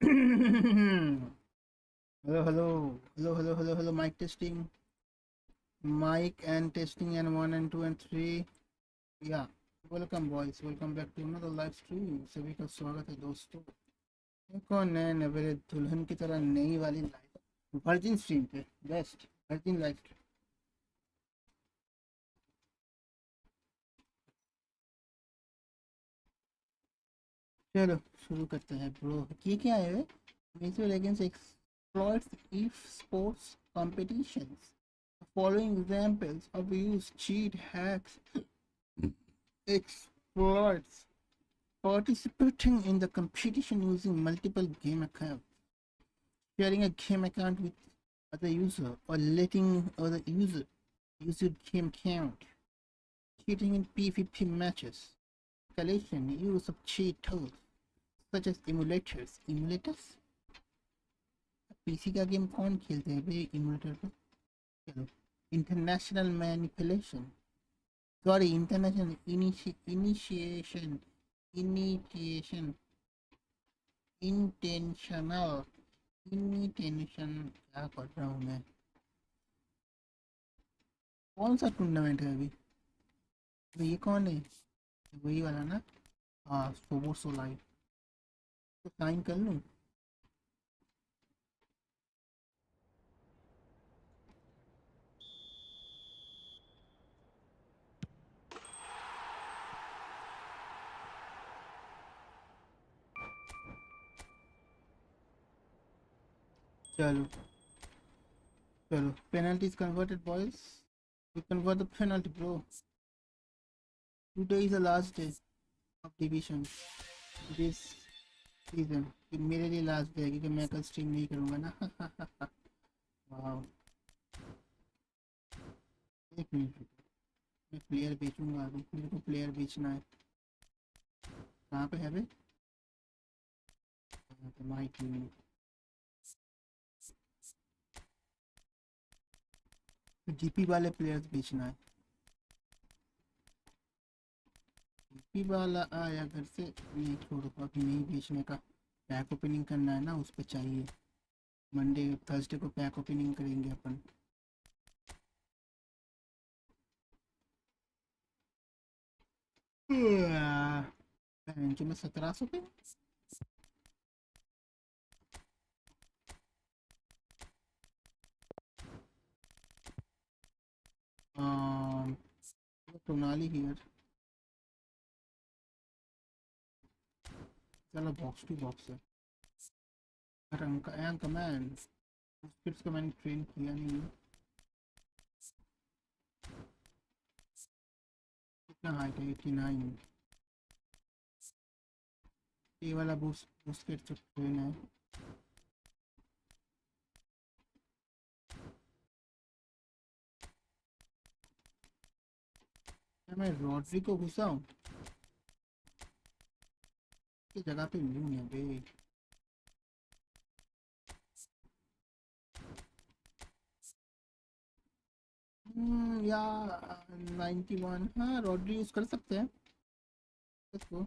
Hello, hello, hello, hello, hello, hello. Mic testing, mic and testing, and one and two and three. Yeah, welcome boys. Welcome back to another live stream. सभी का स्वागत है दोस्तों. एक और नए नवेले दुल्हन की तरह नई वाली लाइव वर्जिन स्ट्रीम पे बेस्ट वर्जिन लाइव स्ट्रीम. चलो शुरू करते हैं ब्रो. ये क्या है? Major against exploits if sports competitions. Following examples of use cheat hacks exploits participating in the competition using multiple game accounts, sharing a game account with other user or letting other user use your game account, cheating in PvP matches, escalation, use of cheat tools such as emulators. PC का game कौन खेलते हैं भाई emulator पे. चलो. International manipulation, sorry international initiation initiation intentional initention. क्या कर रहा हूँ मैं? कौन सा टूर्नामेंट है अभी? तो ये कौन है? वही वाला ना. हाँ, सोबो सो लाइव. तो साइन कर लूँ. चलो चलो. Penalty is converted boys. We convert the penalty, bro. Today is the last day of division this season. ये मेरे लिए लास्ट डे है क्योंकि मैं कल स्ट्रीम नहीं करूँगा ना. वाह. एक मिनट. मैं प्लेयर बेचूंगा अभी. मेरे को प्लेयर बेचना है. कहाँ पे है बे? My team. जीपी वाले प्लेयर्स बेचना है. जीपी वाला आया घर से. नहीं छोड़ो अभी नहीं बेचने का. पैक ओपनिंग करना है ना, उस पर चाहिए. मंडे थर्सडे को पैक ओपनिंग करेंगे अपन. बेंच में 1700 पे. टोनाली हियर. चलो बॉक्स टू बॉक्स है. रंका मैन. स्किट्स को मैंने ट्रेन किया नहीं है. कितना हाइट है? 89. ये वाला बुस्केट ट्रेन है. क्या मैं रॉड्री को घुसा हूँ? की जगह पे मिलूँ यहाँ पे. या 91. हाँ रॉड्री यूज कर सकते हैं. इसको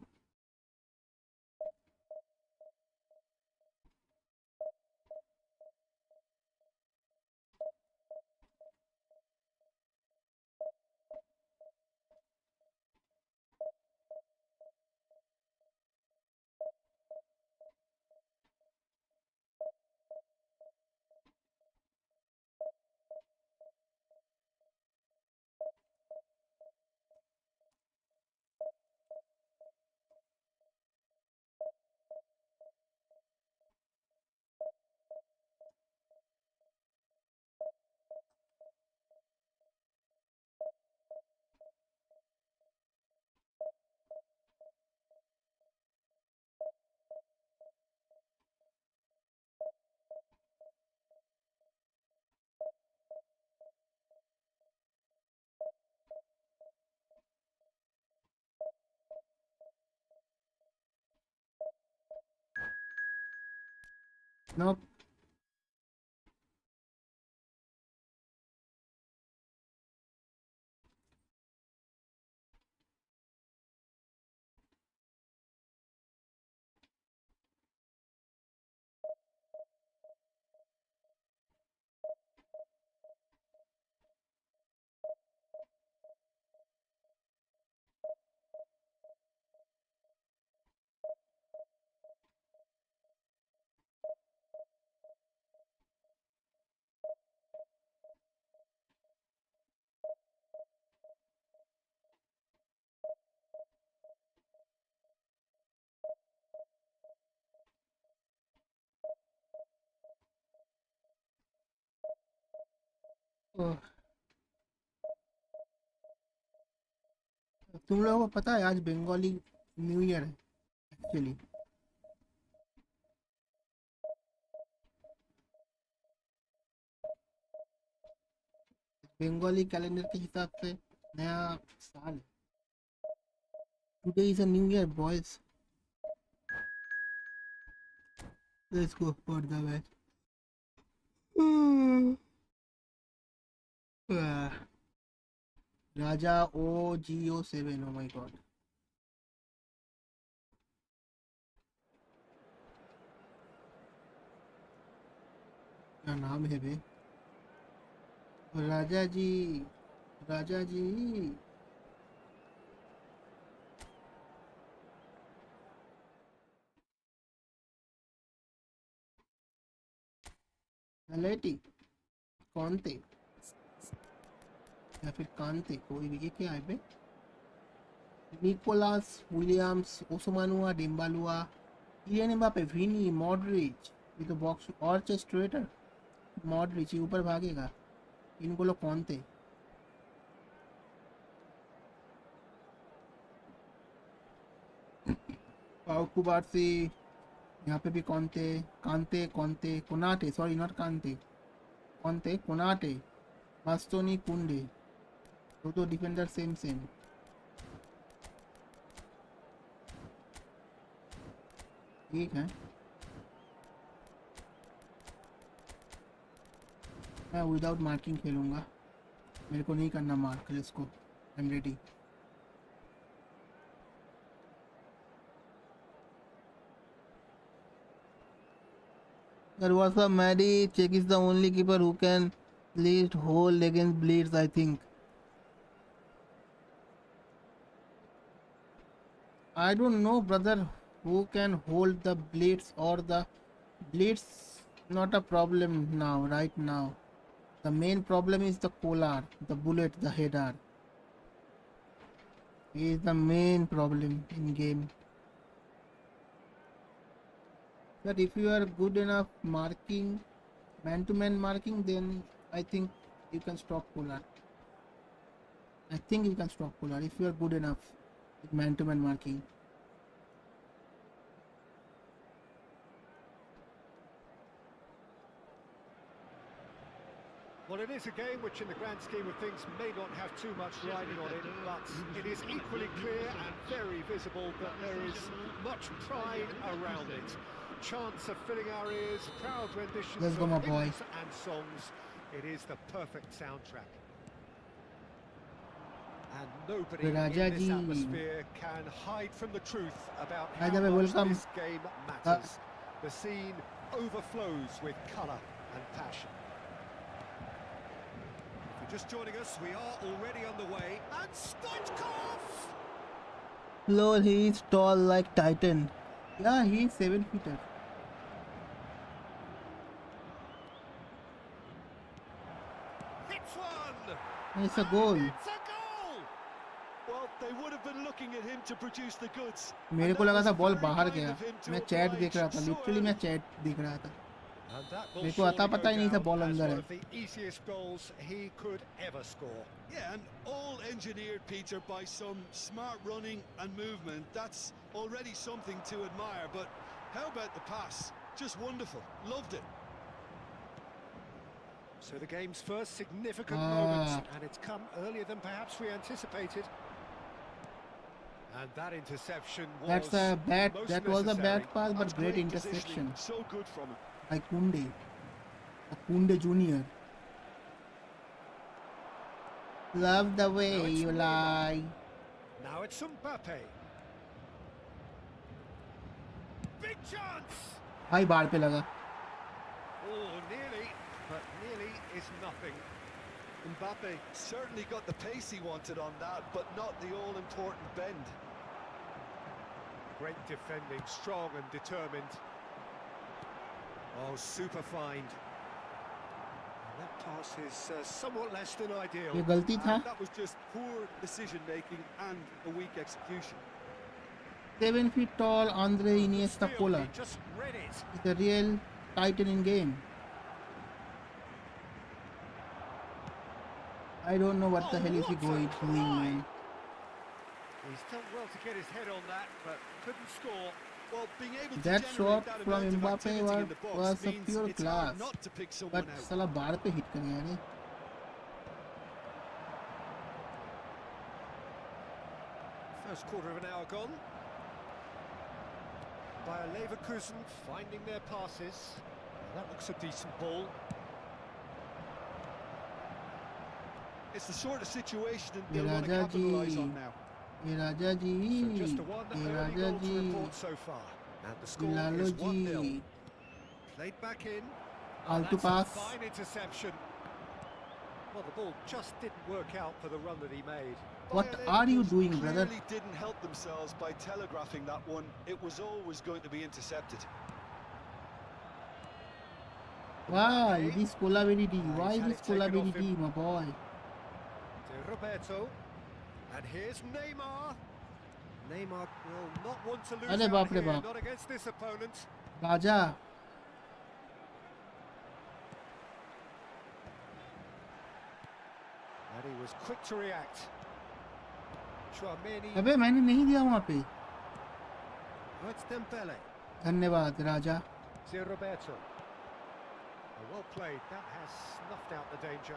नो. ओह, तुम लोगों को पता है आज बंगाली न्यू ईयर है एक्चुअली। बंगाली कैलेंडर के हिसाब से नया साल। Today is a new year boys. Let's go for the match. Raja OGO7, O my God, क्या नाम है बे। राजा जी, राजा जी। एलेटी, कौन थे या फिर कान थे, कोई भी। ये क्या है बे। निकोलास विलियम्स, ओस्मानुआ डिम्बालुआ, किलियन एम्बापे, विनी, मॉडरिच। ये तो बॉक्स और चेस्ट रेटर। मॉडरिच ये ऊपर भागेगा। इनको लोग कौन थे। पाउ कुबार्सी, यहाँ पे भी कौन थे। Kante, Konate, Konate, sorry not Kante, Konate, Konate, Bastoni, Kounde. तो डिफेंडर सेम सेम। ठीक है, मैं विदाउट मार्किंग खेलूंगा। मेरे को नहीं करना मार्क इसको। I am ready. There was a Maddie. Czech is the only keeper who can least hold against bleeds, I think. I don't know, brother, who can hold the bleeds or the bleeds. Not a problem now, right now. The main problem is the collar, the bullet, the header. He is the main problem in game. But if you are good enough marking, man-to-man marking, then I think you can stop collar. I think you can stop collar if you are good enough with man-to-man marking. Well, it is a game which in the grand scheme of things may not have too much riding on it, but it is equally clear and very visible that there is much pride around it. Chants are filling our ears, proud renditions Let's go, my of boy. hymns and songs. It is the perfect soundtrack. And nobody in Raja this ji. atmosphere can hide from the truth about how Raja bhai, much welcome. this game matters. The scene overflows with colour and passion. If you're just joining us, we are already on the way. And Stoichkov! Lol, he is tall like Titan. Yeah, he is 7 feet. Hits one! It's a goal. It's a goal! Well, they would have been looking at him to produce the goods. मेरे को लगा था ball बाहर गया। मैं chat देख रहा था, लिटरली मैं चैट देख रहा था। मेरे को पता ही नहीं था बॉल अंदर है। The easiest goals he could ever score. Yeah, and all engineered, Peter, by some smart running and movement. That's already something to admire. But how about the pass? Just wonderful. Loved it. So the game's first significant moments, and it's come earlier than perhaps we anticipated. And that interception was That's a bad. most That was a necessary. bad pass, but That's great great interception positioning. So good from him. by Kunde. Kunde Junior. Love the way Now it's you Neymar. lie. Now it's Mbappe. Big chance! भाई बाढ़ पे लगा। Oh, nearly, but nearly is nothing. Mbappe certainly got the pace he wanted on that, but not the all-important bend. Great defending, strong and determined. Oh, super find. And that pass is somewhat less than ideal. ये गलती था। That was just poor decision-making and a weak execution. 7 feet tall Andre Iniesta Still, Pola he just read it. is the real titan in game. I don't know what the hell is he what a doing, try! man. He's done well to get his head on that, but couldn't score. Well, being able to That generate shot that from amount of Mbappe activity in the box was a means pure it's class. hard not to pick someone But out. साला बार पे hit कर गया रे. First quarter of an hour gone. Bayer Leverkusen finding their passes. That looks a decent ball. It's the sort of situation that ये they'll want to Raja capitalise ji, on now. ये राजा जी, So just a one ये early Raja goal to ji, report so far. And the score लालो is 1-0. Ji. Played back in. Alto That's a pass. fine interception. Well, the ball just didn't work out for the run that he made. What Bayer are you Leverkusen doing, brother? Clearly didn't help themselves by telegraphing that one. It was always going to be intercepted. Why Mbappe. this collaborativity? He's Why had this it taken off him. collaborativity, my boy? To Roberto. And here's Neymar. Neymar will not want to lose Arre out baap re here, baap. not against this opponent. Raja. And he was quick to react. Chouameni. अबे मैंने नहीं दिया वहाँ पे. Oh, it's Dembele. धन्यवाद राजा. To Roberto. Oh, well played. That has snuffed out the danger.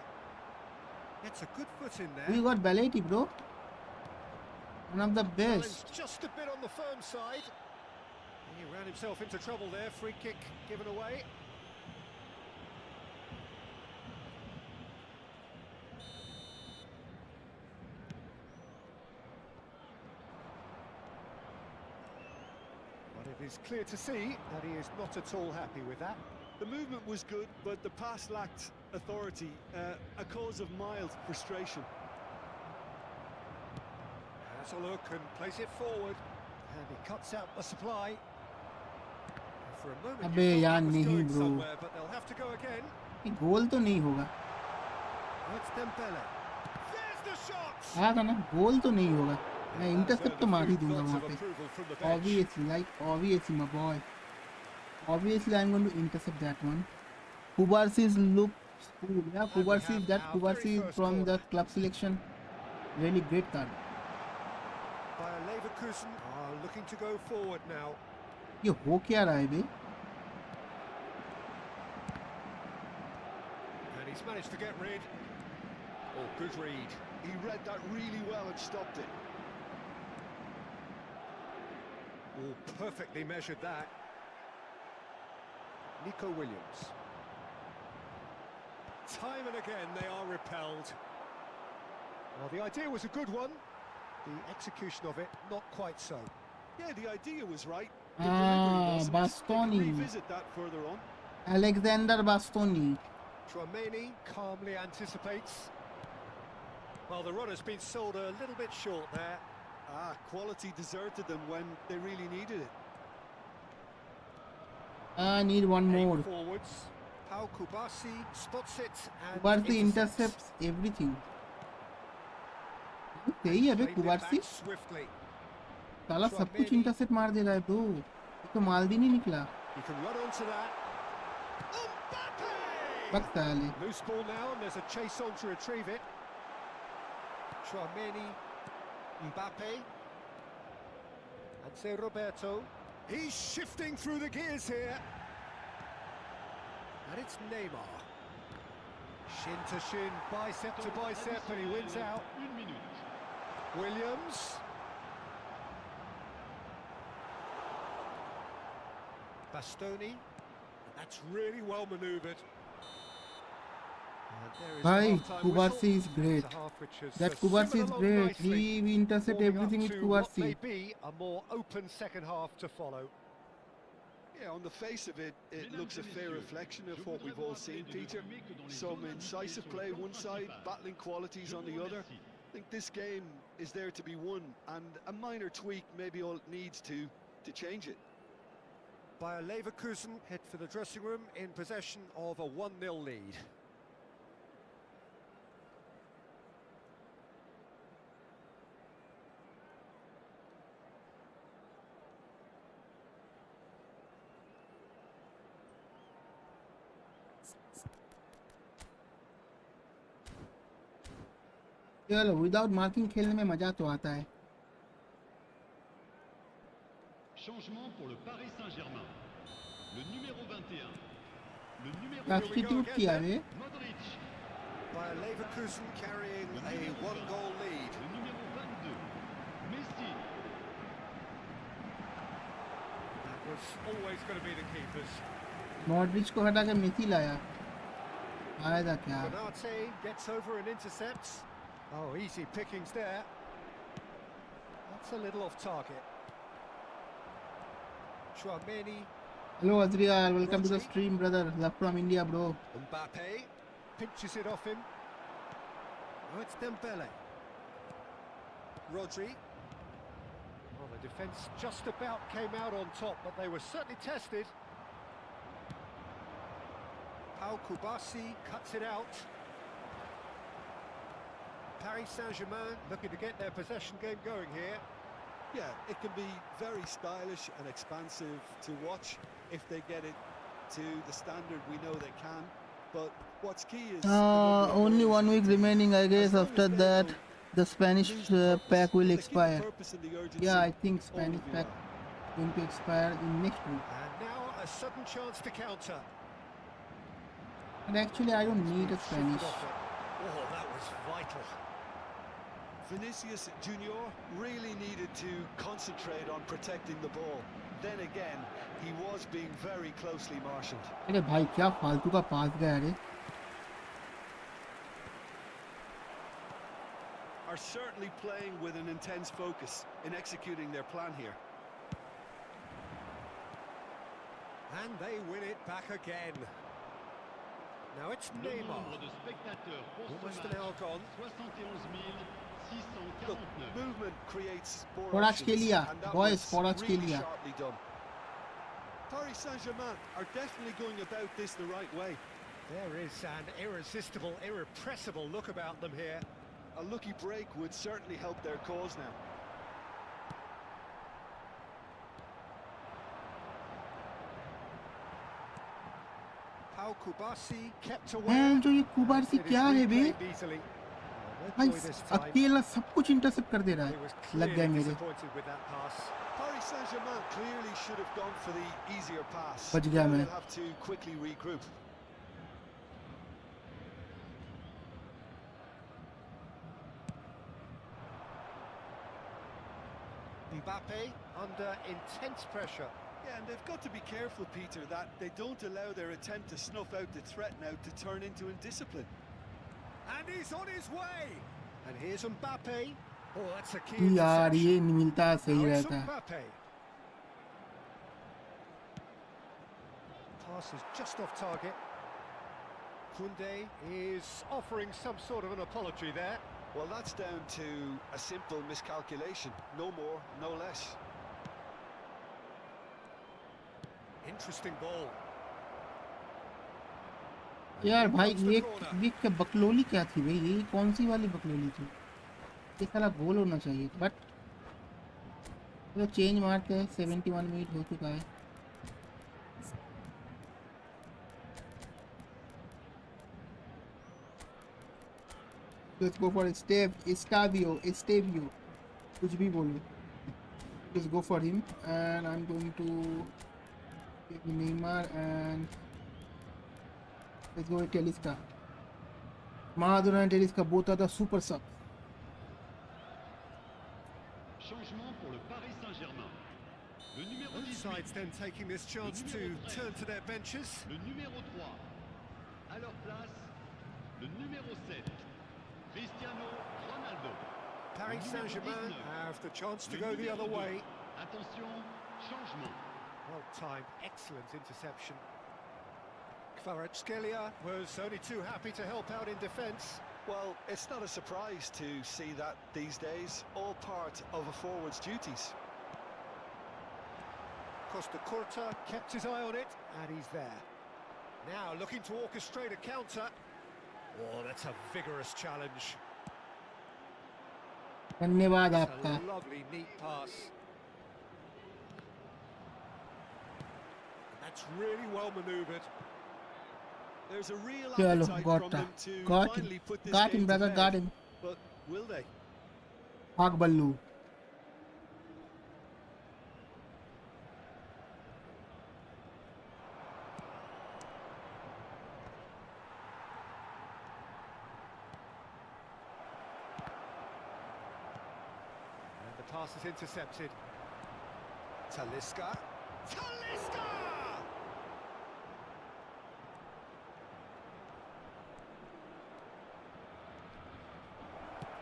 Gets a good foot in there. We got Balletti, bro. One of the Challenge best. just a bit on the firm side. He ran himself into trouble there. Free kick given away. But it is clear to see that he is not at all happy with that. The movement was good, but the pass lacked authority, a cause of mild frustration. Has a look and plays it forward. And he cuts out the supply. For a moment, अबे you thought यार that was नहीं going bro. somewhere, but they'll have to go again. ये गोल तो नहीं होगा. Oh, it's Dembele. There's the shot! हाँ था ना, गोल तो नहीं होगा. मैं That's इंटरसेप्ट तो earned a मार ही few दूंगा nods वहाँ of पे. approval from the bench. Obviously, my boy. Obviously, I'm going to intercept that one. Kubarsi's looks cool. Yeah, And we Kubarsi, have that our very Kubarsi first from corner. the club selection. Really great card. Bayer Leverkusen are looking to go forward now. ये हो क्या रहा है बे? And he's managed to get rid. Oh, good read. He read that really well and stopped it. Oh, perfectly measured that. Nico Williams. Time and again they are repelled. Well, the idea was a good one. The execution of it, not quite so. Yeah, the idea was right. The Ah, delivery wasn't. They Bastoni. can revisit that further on. Alexander Bastoni. Chouameni calmly anticipates. Well, the runner's been sold a little bit short there. Ah, quality deserted them when they really needed it. I need one more. Aim forwards. Pau Kubasi spots it and Kubarsi intercepts everything. सही है बे Played it कुबारसी. back swiftly. साला सब कुछ intercept मार दे रहा है bro. ये तो मालदीनी निकला. He can run onto that. Mbappe! बक साले. Loose ball now, and there's a chase on to retrieve it. Chouameni, Mbappe, and say Roberto. He's shifting through the gears here. And it's Neymar. Shin to shin, bicep to bicep, and he wins out. Williams. Bastoni. And that's really well manoeuvred. Bhai, Kubarsi is great. That Kubarsi is great. We intercept everything with Kubarsi. May be a more open second half to follow. Yeah, on the face of it, it looks a fair reflection of what we've all seen, Peter. Some incisive play one side, battling qualities on the other. I think this game is there to be won, and a minor tweak maybe all it needs to change it. Bayer Leverkusen head for the dressing room in possession of a 1-0 lead. चलो without marking खेलने में मजा तो आता है. Changement pour le Paris Saint-Germain. Le numéro 21. Le numéro substitute किया रे. Modric. Bayer Leverkusen carrying a one-goal lead. Le numéro 22. Messi. That was always going to be the keepers. Modric को हटा के मेसी लाया. आएगा क्या? Konate gets over and intercepts. Oh, easy pickings there. That's a little off target. Chouameni, Hello Azriel, welcome to the stream, brother. Love from India, bro. Mbappe pinches it off him. Oh, it's Dembele. Rodri. Well, the defence just about came out on top, but they were certainly tested. Pau Kubasi cuts it out. Paris Saint-Germain looking to get their possession game going here. Yeah, it can be very stylish and expansive to watch if they get it to the standard we know they can. But what's key is Only 1 week remaining, I guess. After that, the Spanish pack will expire. Yeah, I think Spanish pack going to expire in next week. And now a sudden chance to counter. And actually, I don't need a Spanish. Oh, that was vital. Vinicius Junior really needed to concentrate on protecting the ball. Then again, he was being very closely marshalled. अरे भाई क्या फालतू का पास गया रे. Are certainly playing with an intense focus in executing their plan here. And they win it back again. Now it's Le Neymar. nombre de spectateurs pour ce Almost an match. hour gone. 71 Look, 649. movement creates more Forage के options, लिया, and that boys, was forage के really लिया. sharply done. Paris Saint-Germain are definitely going about this the right way. There is an irresistible, irrepressible look about them here. A lucky break would certainly help their cause now. Pau Kubasi kept away. Man, जो ये कुबारसी It is क्या है बे? replayed easily. No भाई joy this time. अकेला सब कुछ intercept कर दे रहा He was है. लग गया clearly मेरे. disappointed with that pass. Paris Saint-Germain clearly should have gone for the easier pass. बच गया Now मैं. they'll have to quickly regroup. Mbappe under intense pressure. Yeah, and they've got to be careful, Peter, that they don't allow their attempt to snuff out the threat now to turn into indiscipline. And he's on his way. And here's Mbappe. Oh, that's a key यार interception. ये नहीं मिलता सही Now it's रहता है. Mbappe. Pass is just off target. Koundé is offering some sort of an apology there. Well, that's down to a simple miscalculation. No more, no less. Interesting ball. यार भाई Comes the ये corner. क्या बकलोली क्या थी भाई? ये कौन सी वाली बकलोली थी? ये साला गोल होना चाहिए बट तो चेंज मारते हैं. 71 मिनट हो चुका है. Let's go for Estavio, कुछ भी बोलो. Let's go for him and I'm going to take Neymar and let's go with Talisca. Mahadev and Talisca both are the super sub. Changement pour le Paris Saint-Germain. Le numéro Both 18. sides then taking this chance to turn to their benches. Le numéro 3. À leur place, le numéro 7. Cristiano Ronaldo. Paris Saint-Germain have the chance to go the other way. Attention, changement. Well timed, excellent interception. Kvaratskhelia was only too happy to help out in defence. Well, it's not a surprise to see that these days, all part of a forward's duties. Costa Curta kept his eye on it, and he's there. Now looking to orchestrate a counter. Oh, that's a vigorous challenge. धन्यवाद That's आपका. a lovely, neat pass. And that's really well manoeuvred. There's a real चलो appetite got from him. them to Got finally him. put this Got game him, to brother. bed. Got him. But will they? भाग बल्लू। And the pass is intercepted. Talisca. Talisca!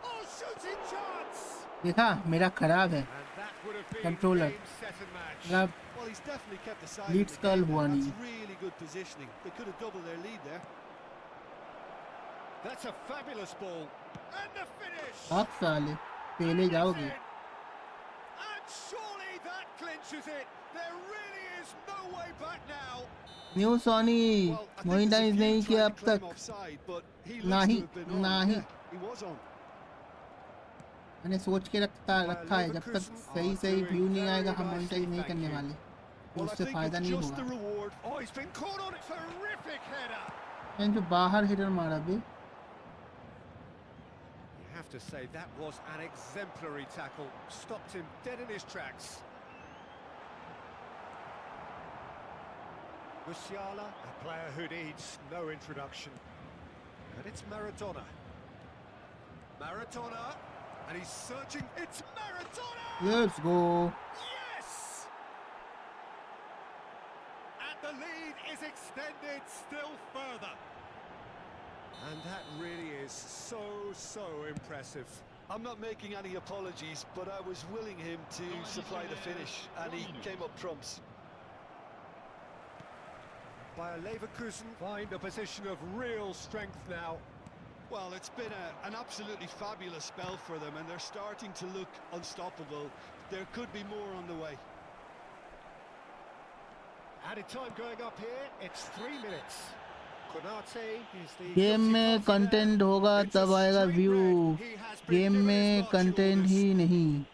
Oh, shooting chance! देखा मेरा खराब है And that would have been Controller. game, set and match. मेरा Well, he's definitely kept the side Lead in the skull game, हुआ and नहीं। that's really good positioning. They could have doubled their lead there. That's a fabulous ball. And the finish! भाग साले पहले जाओगे। And surely that clinches it. There really is no way back now. New Sony Well, I think मोइंडाइज there's a नहीं few किया trying अब to claim तक। offside, but he looks नहीं, to have been on. नहीं। Yeah, he was on. मैंने सोच के रखा है जब तक सही व्यू नहीं आएगा हम मोनेटाइज नहीं करने वाले, तो Well, I उससे think फायदा it's नहीं just the होगा। reward. Oh, he's been caught on it. Terrific header. मैंने जो बाहर हिटर मारा बे, You have to say that was an exemplary tackle. Stopped him dead in his tracks. Musiala, a player who needs no introduction. And it's Maradona. Maradona, and he's searching. It's Maradona! Let's go. Yes! And the lead is extended still further. And that really is so impressive. I'm not making any apologies, but I was willing him to supply the finish, and he came up trumps. Bayer Leverkusen find a position of real strength now. Well, it's been an absolutely fabulous spell for them, and they're starting to look unstoppable. There could be more on the way. Added time going up here. It's 3 minutes. Konate is the game guilty में party content there. होगा It's a तब आएगा straight view, red. He has been game given में his marching content orders. ही नहीं।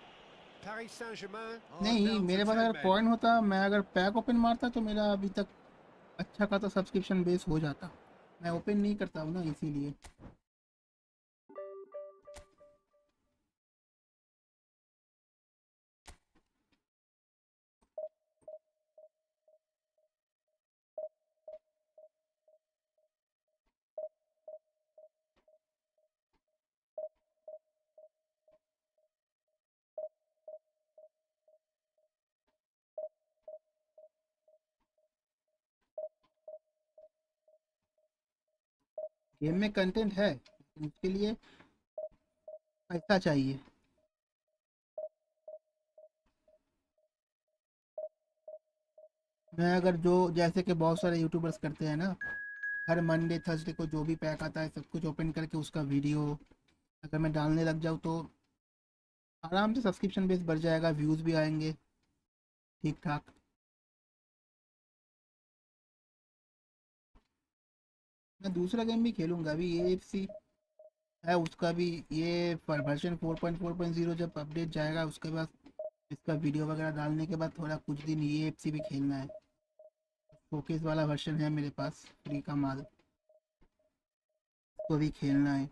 Paris Saint-Germain are नहीं down to मेरे पास 10 अगर men. Coin होता, मैं अगर पैक ओपन मारता तो मेरा अभी तक अच्छा खासा सब्सक्रिप्शन बेस हो जाता। मैं ओपन नहीं करता हूँ ना, इसीलिए। गेम में कंटेंट है, लेकिन उसके लिए पैसा चाहिए। मैं अगर जो जैसे कि बहुत सारे यूट्यूबर्स करते हैं ना, हर मंडे थर्सडे को जो भी पैक आता है सब कुछ ओपन करके उसका वीडियो अगर मैं डालने लग जाऊँ तो आराम से सब्सक्रिप्शन बेस बढ़ जाएगा, व्यूज़ भी आएंगे ठीक ठाक। मैं दूसरा गेम भी खेलूँगा, अभी AFC है उसका भी, ये वर्जन 4.4.0 जब अपडेट जाएगा उसके बाद इसका वीडियो वगैरह डालने के बाद थोड़ा कुछ दिन AFC भी खेलना है। शोकेस वाला वर्जन है मेरे पास फ्री का माल, उसको भी खेलना है।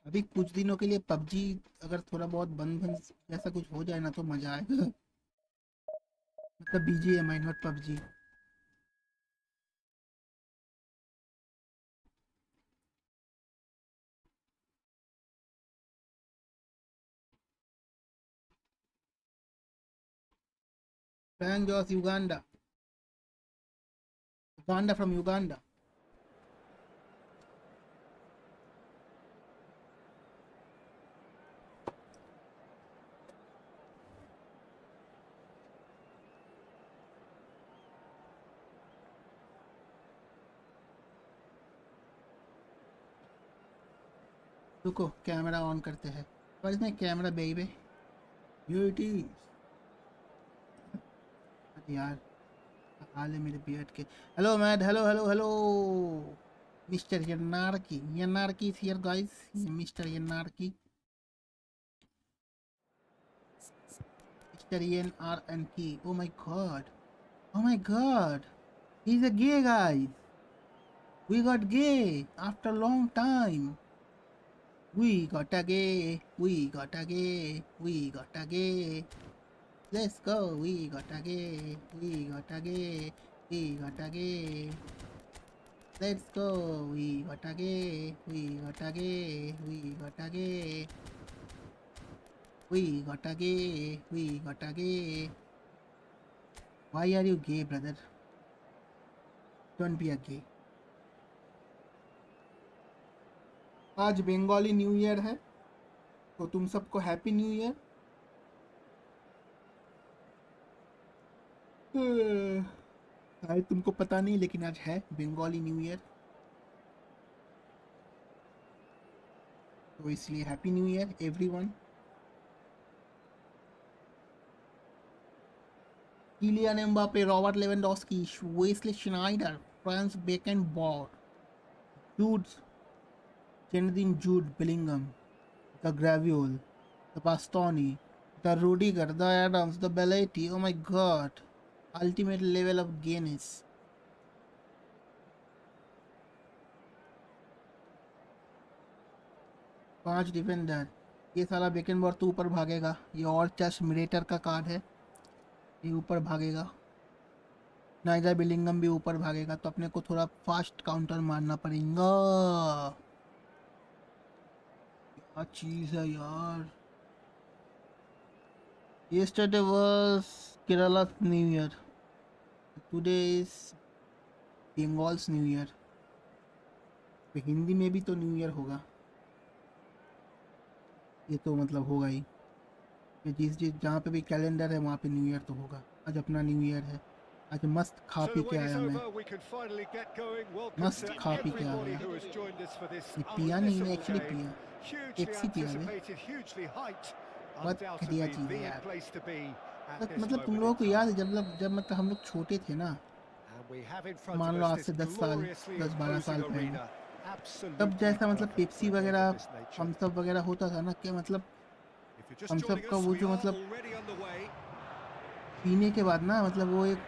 अभी कुछ दिनों के लिए पबजी अगर थोड़ा बहुत बंद जैसा कुछ हो जाए ना तो मज़ा आएगा। मतलब BGMI not PUBG. Bang Joss Uganda, Uganda from Uganda। रुको कैमरा ऑन करते हैं, पर इसमें कैमरा बेबे ब्यूटी यार, हाल है मेरे बियर्ड के। Hello mad, hello hello hello. Mr. Yanarki. Yanarki is here, guys. Mr. Yanarki. Mr. Yanarki. Oh my god. Oh my god. He's a gay guy. We got gay after a long time. We got a gay. We got a gay. We got a gay. Let's go. We got a gay. We got a gay. We got a gay. Let's go. We got a gay. We got a gay. We got a gay. We got a gay. We got a gay. Why are you gay, brother? Don't be a gay. आज Bengali new year है तो तुम सबको happy new year. शायद तुमको पता नहीं लेकिन आज है बंगाली न्यू ईयर, तो इसलिए happy new year everyone. Kylian Mbappe, Robert Lewandowski, Wesley Schneider, Franz Beckenbauer, Jude Bellingham, the Graviol, the Bastoni, the Rudiger, the Adams, the Belletti. Oh my god, ultimate level of gayness. पांच defender. ये साला बेकनबॉर तो ऊपर भागेगा, ये और chess मिरेटर का card है, ये ऊपर भागेगा। नाइजर बिलिंगम भी ऊपर भागेगा, तो अपने को थोड़ा फास्ट काउंटर मारना पड़ेगा। क्या चीज है यार। Yesterday was Kerala's New Year. Today is Bengal's New Year. तो हिंदी में भी तो न्यू ईयर होगा, ये तो मतलब होगा ही। जिस जहाँ पे भी कैलेंडर है वहाँ पे न्यू ईयर तो होगा। आज अपना न्यू ईयर है, आज मस्त खा पी के आया मैं, मस्त खा पी के आया। ये पिया नहीं, मैं एक्चुअली पिया, पेप्सी पिया मैं। बहुत घटिया चीज़ है यार। मतलब तुम लोगों को याद है जब मतलब हम लोग छोटे थे ना, मान लो आज से 10-12 साल पहले, तब जैसा मतलब पेप्सी वगैरह थम्स अप वगैरह होता था ना, क्या मतलब हम सब का वो जो मतलब पीने के बाद ना मतलब वो एक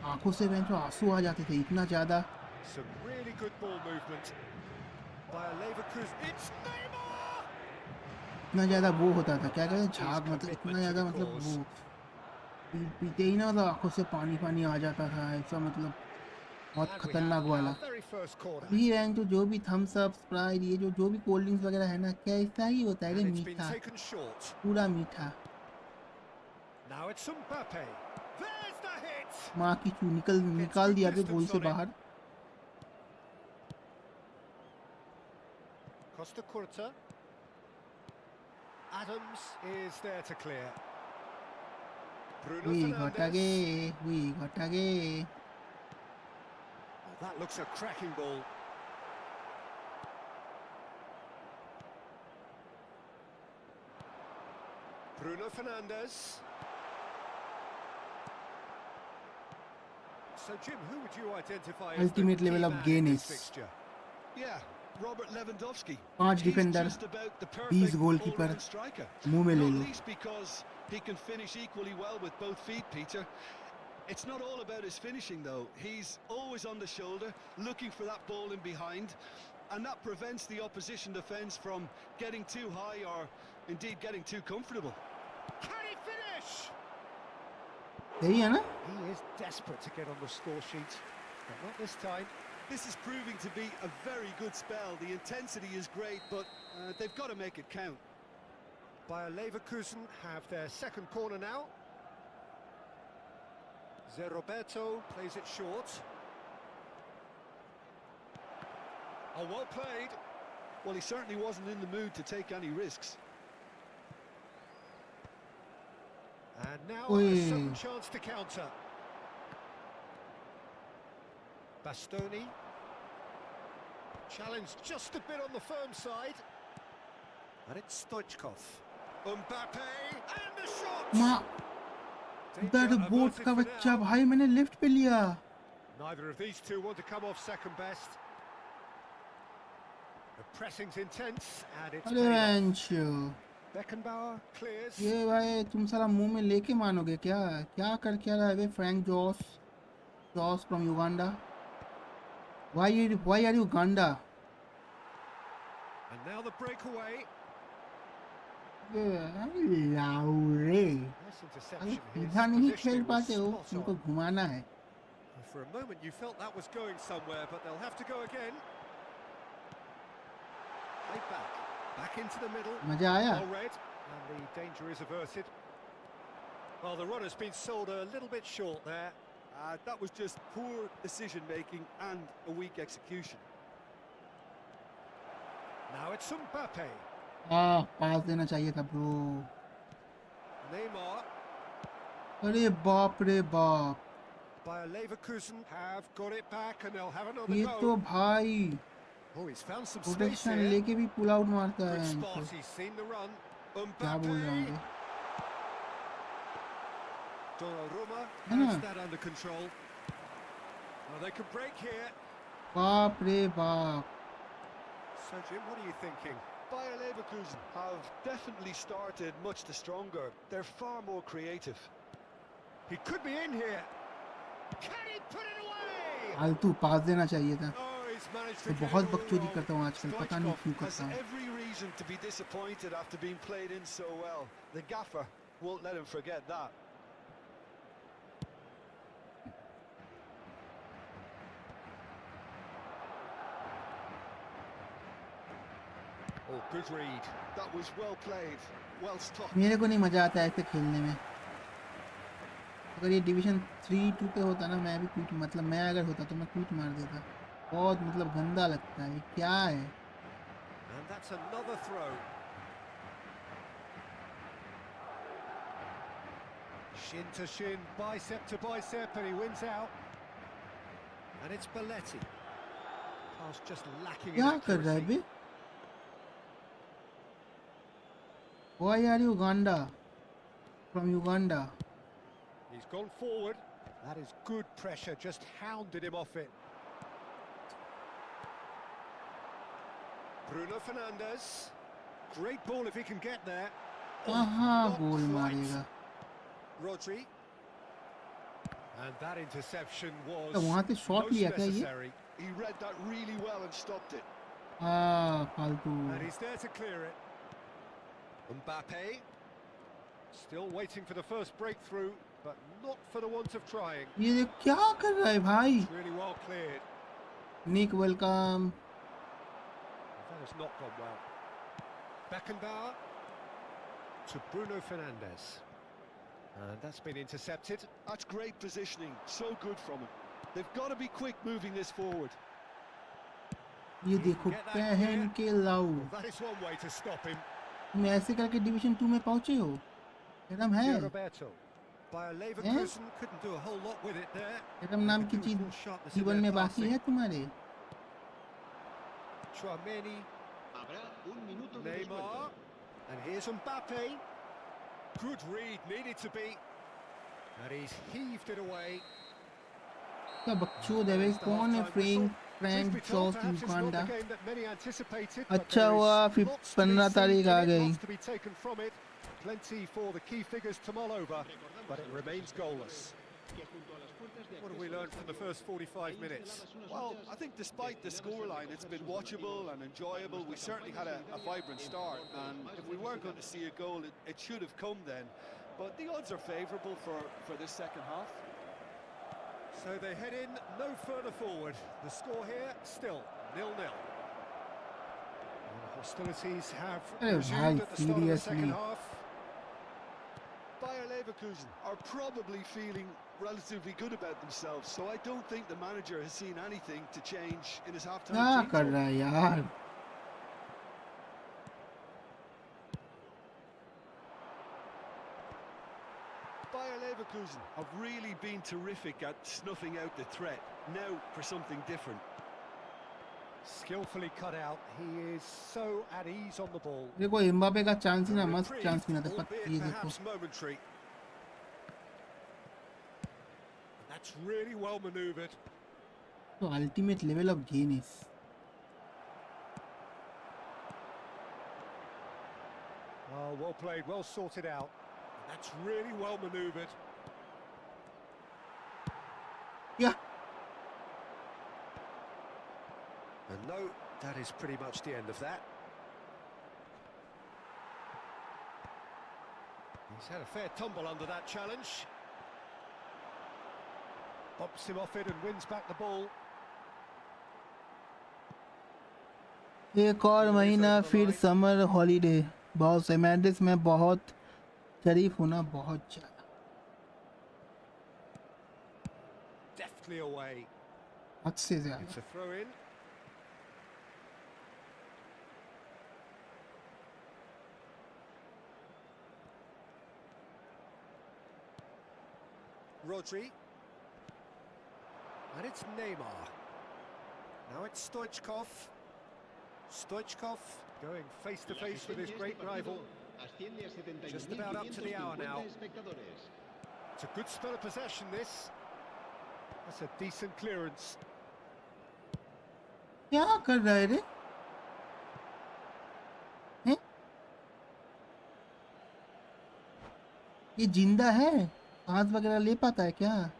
आंखों से जो आंसू आ जाते थे, इतना ज़्यादा वो होता था। क्या कहते हैं, झाग, मतलब इतना ज़्यादा मतलब वो पीते ही ना मतलब आंखों से पानी आ जाता था, ऐसा मतलब बहुत खतरनाक वाला। अभी रैंक तो जो भी थम्स अप, स्प्राइट, ये जो भी कोल्ड ड्रिंक्स वगैरह है ना, क्या ऐसा ही होता है, मीठा, पूरा मीठा। माँ की चू निकाल दिया गया गोल से बाहर। We got a gay. That looks a cracking ball. Bruno Fernandes. So Jim, who would you identify as ultimate level of gayness? Yeah, Robert Lewandowski. 5 defender, 20 goalkeeper, मुंह में ले लो। Because he can finish equally well with both feet, Peter. It's not all about his finishing though. He's always on the shoulder, looking for that ball in behind, and that prevents the opposition defence from getting too high or indeed getting too comfortable. Can he finish? यही है ना? He is desperate to get on the score sheet, but not this time. This is proving to be a very good spell. The intensity is great, but they've got to make it count. Bayer Leverkusen have their second corner now. Roberto plays it short. Oh, well played. Well, he certainly wasn't in the mood to take any risks. And now a sudden chance to counter. Bastoni. Challenged just a bit on the firm side. And it's Stoichkov. Mbappe and the shot. That boat का बच्चा भाई, मैंने left पे लिया। Neither of these two want to come off second best. The pressing's intense and it's अरे paid off. वेंचो Beckenbauer clears. ये भाई तुम सारा मुंह में लेके मानोगे क्या क्या कर क्या रहा है बे Frank Joss from Uganda why are you Uganda And now the breakaway. लाउरे Nice interception. His सीधा नहीं खेल positioning was पाते हो spot उनको on. घुमाना है For a moment you felt that was going somewhere, but they'll have to go again. Play back into the middle. मजा आया Well read, and the danger is averted. Well, the run has been sold a little bit short there. That was just poor decision-making and a weak execution. Now it's Mbappe. पास देना चाहिए था bro Neymar. अरे बाप रे बाप Bayer Leverkusen have got it back, and they'll have another ये go. तो भाई Oh, he's found some space protection here. लेके भी पुल आउट मारता Good है spot, इनको he's seen the run. क्या बोल रहा हूँ Mbappe. बे? Donnarumma है ना? has that under control. Well, they could break here. बाप रे बाप So, Jim, what are you thinking? Bayer Leverkusen have definitely started much the stronger. They're far more creative. He could be in here. Can he put it away? फालतू पास देना चाहिए था Oh, he's managed तो to get बहुत it all बकचोदी wrong. करता हूँ आजकल पता नहीं क्यों Has करता हूँ every reason to be disappointed after being played in so well. The gaffer won't let him forget that. Oh, good read. That was well played, well stopped. मेरे को नहीं मजा आता है ऐसे खेलने में अगर ये डिवीजन 3-2 पे होता ना मैं भी क्विट मतलब मैं अगर होता तो मैं क्विट मार देता बहुत मतलब गंदा लगता है ये क्या है And that's another throw. Shin to shin, bicep to bicep, and he wins out. And it's Belletti. Pass just lacking in क्या कर रहा है accuracy. Bay Why are you Uganda from Uganda He's gone forward. That is good pressure, just hounded him off it. Bruno Fernandes. Great ball if he can get there. कहाँ not goal quite. मारेगा Rodri. And that interception was तो वहाँ से shot most लिया क्या ये necessary. He read that really well and stopped it. फालतू And he's there to clear it. Mbappe. Still waiting for the first breakthrough, but not for the want of trying. ये देख क्या कर रहा है भाई It's really well cleared. निक welcome That has not gone well. Beckenbauer to Bruno Fernandes. And that's been intercepted. That's great positioning, so good from him. They've got to be quick moving this forward. ये देखो पहन के लाओ Well, that is one way to stop him. तुम ऐसे करके division 2 में पहुंचे हो एकदम है Roberto. Bayer Leverkusen couldn't do a whole lot with it there. एकदम नाम की चीज जीवन में बाकी है तुम्हारे Chouameni, Habrá un minuto de Neymar, descuento. and here's Mbappe. Good read, needed to be. And he's heaved it away. क्या बकचोद है भाई कौन है फ्रैंक जॉस युगांडा अच्छा हुआ फिर 15 तारीख आ गई Plenty for the key figures to mull over, but it remains goalless. What have we learned from the first 45 minutes? Well, I think despite the scoreline, it's been watchable and enjoyable. We certainly had a vibrant start, and if we were going to see a goal, it should have come then. But the odds are favourable for this second half. So they head in no further forward. The score here still 0-0. And hostilities have resumed at the start of the second half. Bayer Leverkusen are probably feeling relatively good about themselves, so I don't think the manager has seen anything to change in his half-time क्या change. कर रहा है यार Bayer Leverkusen have really been terrific at snuffing out the threat. Now for something different. Skillfully cut out. He is so at ease on the ball. देखो Mbappe का chance ही ना मस्त Reprieve, chance मिला था albeit ये देखो perhaps momentary. That's really well manoeuvred. तो ultimate level of गेनिस Oh, well played, well sorted out. And that's really well manoeuvred. Yeah. And no, that is pretty much the end of that. He's had a fair tumble under that challenge. Bumps him off it and wins back the ball. एक और महीना फिर summer holiday. बहुत से Madrid में बहुत शरीफ होना बहुत ज्यादा। Deftly away. हद से ज्यादा। It's a throw in. Rodri. And it's Neymar. Now it's Stoichkov. Stoichkov going face to face with his great rival. Just about up to the hour now. It's a good spell of possession, this. That's a decent clearance. क्या कर रहा है रे? हैं? ये जिंदा है? सांस वगैरह ले पाता है क्या?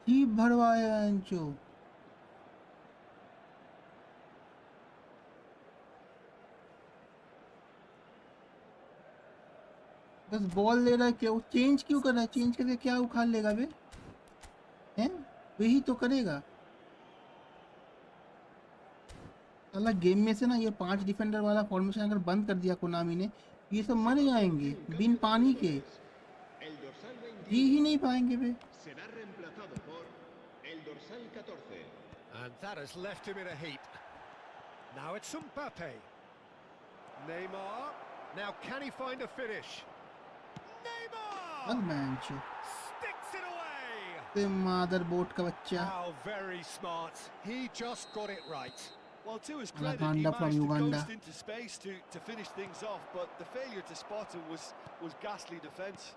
जीप भरवाया अंचो। बस बॉल ले रहा है, क्यों चेंज क्यों कर रहा है? चेंज करके क्या उखाड़ लेगा बे? हैं? वही तो करेगा। अल्लाह गेम में से ना ये 5 डिफेंडर वाला फॉर्मेशन अगर बंद कर दिया कोनामी ने, ये सब मर जाएंगे बिन पानी के, जी ही नहीं पाएंगे बे। And that has left him in a heap. Now it's Mbappe. Neymar. Now can he find a finish? Neymar! Sticks it away! Motherboard का बच्चा। How very smart. He just got it right. Well, to his credit, he Uganda from managed to Uganda. ghost into space to finish things off, but the failure to spot him was ghastly defence.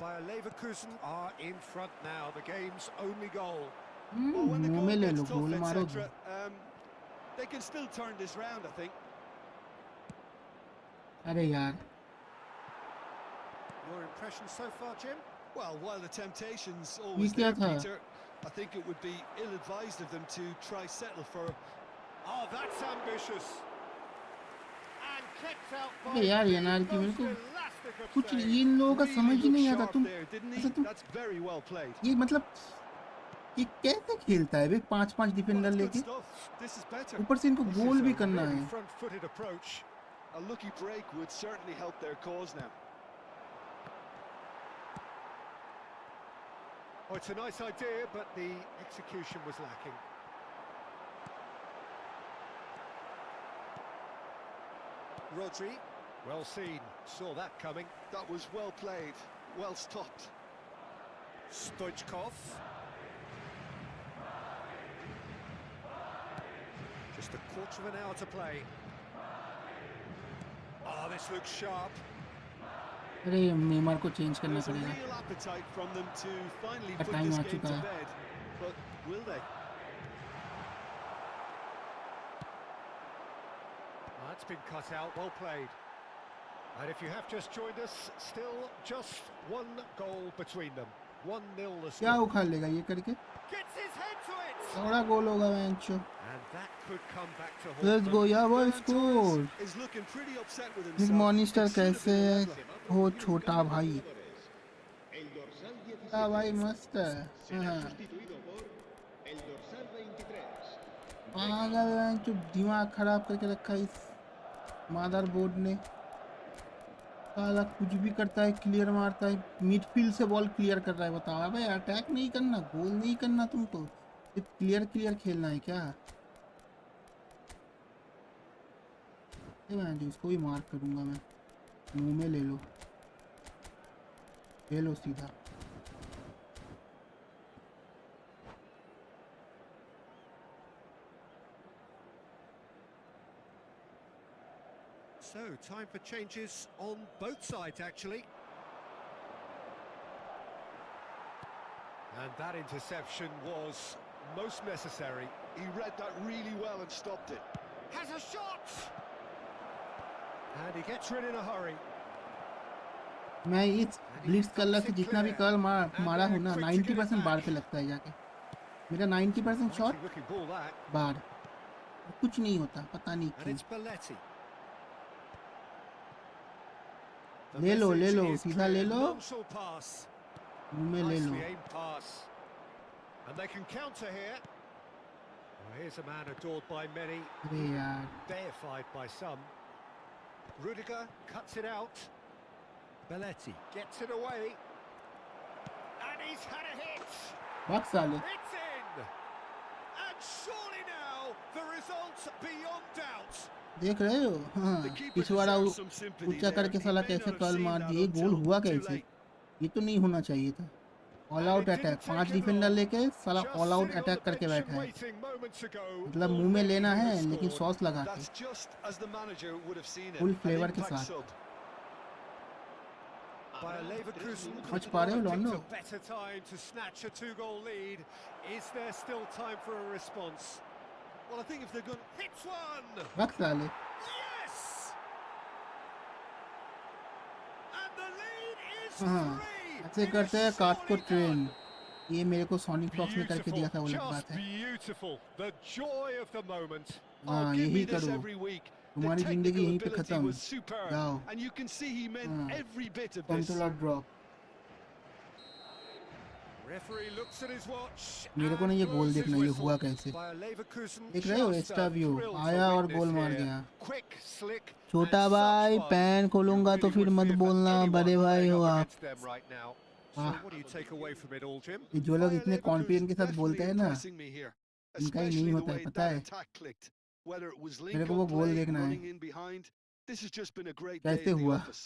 Bayer Leverkusen are in front now, the game's only goal. Well, when the मुंह goal में ले gets लो, tough, गोल मारो। etc., they can still turn this round, I think. अरे यार। Your impression so far, Jim? Well, while the temptation's always क्या there, था? Peter, I think it would be ill-advised of them to try settle for... Oh, that's ambitious. And kept out by अरे यार the यार कि मेरे most को elastic of कुछ saves. इन लोगों का Really समझ ही looked नहीं आता। sharp तुम there, didn't ऐसा he? तुम That's very well played. ये मतलब ये कैसे खेलता है बे? 5-5 डिफेंडर Well, that's लेके, good stuff. This is better. ऊपर से इनको This गोल is भी a करना really है। front-footed approach. A lucky break would certainly help their cause now. Oh, it's a nice idea, but the execution was lacking. Rodri, well seen, saw that coming. That was well played, well stopped. Stoichkov. Just a quarter of an hour to play. Oh, this looks sharp. अरे Neymar को change करना There's a पड़ेगा। real appetite from them to finally But put time this uh game चुका to है। bed. But will they? That's been cut out, well played. And if you have just joined us, still just one goal between them. 1-0 the क्या score. उखाड़ लेगा ये करके? Gets his head to it! थोड़ा गोल होगा मैंचो। And that could come back to haunt let's them. गो यार, वो Ferran score. Torres is looking pretty upset with big himself. मॉनिस्टर It should have कैसे been a leveler. हो छोटा भाई? छोटा भाई मस्त है। हाँ। पागल है, जो दिमाग खराब करके रखा है इस मदरबोर्ड ने। साला कुछ भी करता है, क्लियर मारता है, मिडफील्ड से बॉल क्लियर कर रहा है। बताओ अबे, अटैक नहीं करना, गोल नहीं करना, तुमको सिर्फ क्लियर क्लियर खेलना है क्या? मैं उसको भी मार्क करूंगा मैं। मुंह में ले लो सीधा। So, time for changes on both sides, actually. And that interception was most necessary. He read that really well and stopped it. Has a shot! And he gets rid in a hurry. मैं इस Blitz colour से जितना भी curl मारा हूँ ना 90% बार पे लगता है जाके। मेरा 90% शॉट Looking ball that. बार, कुछ नहीं होता, पता नहीं And क्यों। it's Belletti. The ले लो message is सीधा ले clear. लो, Nonchalant pass. मुंह में ले लो। Nicely aimed pass. And they can counter here. Well, here's a man adored by many, अरे यार, deified by some. Rudiger cuts it out. Belletti gets it away. And he's had a hit. भाग साले। It's in. And surely now the result's beyond doubt. देख रहे हो? हाँ, The keeper पिछवाड़ा deserves some sympathy ऊंचा there. करके He साला may कैसे not have कर्ल seen मार that दिए, गोल until हुआ too कैसे? late. ये तो नहीं होना चाहिए था। ऑल आउट अटैक, 5 डिफेंडर लेके साला ऑल आउट अटैक करके बैठा है। मतलब मुंह में लेना है लेकिन सॉस लगा के, That's just as the manager would have seen it. Full An flavour के impact साथ। sub. Bayer Leverkusen समझ could पा रहे हो not have लॉन्डो? picked a better time to snatch a 2-goal lead. Is there still time for a response? Well, I think if they're going Hits one! रख साले। Yes! And the lead is हाँ, 3! ऐसे It करते हैं is काट को surely train. done. ये मेरे को सोनिक फॉक्स में करके दिया था, वो अलग Just बात है। beautiful. The joy of the moment. हाँ, give me यही this करो, every week. The तुम्हारी जिंदगी technical यहीं पे ability खत्म। was superb, जाओ, and you can see he meant हाँ, every bit of this. Controller drop. Referee looks at his watch मेरे को ना and ये गोल blows his देखना, ये whistle. हुआ कैसे? Bayer Leverkusen देख रहे हो? just extra a view thrill to आया और witness गोल मार here. गया। Quick, slick, छोटा and such भाई, fun. पैन You खोलूंगा तो really फिर would मत fear for बोलना anyone बड़े भाई playing हो up आप। against them right now. So ah, what do you take away from it all, Jim? ये जो लोग Bayer इतने कॉन्फिडेंट Leverkusen के साथ बोलते definitely हैं ना, impressing me here, इनका ही नहीं especially the होता है, way पता that है? attack clicked. Whether it was मेरे को link-up वो गोल play, देखना है, running in behind, this has just been a great day कैसे in the हुआ, office.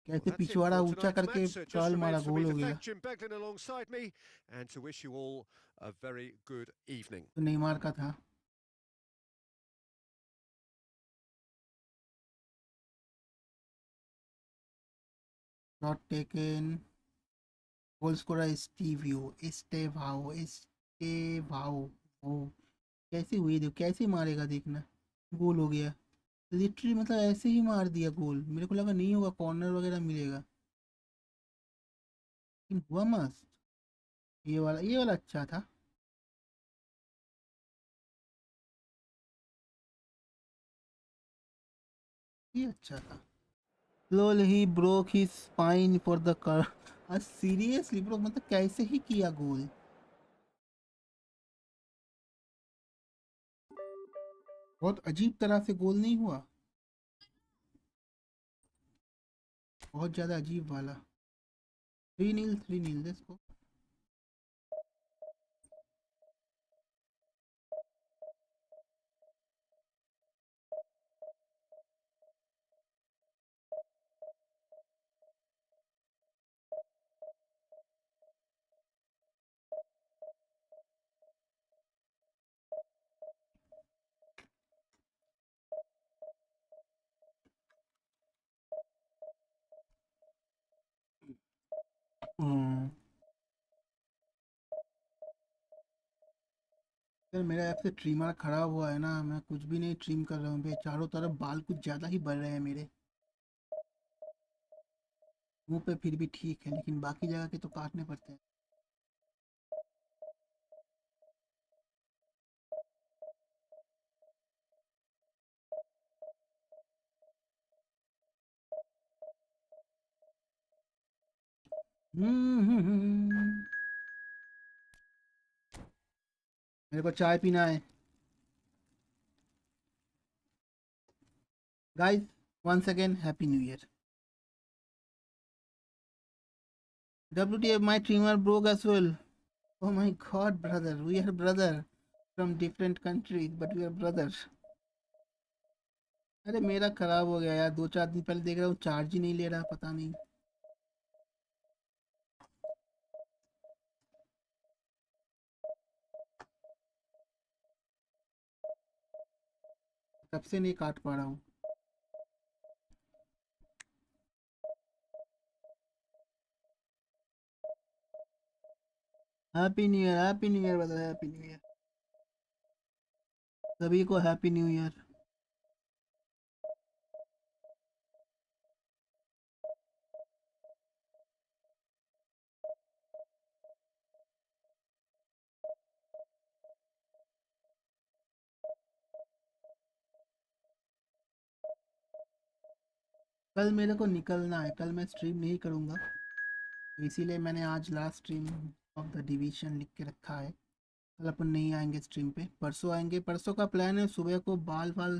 कैसे Well, that's it पिछवाड़ा for ऊंचा tonight's करके match. It just कर्ल मारा, remains for गोल me हो to गया। thank Jim Beglin alongside me and to wish you all a very good evening. तो Neymar का था। Shot taken, goal scorer Estevao. वो कैसे हुई, देखो कैसे मारेगा, देखना गोल हो गया। लिटरली मतलब ऐसे ही मार दिया गोल। मेरे को लगा नहीं होगा, कॉर्नर वगैरह मिलेगा, लेकिन हुआ मस्त। ये वाला अच्छा था। ये अच्छा था। Lol, he broke his spine for the car. Seriously bro, मतलब कैसे ही किया गोल? बहुत अजीब तरह से गोल नहीं हुआ, बहुत ज्यादा अजीब वाला। 3-0 लेट्स गो। सर मेरा ऐप से ट्रिमर खराब हुआ है ना, मैं कुछ भी नहीं ट्रिम कर रहा हूँ भाई, चारों तरफ बाल कुछ ज़्यादा ही बढ़ रहे हैं मेरे मुंह पे। फिर भी ठीक है, लेकिन बाकी जगह के तो काटने पड़ते हैं। मेरे को चाय पीना है guys. Once again happy new year. WTF, my trimmer broke as well. Oh my god brother, we are brother from different countries but we are brothers. अरे मेरा खराब हो गया यार, 2-4 दिन पहले देख रहा हूँ चार्ज ही नहीं ले रहा, पता नहीं। तब से नहीं काट पा रहा हूँ। Happy new year, happy new year बताओ, हैप्पी न्यू ईयर सभी को, हैप्पी न्यू ईयर। कल मेरे को निकलना है, कल मैं स्ट्रीम नहीं करूँगा, तो इसीलिए मैंने आज last stream of the division लिख के रखा है। कल अपन नहीं आएंगे स्ट्रीम पे, परसों आएंगे। परसों का प्लान है सुबह को बाल वाल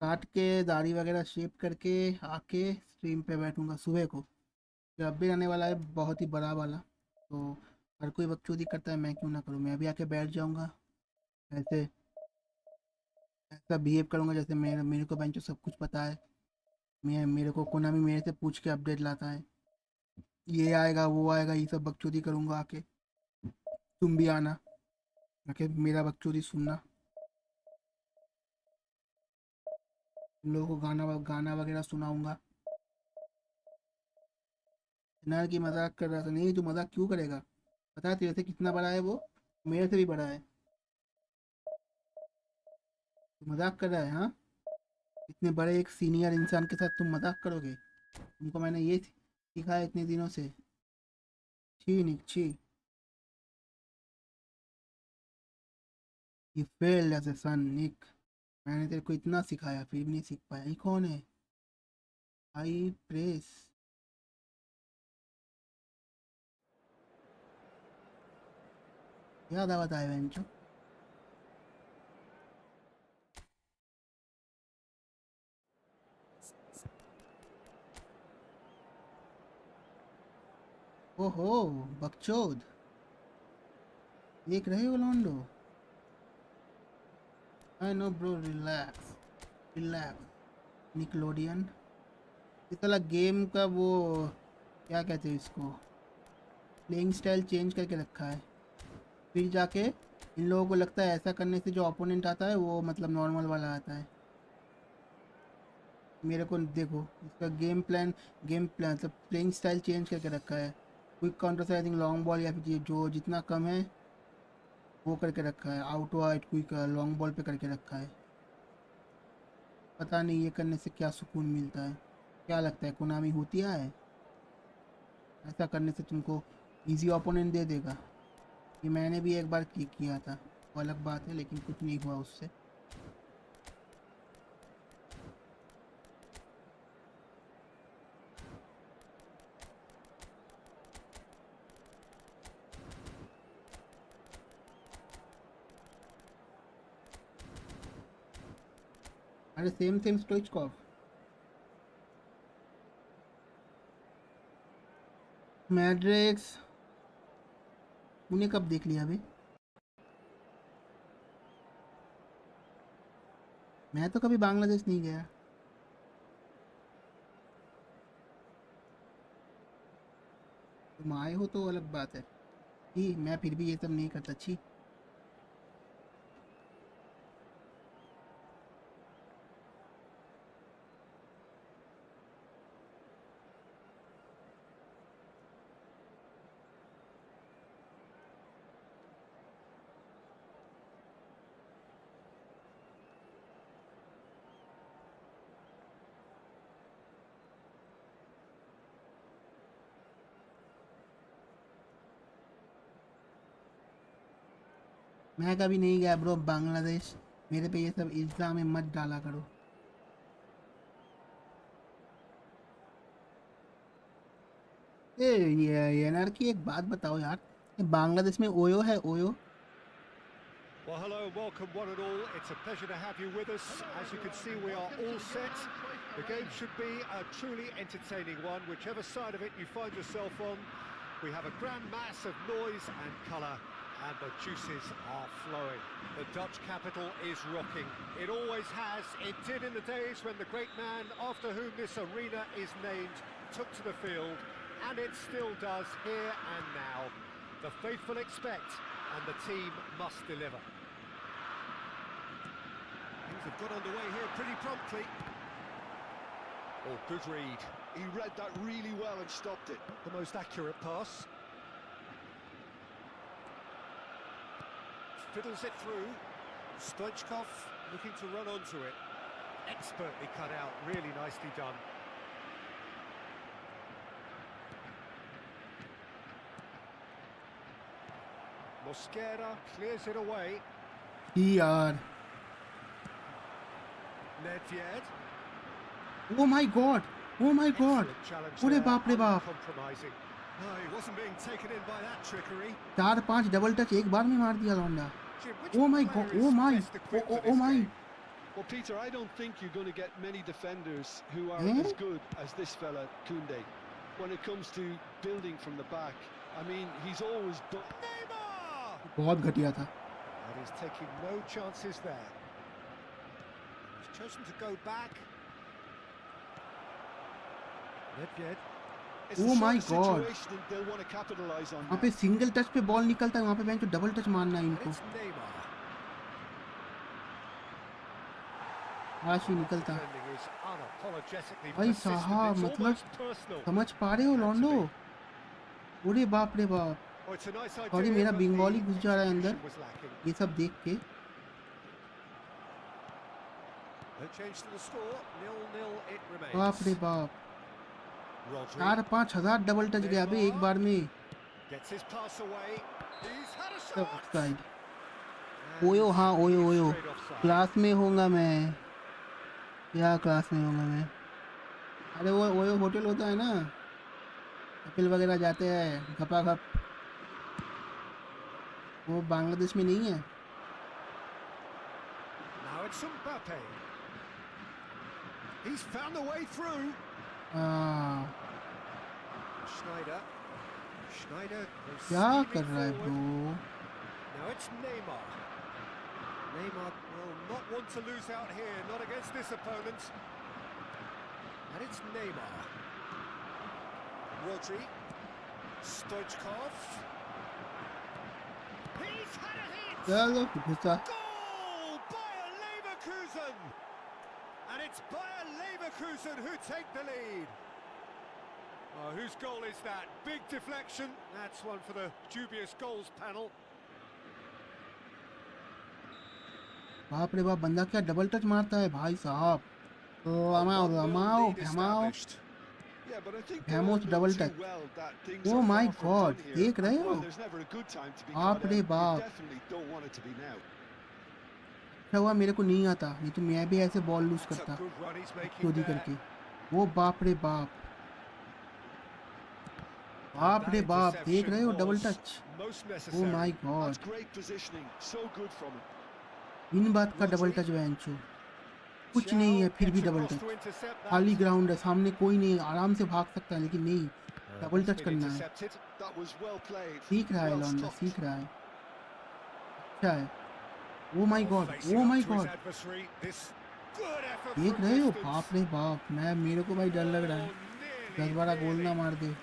काट के, दाढ़ी वगैरह शेप करके आके स्ट्रीम पे बैठूंगा सुबह को। जब भी आने वाला है बहुत ही बड़ा वाला, तो हर कोई बकचोदी करता है, मैं क्यों ना करूँ, मैं भी आके बैठ जाऊँगा। ऐसे ऐसा बिहेव करूँगा जैसे मेरे मेरे को बेंचो सब कुछ पता है। मैं मेरे को कोनामी मेरे से पूछ के अपडेट लाता है, ये आएगा वो आएगा, ये सब बकचोदी करूँगा आके। तुम भी आना, आके मेरा बकचोदी सुनना। तुम लोगों को गाना गाना वगैरह सुनाऊंगा। नार की मजाक कर रहा था, नहीं तू मजाक क्यों करेगा, पता है तेरे से कितना बड़ा है वो, मेरे से भी बड़ा है। तू मजाक कर रहा है हाँ, इतने बड़े एक सीनियर इंसान के साथ तुम मजाक करोगे? तुमको मैंने ये सिखाया इतने दिनों से। छी निक छी, यू फेल्ड एज ए सन निक। मैंने तेरे को इतना सिखाया फिर भी नहीं सीख पाया, ये कौन है? हाई प्रेस, याद आवाज आए बेंचो। ओहो बकचोद, देख रहे हो लॉन्डो? I know bro, relax relax. Nickelodeon, इस वाला गेम का वो क्या कहते हैं इसको, प्लेइंग स्टाइल चेंज करके रखा है। फिर जाके इन लोगों को लगता है ऐसा करने से जो ओपोनेंट आता है वो मतलब नॉर्मल वाला आता है। मेरे को देखो इसका गेम प्लान मतलब प्लेइंग स्टाइल चेंज करके रखा है। क्विक काउंटर से आई थिंक लॉन्ग बॉल या फिर जो जितना कम है वो करके रखा है, out white quick long ball पे करके रखा है। पता नहीं ये करने से क्या सुकून मिलता है, क्या लगता है कोनामी होतिया है ऐसा करने से तुमको इजी ओपोनेंट दे देगा? ये मैंने भी एक बार किया था, वो अलग बात है, लेकिन कुछ नहीं हुआ उससे। अरे सेम सेम स्टोइचकॉफ। मैड्रिक्स तूने कब देख लिया अभी? मैं तो कभी बांग्लादेश नहीं गया। तुम आए हो तो अलग बात है, जी मैं फिर भी ये सब नहीं करता, छी। मैं कभी नहीं गया ब्रो बांग्लादेश, मेरे पे ये सब इल्ज़ाम मत डाला करो। ए ये यार की एक बात बताओ यार, ये बांग्लादेश में ओयो है OYO? Well, hello and welcome one and all. It's a pleasure to have you with us. As you can see, we are all set. The game should be a truly entertaining one, whichever side of it you find yourself on. We have a grand mass of noise and colour, and the juices are flowing. The Dutch capital is rocking. It always has. It did in the days when the great man after whom this arena is named took to the field, and it still does here and now. The faithful expect, and the team must deliver. Things have got underway here pretty promptly. Oh, good read. He read that really well and stopped it. The most accurate pass. fiddles it through. Stoichkov looking to run onto it. Expertly cut out, really nicely done. Mosquera clears it away. यार Nedved. O my God अरे बाप रे बाप Compromising. No, he wasn't being taken in by that trickery. 4-5 double touch एक बार में मार दिया लौंडा Jim, which oh my player god is oh my best equipped for oh this my game? Well, Peter, I don't think you're going to get many defenders who are Eh? as good as this fella, Koundé, when it comes to building from the back. I mean, he's always done... Neymar! बहुत घटिया था And he's taking no chances there. He's chosen to go back. Nedved. It's Oh the my sort of God. situation that they'll want to capitalise on वहाँ now. पे single touch पे ball निकलता है वहाँ पे बैंक को double touch मारना है And इनको it's Neymar. आज ही निकलता Defending is unapologetically भाई persistent. साहब It's मतलब almost personal. समझ पा रहे हो लौंडो अरे बाप रे बाप Oh, it's a nice idea, sorry मेरा but बंगाली the घुस जा रहा है अंदर execution was lacking. ये सब देख के No change to the score. 0-0 it remains. बाप रे बाप Rodri 4-5 हजार डबल टच गया बे एक बार में gets his pass away. He's had a सब shot. साइड And ओयो हाँ OYO he's OYO straight offside. Class में होऊंगा मैं क्या क्लास में होऊंगा मैं अरे वो ओयो होटल होता है ना कपिल वगैरह जाते हैं घपा घप वो बांग्लादेश में नहीं है Now it's Mbappe. He's found the way through. Schneider. Schneider goes क्या steaming कर रहा है forward. Bro Now it's Neymar. Neymar will not want to lose out here, not against this opponent. And it's Neymar. Rodri. Stoichkov. He's had a hit! चलो घुसा Goal! Bayer Leverkusen! And it's Bayer Leverkusen who take the lead. Oh, whose goal is that? Big deflection. That's one for the dubious goals panel. बाप रे बाप बंदा क्या double touch मारता है भाई साहब रमाओ रमाओ भमाओ Yeah, but I think Vamos, they're double too touch. well that things Oh are my far from God, done here. देख रहे And हो? while there's never a good time to be बाप caught रे out, you बाप। definitely don't want it to be now. क्या हुआ मेरे को नहीं आता नहीं तो मैं भी ऐसे बॉल लूज That's a करता good run he's making चोरी there. करके वो बाप रे बाप That देख रहे हो interception double was touch most oh necessary. My god That's great positioning. So good from him. इन बात का डबल टच बेंचो कुछ नहीं है फिर भी Gets double across touch to intercept that. खाली ग्राउंड है सामने कोई नहीं आराम से भाग सकता है लेकिन नहीं डबल That's टच been करना है intercepted. That was well played. सीख रहा है Well लौंडा stopped. सीख रहा है अच्छा है oh my god Facing oh up my to his god adversary. This good effort देख from रहे हो distance. बाप रे बाप मैं मेरे को भाई डर लग रहा है Oh, nearly, 10-12 गोल ना nearly. मार दे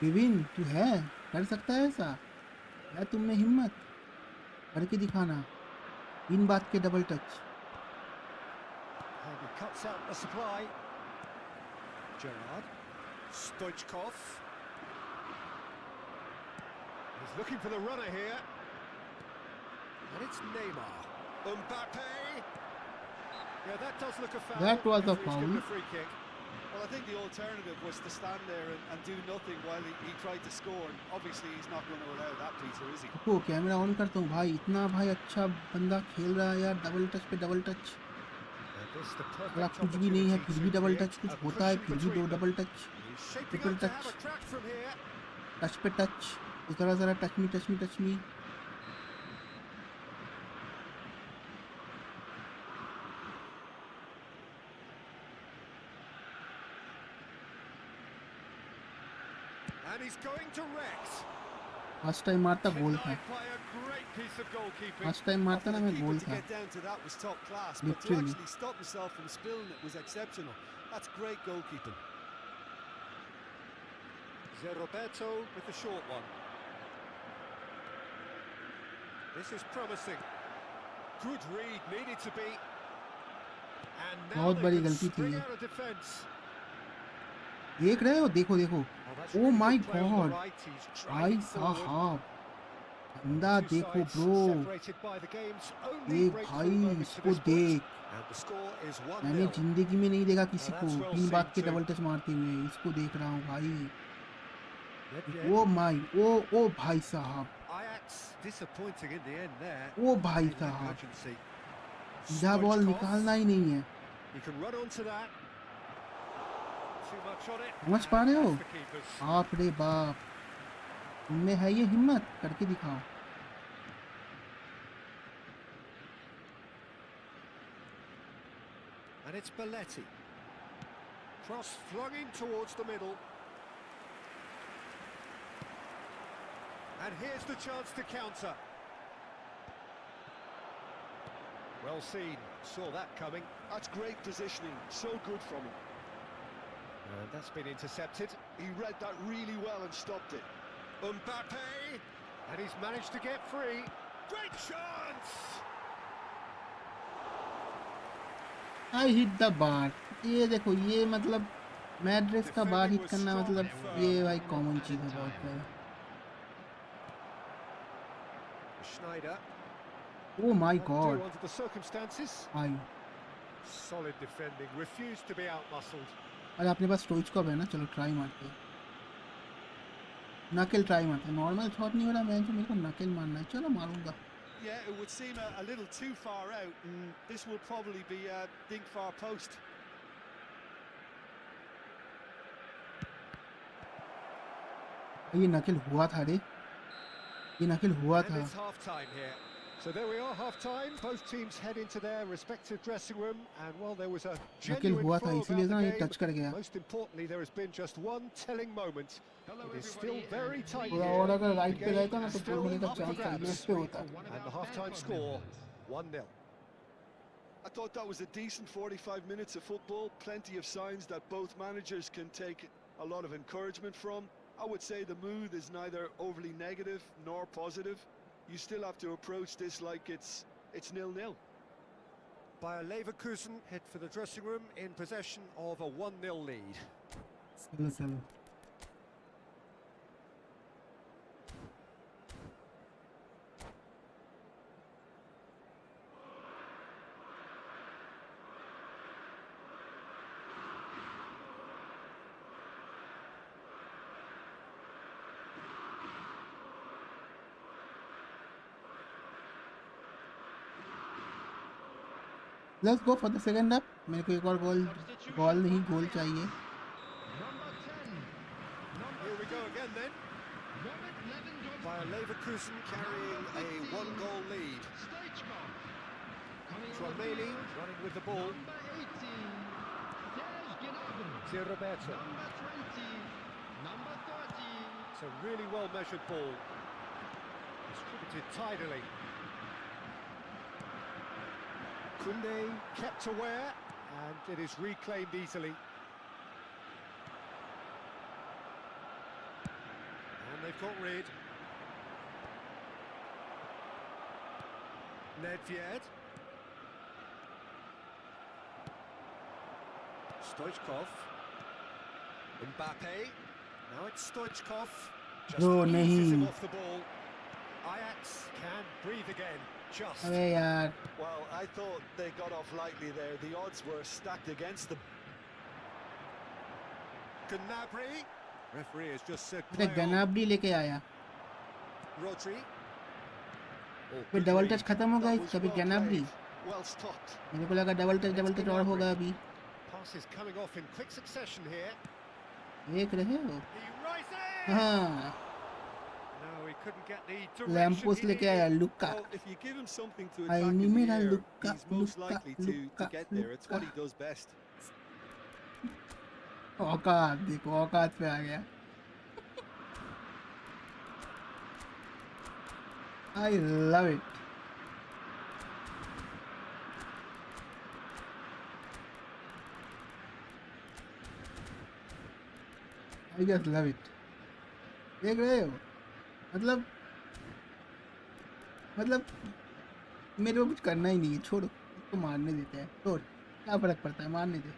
विभिन्न तू है कर सकता है ऐसा है तुम में हिम्मत करके दिखाना इन बात के double touch And he cuts out the supply. Gerrard. Stoichkov. He's looking for the runner here. And it's Neymar. Mbappe. Yeah, that does look a foul. That was a Referee's given foul. a free kick. Well, I think the alternative was to stand there and do nothing while he tried to score. And obviously, he's not going to allow that, Peter, is he? देखो camera on करता हूँ भाई इतना भाई अच्छा बंदा खेल रहा है यार डबल टच पे double touch This the perfect अगला कुछ भी नहीं है opportunity फिर to भी डबल create टच कुछ a होता है cushion फिर भी दो between them. Double touch He's shaping triple up to touch. have a crack from here. Touch पे टच जरा जरा touch me touch me touch me And he's going direct. First time मारता गोल था Denied by a great piece of goalkeeping. First time Well, मारता for ना the मैं keeper goal to था get down to that was top class, but to Literally. actually stop himself from spilling it was exceptional. That's great goalkeeping. Roberto with the short one. This is promising. Good read, needed to be. And now बहुत they बड़ी can गलती थी spring ये। out of defence. देख रहे हो देखो देखो Oh, that's Oh really my good play on the God. right. He's भाई driving forward. साहब बंदा Two देखो sides bro, separated by the game's only देख breakthrough भाई moment to इसको this point. देख, And the score is 1-0. मैंने जिंदगी में नहीं देखा किसी Now को that's well तीन बात seen के too. डबल टच मारते हुए, इसको देख रहा हूँ भाई। Nedved. ओ माई, ओ भाई साहब, Ajax disappointing in the end there. ओ भाई They lack साहब, urgency. सीधा बॉल Stoichkov. निकालना ही नहीं है। He can run onto that. Too much on it. समझ पा रहे हो? And past the keepers. बाप रे बाप, तुमने है ये हिम्मत, करके दिखाओ। And it's Belletti. Cross flung in towards the middle. And here's the chance to counter. Well seen, saw that coming. That's great positioning, so good from him. And that's been intercepted. He read that really well and stopped it. Mbappe! And he's managed to get free. Great chance! I hit the bar, ये देखो, ये मतलब मैड्रिस का बार hit करना, मतलब ये भाई common चीज़ है बहुत है। Schneider. Oh my Won't do God, under the circumstances. I, Solid defending, refused to be outmuscled. अरे अपने पास स्टोइचकॉव है ना, चलो ट्राई मारते हैं, नकेल ट्राई मारते हैं। नॉर्मल शॉट नहीं हो रहा, मैं मेरे को नकेल मारना है, चलो मारूंगा। Yeah, it would seem a little too far out, and this will probably be a dink far post. ये नकेल हुआ था रे, ये नकेल हुआ And था। it's half-time here. So there we are, half-time. Both teams head into their respective dressing room, and while there was a genuine हुआ था, flow इसीलिए about ना the ये game, टच कर गया। most importantly, there has been just one telling moment. It is still very tight पूरा here. और अगर The राइट पे game रहता ना is तो still गोल होने का up for चांस था, grabs. लेफ्ट पे होता। And the half-time score, 1-0. I thought that was a decent 45 minutes of football, plenty of signs that both managers can take a lot of encouragement from. I would say the mood is neither overly negative nor positive. You still have to approach this like it's 0-0. Bayer Leverkusen head for the dressing room in possession of a 1-0 lead. चलो चलो, let's go for the second half. मेरे को एक और गोल नहीं, गोल चाहिए। Here we go again then. Bayer Leverkusen carrying a 1-goal lead. Tchouameni running with the ball. Di Roberto. It's a really well-measured ball. Distributed tidily. Koundé kept aware, and it is reclaimed easily. And they've got rid. Nedved. Stoichkov. Mbappe. Now it's Stoichkov. Just No, eases nahi. him off the ball. Ajax can breathe again. Just. अबे यार, Well, I thought they got off lightly there. The odds were stacked against them. Gnabry. Referee has just said अरे play on. गनाबरी लेके आया, Rodri. Oh, फिर good double read. Touch खत्म हो गई, That was कभी well गनाबरी। played, well stopped. मेरे को लगा डबल टच और होगा अभी। Passes coming off in quick succession here. देख रहे हो? He rises. हाँ, No, he couldn't get the direction lampposts he लेके needed. आया, लुक्का। Well, if you give him something to Ay, attack ni in the mira, air, Luka, he's most Luka, likely to Luka, get there. It's what he Luka. does best. औकात देखो, औकात पे आ गया। I love it. I just love it. देख रहे हो? मतलब मेरे को कुछ करना ही नहीं है, छोड़ो, उसको मारने देते हैं, छोड़, क्या फर्क पड़ता है, मारने दे।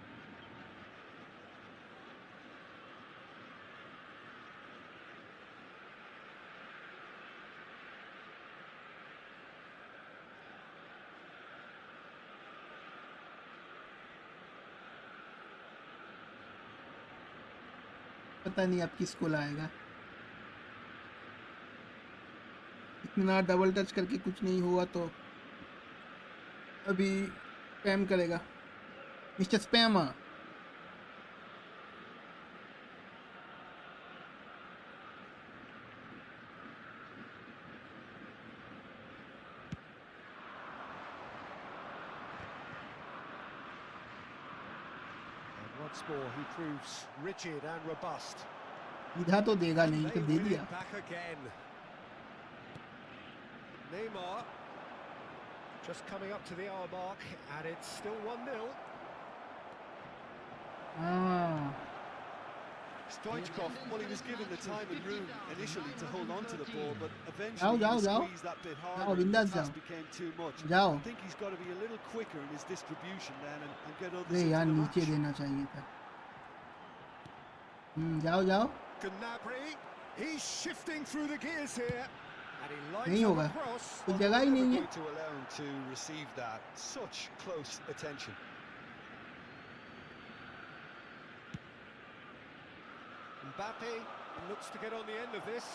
पता नहीं अब किसको लाएगा। इतना डबल टच करके कुछ नहीं हुआ तो अभी स्पैम करेगा mister spammer. Once more, he proves rigid and robust. सीधा तो देगा नहीं, They तो दे win दिया। it back again. Neymar just coming up to the hour mark, and it's still 1-0. हाँ Stoichkov, well, he was given the time and room initially to hold on to the ball, but जाओ eventually he जाओ was जाओ squeezed that bit जाओ harder and the बिंदास task जाओ became too much. जाओ। I think he's got to be a little quicker in his distribution then and get अरे others into यार the नीचे match. देना चाहिए था। जाओ जाओ। Gnabry, he's shifting through the gears here, and he नहीं lines up होगा, a cross. कोई Well, जगह they're ही never नहीं है। going to allow him to receive that. Such close attention. Mbappe looks to get on the end of this.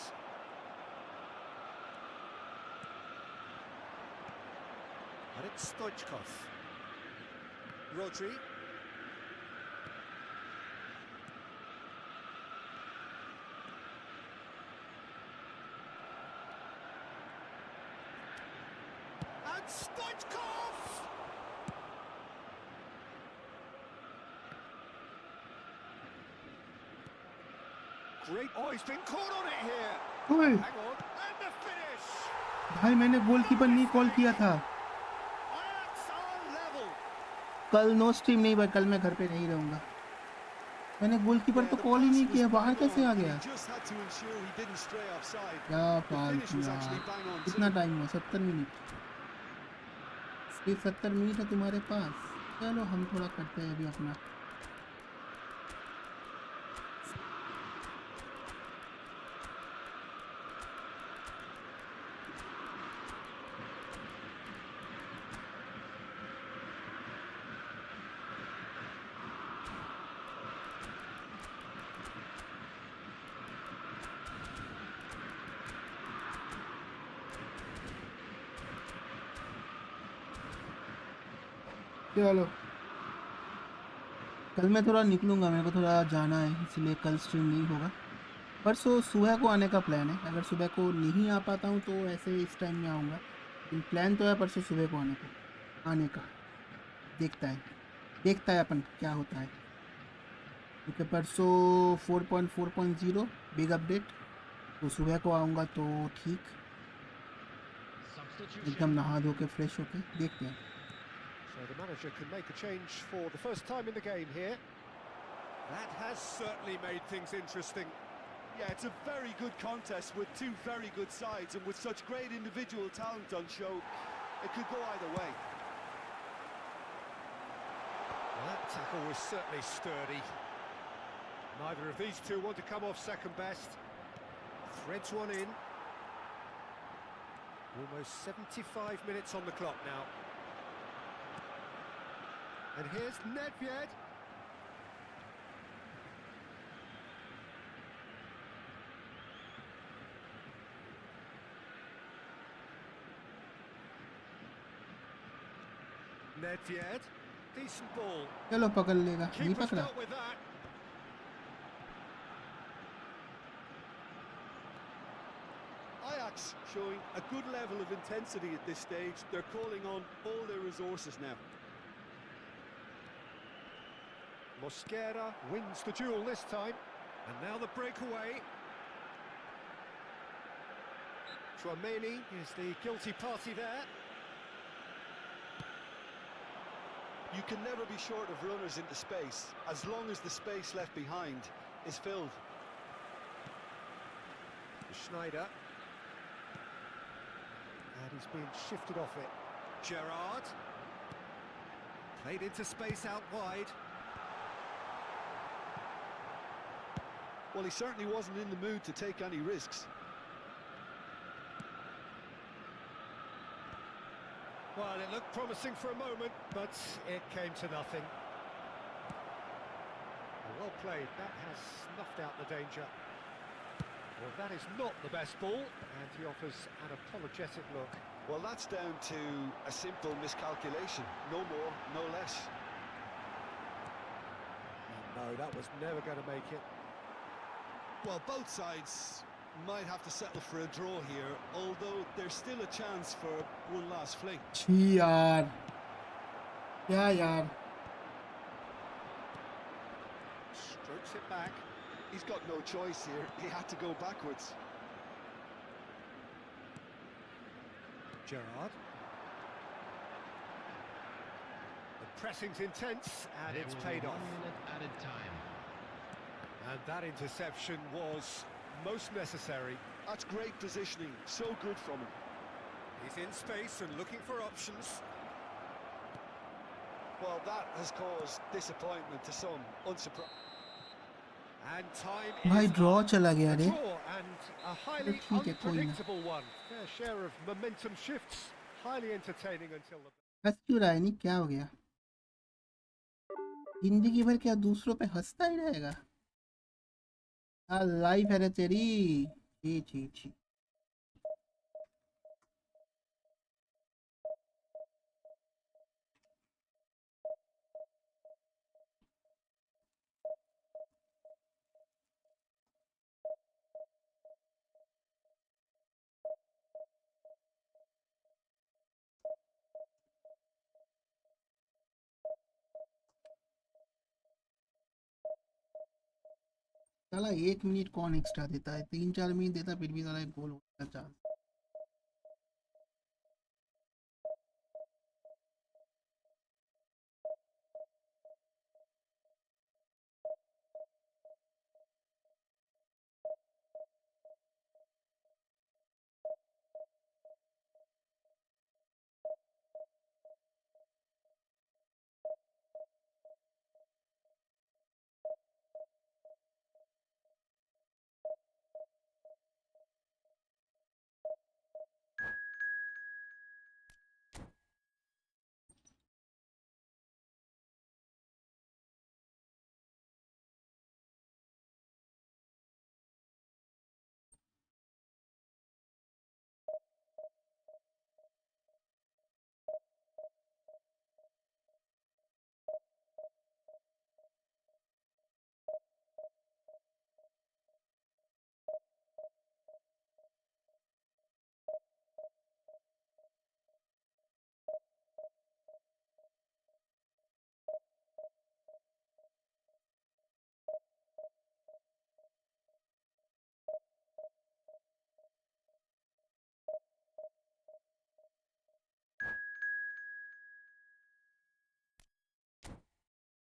And it's Stoichkov. Rodri. And Stoichkov! Great. Oh, he's been caught on it here. ओए Hang on. And the finish! भाई मैंने goalkeeper नहीं call किया था। Ajax are level. कल no stream नहीं भाई, कल मैं घर पे नहीं रहूँगा। मैंने गोलकीपर Yeah, तो the कॉल ही pass नहीं was किया, बाहर bang कैसे on, आ and गया? he just had to ensure he didn't stray offside. क्या The finish फालतू was यार। actually bang on कितना too. टाइम हुआ? 70 मिनट। सिर्फ 70 मिनट है तुम्हारे पास। चलो हम थोड़ा करते हैं अभी अपना। चलो कल मैं थोड़ा निकलूँगा, मेरे को थोड़ा जाना है, इसलिए कल स्ट्रीम नहीं होगा। परसों सुबह को आने का प्लान है। अगर सुबह को नहीं आ पाता हूँ तो ऐसे इस टाइम में आऊँगा, लेकिन प्लान तो है परसों सुबह को आने का। देखता है अपन क्या होता है, क्योंकि परसों 4.4.0 बिग अपडेट, तो सुबह को आऊँगा तो ठीक, एकदम नहा धो के फ्रेश होके देखते हैं। So the manager can make a change for the first time in the game here. That has certainly made things interesting. Yeah, it's a very good contest with two very good sides, and with such great individual talent on show, it could go either way. Well, that tackle was certainly sturdy. Neither of these two want to come off second best. Threads one in. Almost 75 minutes on the clock now. And here's Nedved. Nedved, decent ball. चलो पकड़ लेगा, नहीं Keeper's पकड़ा। dealt with that. Ajax showing a good level of intensity at this stage. They're calling on all their resources now. Mosquera wins the duel this time. And now the breakaway. Chouameni is the guilty party there. You can never be short of runners into space, as long as the space left behind is filled. Schneider. And he's being shifted off it. Gerrard. Played into space out wide. Well, he certainly wasn't in the mood to take any risks. Well, it looked promising for a moment, but it came to nothing. A played. That has snuffed out the danger. Well, that is not the best ball, and he offers an apologetic look. Well, that's down to a simple miscalculation. No more, no less. No, that was never going to make it. Well, both sides might have to settle for a draw here, although there's still a chance for one last fling. छी यार क्या यार Strokes it back. He's got no choice here. He had to go backwards. Gerrard. The pressing's intense, and There it's will paid be off. 1 minute added time. And that interception was most necessary. That's great positioning. So good from him. He's in space and looking for options. Well, that has caused disappointment to some. Unsurprising. And time भाई is draw up. चला गया A रे draw and a highly ठीक है, कोई ना। unpredictable one. Fair share of momentum shifts. Highly entertaining until the... हंस क्यों रहा है नहीं क्या हो गया जिंदगी भर क्या दूसरों पे हंसता ही रहेगा लाइफ है रे तेरी छी छी छी साला 1 मिनट कौन एक्स्ट्रा देता है 3-4 मिनट देता फिर भी साला एक गोल होता चांस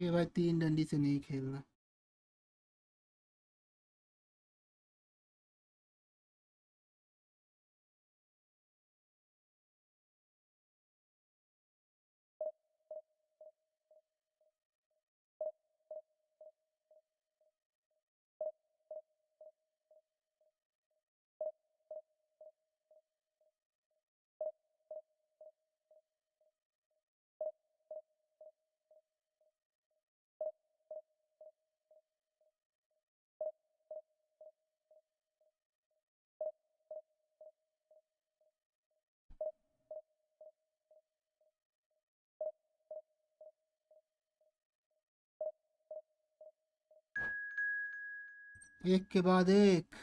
ये भाई 3 डंडी से नहीं खेलना एक के बाद एक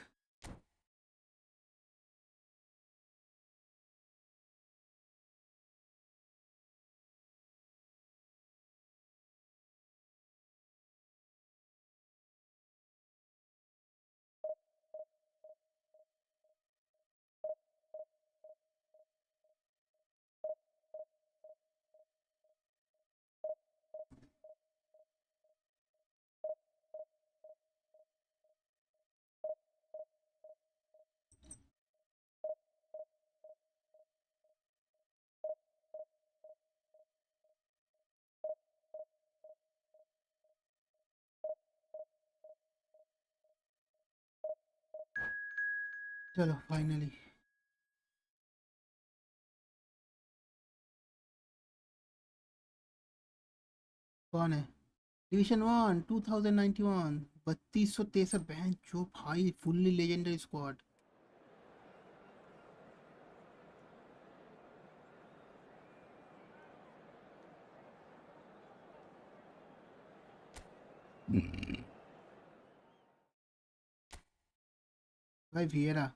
चलो फाइनली कौन है डिवीजन 1 2091 3263 बैंच जो भाई फुल्ली लेजेंडरी स्क्वाड। भाई वियरा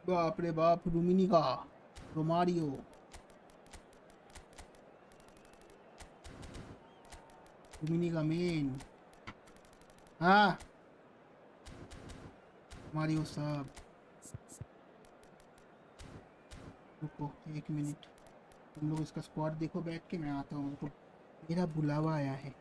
बाप रे बाप, रूमिनिका, रोमारियो, रूमिनिका मेन, हाँ मारियो साहब। रुको 1 मिनट, तुम लोग इसका स्क्वाड देखो बैठ के, मैं आता हूँ, रुको मेरा बुलावा आया है।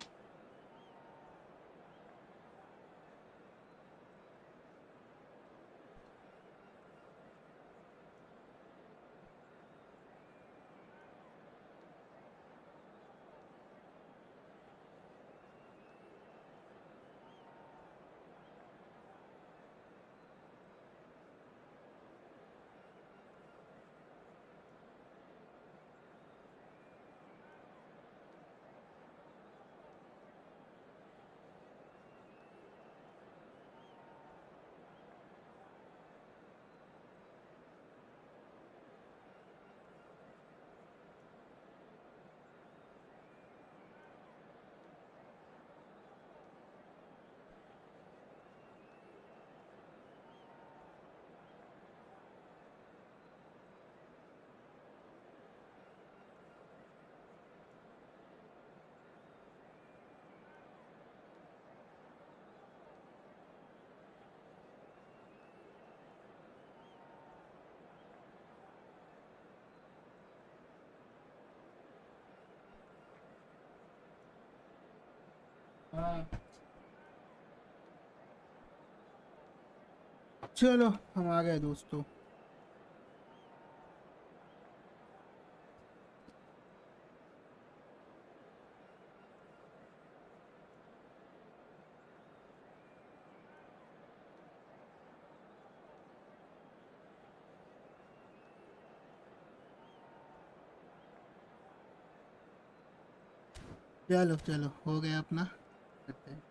हाँ चलो हम आ गए दोस्तों। चलो चलो हो गया अपना, करते हैं।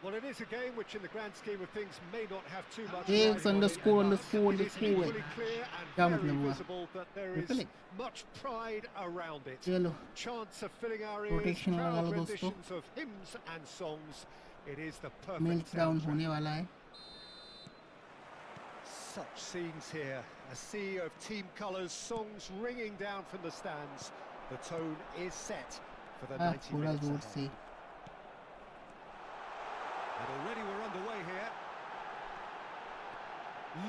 Well, it is a game which, in the grand scheme of things, may not have too much एक riding on it, underscore but underscore it is underscore equally clear क्या and very मतलब हुआ? visible that there is triple much pride around it. चलो Chants are filling our ears, rotation लगा proud लो दोस्तों, renditions of hymns and songs. It is the melt perfect down soundtrack. होने वाला है। Such scenes here, a sea of team colours, songs ringing down from the stands. The tone is set for the 90 थोड़ा minutes जोर ahead. से। And already we're underway here.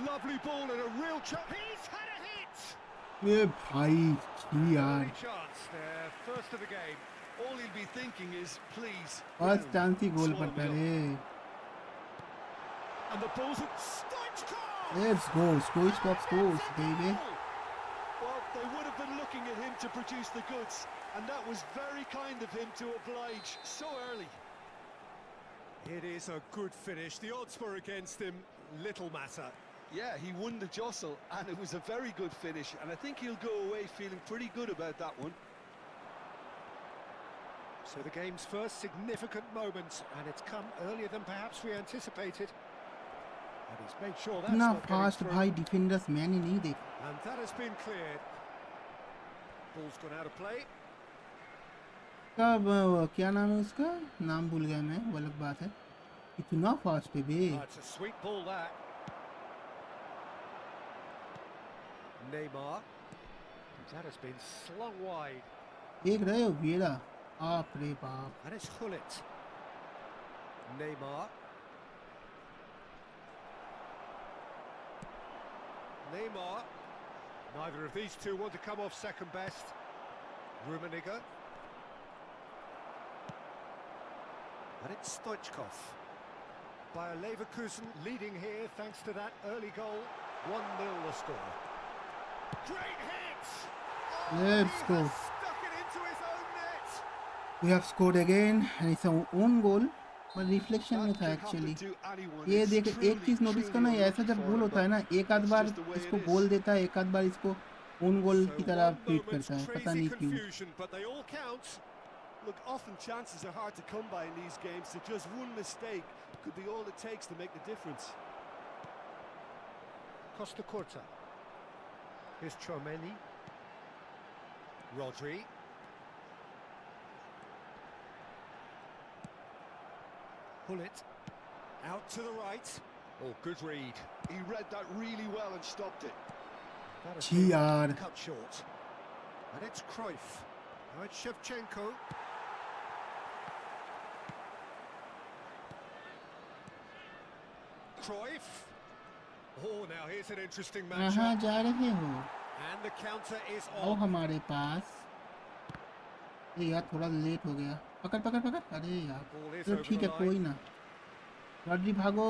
Lovely ball and a real chance. He's had a hit! ये भाई जी यार, Early chance there, first of the game. All he'll be thinking is, please, first chance he goal swallow पड़ता it up. है। And the ball's at Stoichkov! Let's go score scores baby. Well, they would have been looking at him to produce the goods, and that was very kind of him to oblige so early. It is a good finish. The odds were against him, little matter. Yeah, he won the jostle, and it was a very good finish, and I think he'll go away feeling pretty good about that one. So the game's first significant moment, and it's come earlier than perhaps we anticipated. And he's made sure that's इतना not getting fast through. भाई defenders मैंने नहीं देखा। And that has been cleared. Ball's gone out of play. कब क्या नाम है उसका, नाम भूल गया मैं, वो अलग बात है। इतना फास्ट है बे। That's a sweet ball, that. Neymar. That has been slung wide. देख रहे हो वियरा, बाप रे बाप। And it's Hullet. Neymar. Neymar. Neither of these two want to come off second best. Rummenigge. And it's Stoichkov. Bayer Leverkusen leading here thanks to that early goal. 1-0 the score. Great hit! Let's he go. has stuck it into his own net. We have scored again and it's our own goal. पर reflection में That था can actually. happen to anyone. ये It's देख एक चीज notice truly करना, ये ऐसा unlucky जब for गोल him, होता है but ना, एक आध it's bar just the way इसको it गोल is. देता है, एक आध बार इसको ओन गोल So की तरह one ट्रीट moment's करता है, पता crazy नहीं क्यों. confusion, but they all count. Look, often chances are hard to come by in these games, so just one mistake could be all it takes to make the difference. Costa Curta. Here's Chouameni. Rodri. Pull it. Out to the right. Oh, good read. He read that really well and stopped it. That has ji been यार. cut short. And it's Cruyff. Now it's Shevchenko. Cruyff. Oh, now here's an interesting कहाँ matchup. जा रहे हो? And the counter is आओ on. हमारे पास. ये यार थोड़ा लेट हो गया. पकड़ पकड़ पकड़. अरे यार. Ball is चलो over ठीक the है, कोई line. ना. रॉड्री भागो.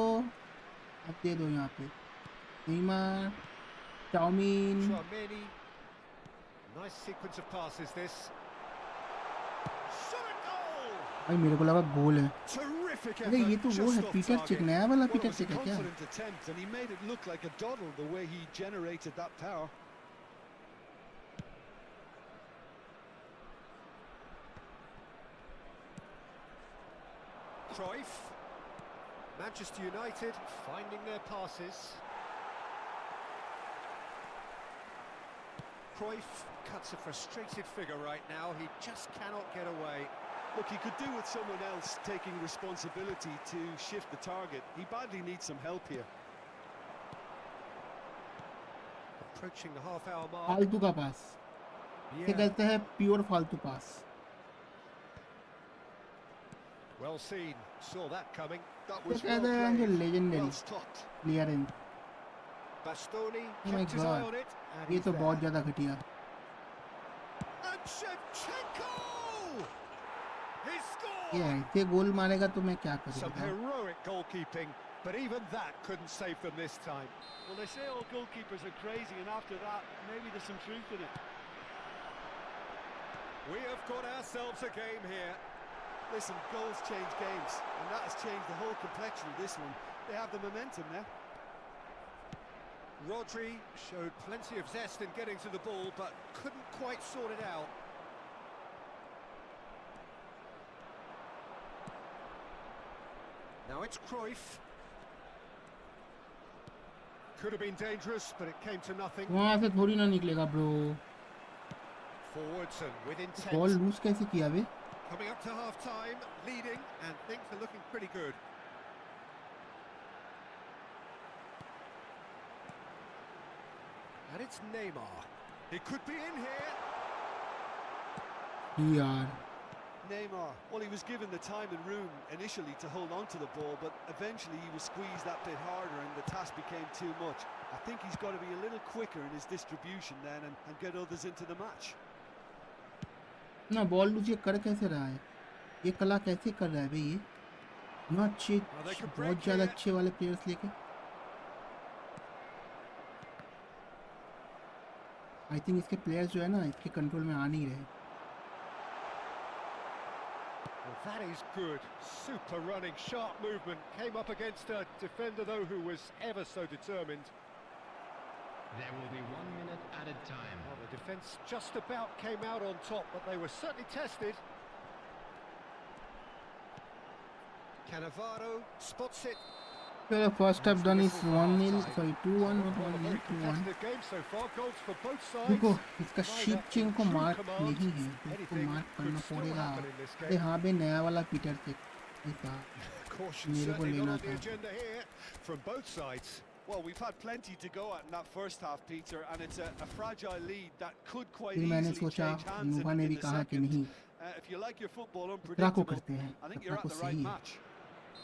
अब दे दो यहाँ पे. Neymar. Chowmein. Chouameni. Nice sequence of passes this. Shot at goal! भाई मेरे को लगा गोल है. Terrific अरे effort, ये तो वो just है off पीटर target. चिक, नया वाला Well, it Peter was a चिक है क्या? confident attempt, and he made it look like a doddle the way he generated that power. Cruyff. Manchester United finding their passes. Cruyff cuts a frustrated figure right now. He just cannot get away. Look, he could do with someone else taking responsibility to shift the target. He badly needs some help here. Approaching the half-hour mark. फालतू का पास. ये कहते हैं pure फालतू पास. Well seen. Saw that coming. That ये was कहते well हैं जो played, legendary well stopped. Clearance. Bastoni Oh my kept his eye God. on it. And ये he's तो there. बहुत ज्यादा घटिया. And Shevchenko! He scored! ये ऐसे गोल मारेगा तो मैं क्या करूँ Some बताओ? heroic goalkeeping, but even that couldn't save them this time. Well, they say all goalkeepers are crazy, and after that, maybe there's some truth in it. We have got ourselves a game here. Listen, goals change games, and that has changed the whole complexion of this one. They have the momentum now. Rodri showed plenty of zest in getting to the ball, but couldn't quite sort it out. Now it's Cruyff. Could have been dangerous, but it came to nothing. वहाँ से थोड़ी ना निकलेगा bro. Forwards and with ball intent. Loose कैसे किया बे? Coming up to half-time, leading, and things are looking pretty good. And it's Neymar. He could be in here. यार. Neymar, well, he was given the time and room initially to hold on to the ball, but eventually he was squeezed that bit harder and the task became too much. I think he's got to be a little quicker in his distribution then and get others into the match. ना ball loose ये कर कैसे रहा है? ये कला कैसे कर रहा है भाई ये? ना अच्छे, they could बहुत break ज़्यादा here. अच्छे वाले प्लेयर्स लेके. आई थिंक इसके प्लेयर्स जो है ना इसके कंट्रोल में आ नहीं रहे. Well, that is good. Super running, sharp movement. Came up against a defender, though, who was ever so determined. There will be 1 minute added time. Well, the defence just about came out on top, but they were certainly tested. Cannavaro spots it. चलो first half done is 1-0, sorry 2-1 Well, not a 1-0, very 2-1. competitive game so far. Goals for both sides. देखो इसका Neither शिपचिंग in को true mark command. नहीं है, तो इसको Anything mark could करना still पड़ेगा. happen in this अरे game. हाँ बे नया वाला पीटर से ऐसा Caution मेरे को certainly लेना not on the था. agenda here from both sides. Well, we've had plenty to go at in that first half, Peter, and it's a fragile lead that could quite फिर मैंने easily सोचा change hands नुहा ने in भी the कहा कि second. नहीं If you like your football खतरा को unpredictable, करते हैं, I think खतरा you're at को the सही right है. match.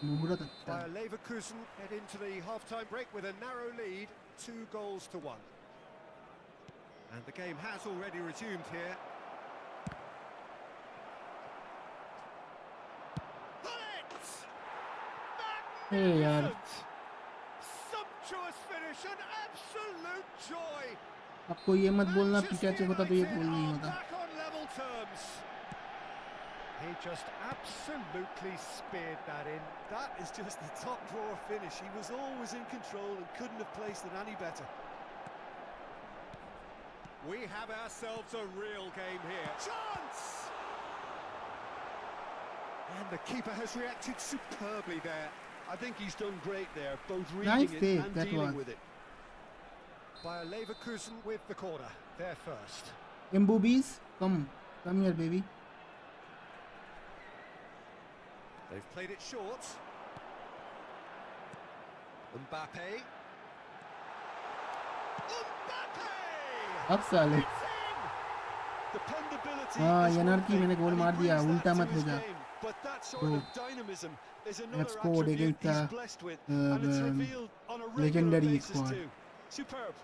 मुहूर्त अच्छा Bayer है. Leverkusen head into the half-time break with a narrow lead, 2-1. And the game has already resumed here. ए यार Magnificent! Sumptuous finish, an absolute joy. आपको ये मत बोलना पीटर Manchester से होता तो ये United बोल नहीं are होता. back on level terms. He just absolutely speared that in. That is just the top drawer finish. He was always in control and couldn't have placed it any better. We have ourselves a real game here. Chance! And the keeper has reacted superbly there. I think he's done great there, both Nice reading save, it and that dealing was. with it. Bayer Leverkusen with the corner. They're first. Mboobies, come here, baby. They've played it short. Mbappe. Mbappe! अब साले It's in! Dependability हाँ is यार one की thing, मैंने गोल and he मार दिया brings उल्टा that मत to हो his जा game. But that sort Bro, of dynamism is I have another scored attribute against he's the blessed with, and it's revealed on a regular legendary basis squad. too. Superb.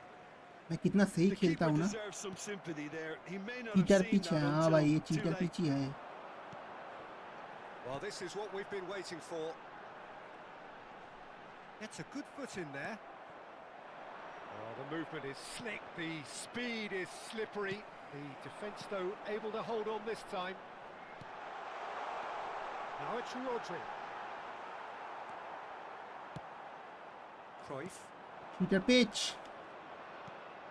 मैं कितना सही The खेलता keeper हूँ ना deserves some sympathy there. He may not have cheater seen pitch है that हाँ until भाई ये too चीटर late. पिच ही है Well, this is what we've been waiting for. Gets a good foot in there. Oh, the movement is slick, the speed is slippery. The defence, though, able to hold on this time. Now it's Rodri. Cruyff. Cheater pitch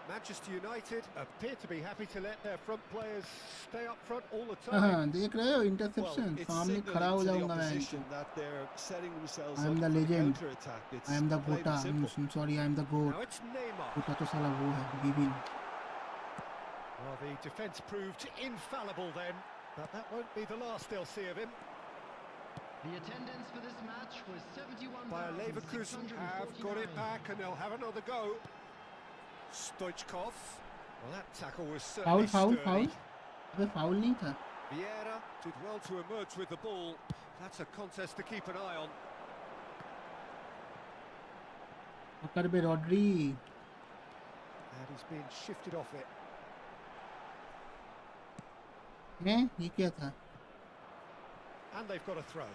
Manchester United appear to be happy to let their front players stay up front all the time. हाँ देख रहे हो Well, interception it's सामने खड़ा signalling हो to the जाऊंगा मैं opposition that they're setting themselves I am up the for the legend. counter-attack. It's I am the plain गोटा and simple. Sorry I am the goat Now it's Neymar. गोटा तो साला वो है given Well, the defence proved infallible then, but that won't be the last they'll see of him. The attendance for this match was Bayer Leverkusen have got it 71,649. back and they'll have another go. Stoichkov. Well, that tackle was foul certainly foul sturdy. Foul अबे foul नहीं था Vieira did well to emerge with the ball. That's a contest to keep an eye on. पकड़ बे Rodri And he's been shifted off it. हैं ये क्या था And they've got a throw.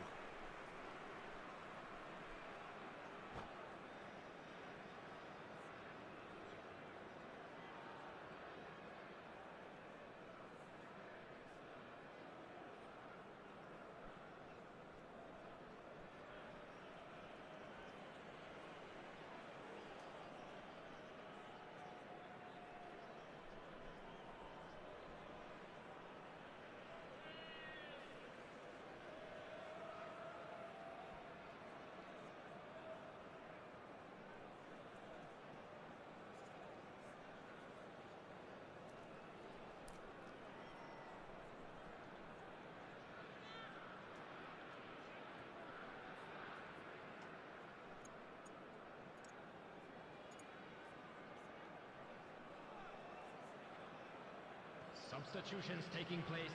Substitutions taking place.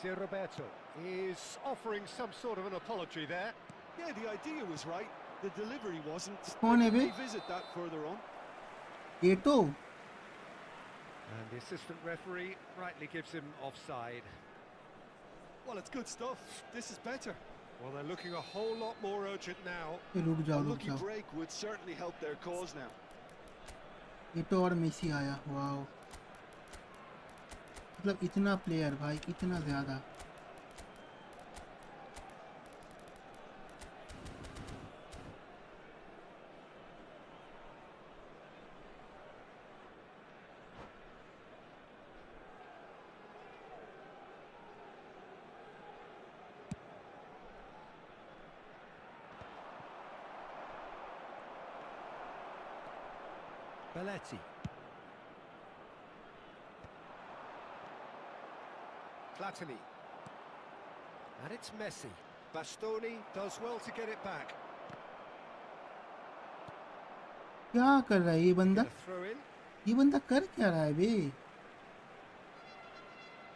Roberto is offering some sort of an apology there. Yeah, the idea was right. The delivery wasn't. कौन है They bay can revisit that further on. ये तो And the assistant referee rightly gives him offside. Well, it's good stuff. This is better. Well, they're looking a whole lot more urgent now. ये रुक A जाओ रुक lucky जाओ break would certainly help their cause now. ये तो और Messi आया wow मतलब इतना प्लेयर भाई इतना ज़्यादा Belletti. Platini. And it's Messi. Bastoni does well to get it back. क्या कर रहा है ये बंदा Gonna throw in. ये बंदा कर क्या रहा है बे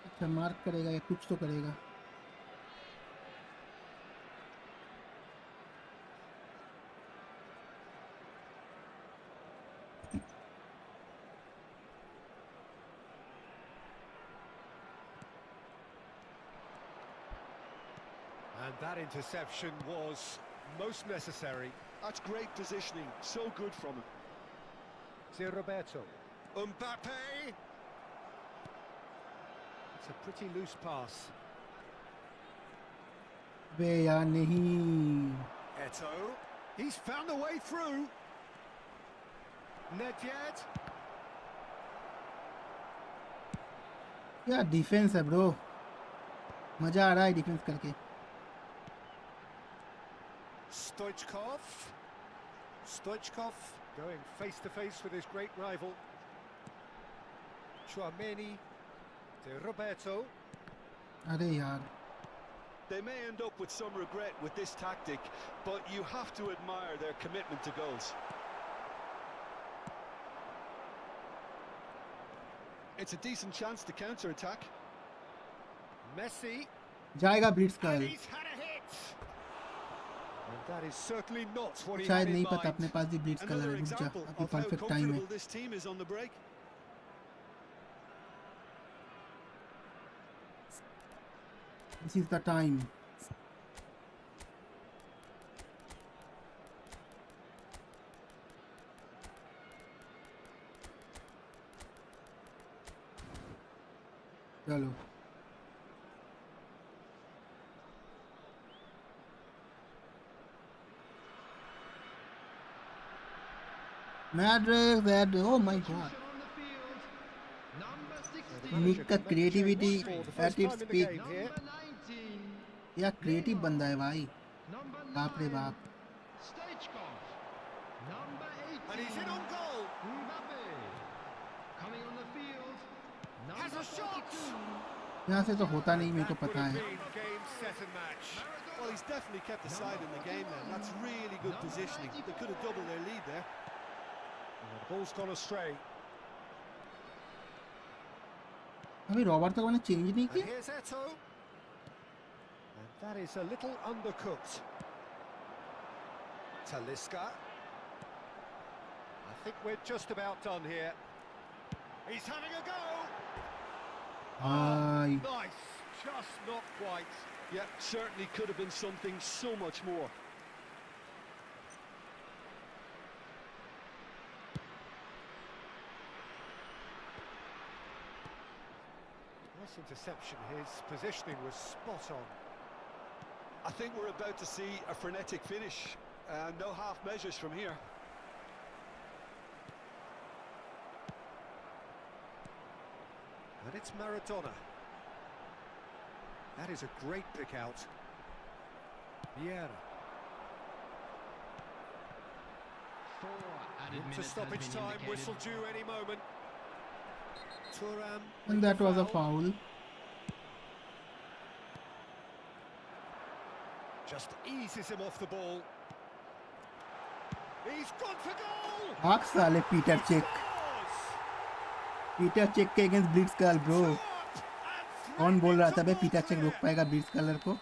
अच्छा मार्क करेगा या कुछ तो करेगा And That interception was most necessary. That's great positioning, so good from him. It's Roberto. Mbappe! It's a pretty loose pass. बे यार नहीं. Eto. He's found a way through. Nedved. क्या डिफेंस है ब्रो. मजा आ रहा है डिफेंस करके. Stoichkov going face to face with his great rival. Chouameni to Roberto. अरे यार. They may end up with some regret with this tactic, but you have to admire their commitment to goals. It's a decent chance to counter-attack. Messi. जाएगा Blitz का. And he's had a hit. And that is certainly not what he had शायद in नहीं mind. पता अपने पास भी Blitz colour Another है. रुक जा, example अभी of how परफेक्ट टाइम है. comfortable this team is on the break. This is the time. चलो. Madrid, oh my god. On the field, number 16, Nick का creativity For the at first its time in the peak. game here. number 19, या creative बंदा है भाई. number बाप रे 9, बाप. Stoichkov, number 18, And he's in on goal. Mbappe, coming on the field, Has number a shot. 42, यहाँ से तो होता नहीं, मेरे को That would पता have है. been game, set and match. Well, he's definitely kept the side in the game then. That's really good positioning. They could have doubled their lead there. And the ball's gone astray. अभी Robert को मैंने change नहीं And किया. here's Eto. And that is a little undercooked. Talisca. I think we're just about done here. He's having a go. भाई. Nice. Just not quite. Yeah, certainly could have been something so much more. Nice interception. His positioning was spot on. I think we're about to see a frenetic finish. No half measures from here. And it's Maradona. That is a great pick out. Vieira. 4 added To minutes stoppage has been time, indicated. whistle due any moment. Thuram. And that was a foul. Just eases him off the ball. He's gone for goal! भाग साले Peter Cech. Scores! Peter Cech के against ब्लिट्स कलर bro. Shot and कौन बोल रहा था बे threaded Peter into Cech the रोक goal पाएगा ब्लिट्स कलर को?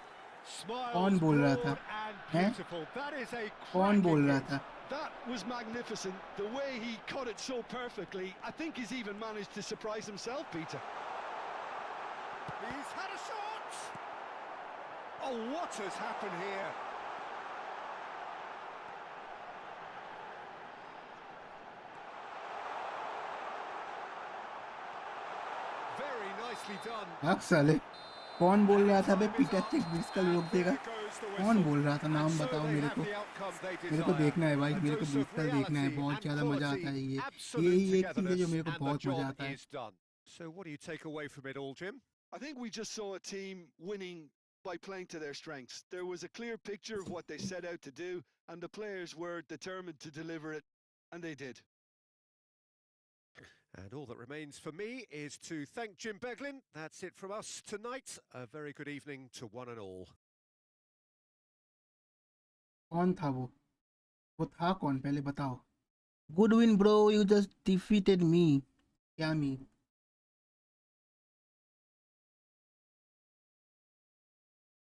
Smiles कौन बोल रहा था? broad and हैं? beautiful. That is a कौन बोल cracking रहा hit. था? That was magnificent. The way he cut it so perfectly. I think he's even managed to surprise himself, Peter. He's had a shot! Oh, what has happened here? Very nicely done. भाग साले. कौन बोल रहा था बे Peter check Blitz colour रोक देगा? There goes the कौन whistle. बोल रहा था? नाम And so बताओ they मेरे have को. the outcome they मेरे को desire. देखना है भाई. A मेरे को dose ब्लिट्स of कलर देखना है. reality बहुत and ज़्यादा मजा आता quality. है ये. Absolute यही एक चीज़ है जो मेरे को togetherness, and the बहुत मजा job आता है. is done. So what do you take away from it all, Jim? I think we just saw a team winning by playing to their strengths. There was a clear picture of what they set out to do, and the players were determined to deliver it, and they did. And all that remains for me is to thank Jim Beglin. That's it from us tonight. A very good evening to one and all. कौन था वो? वो था कौन? पहले बताओ. Good win bro, you just defeated me. क्या me?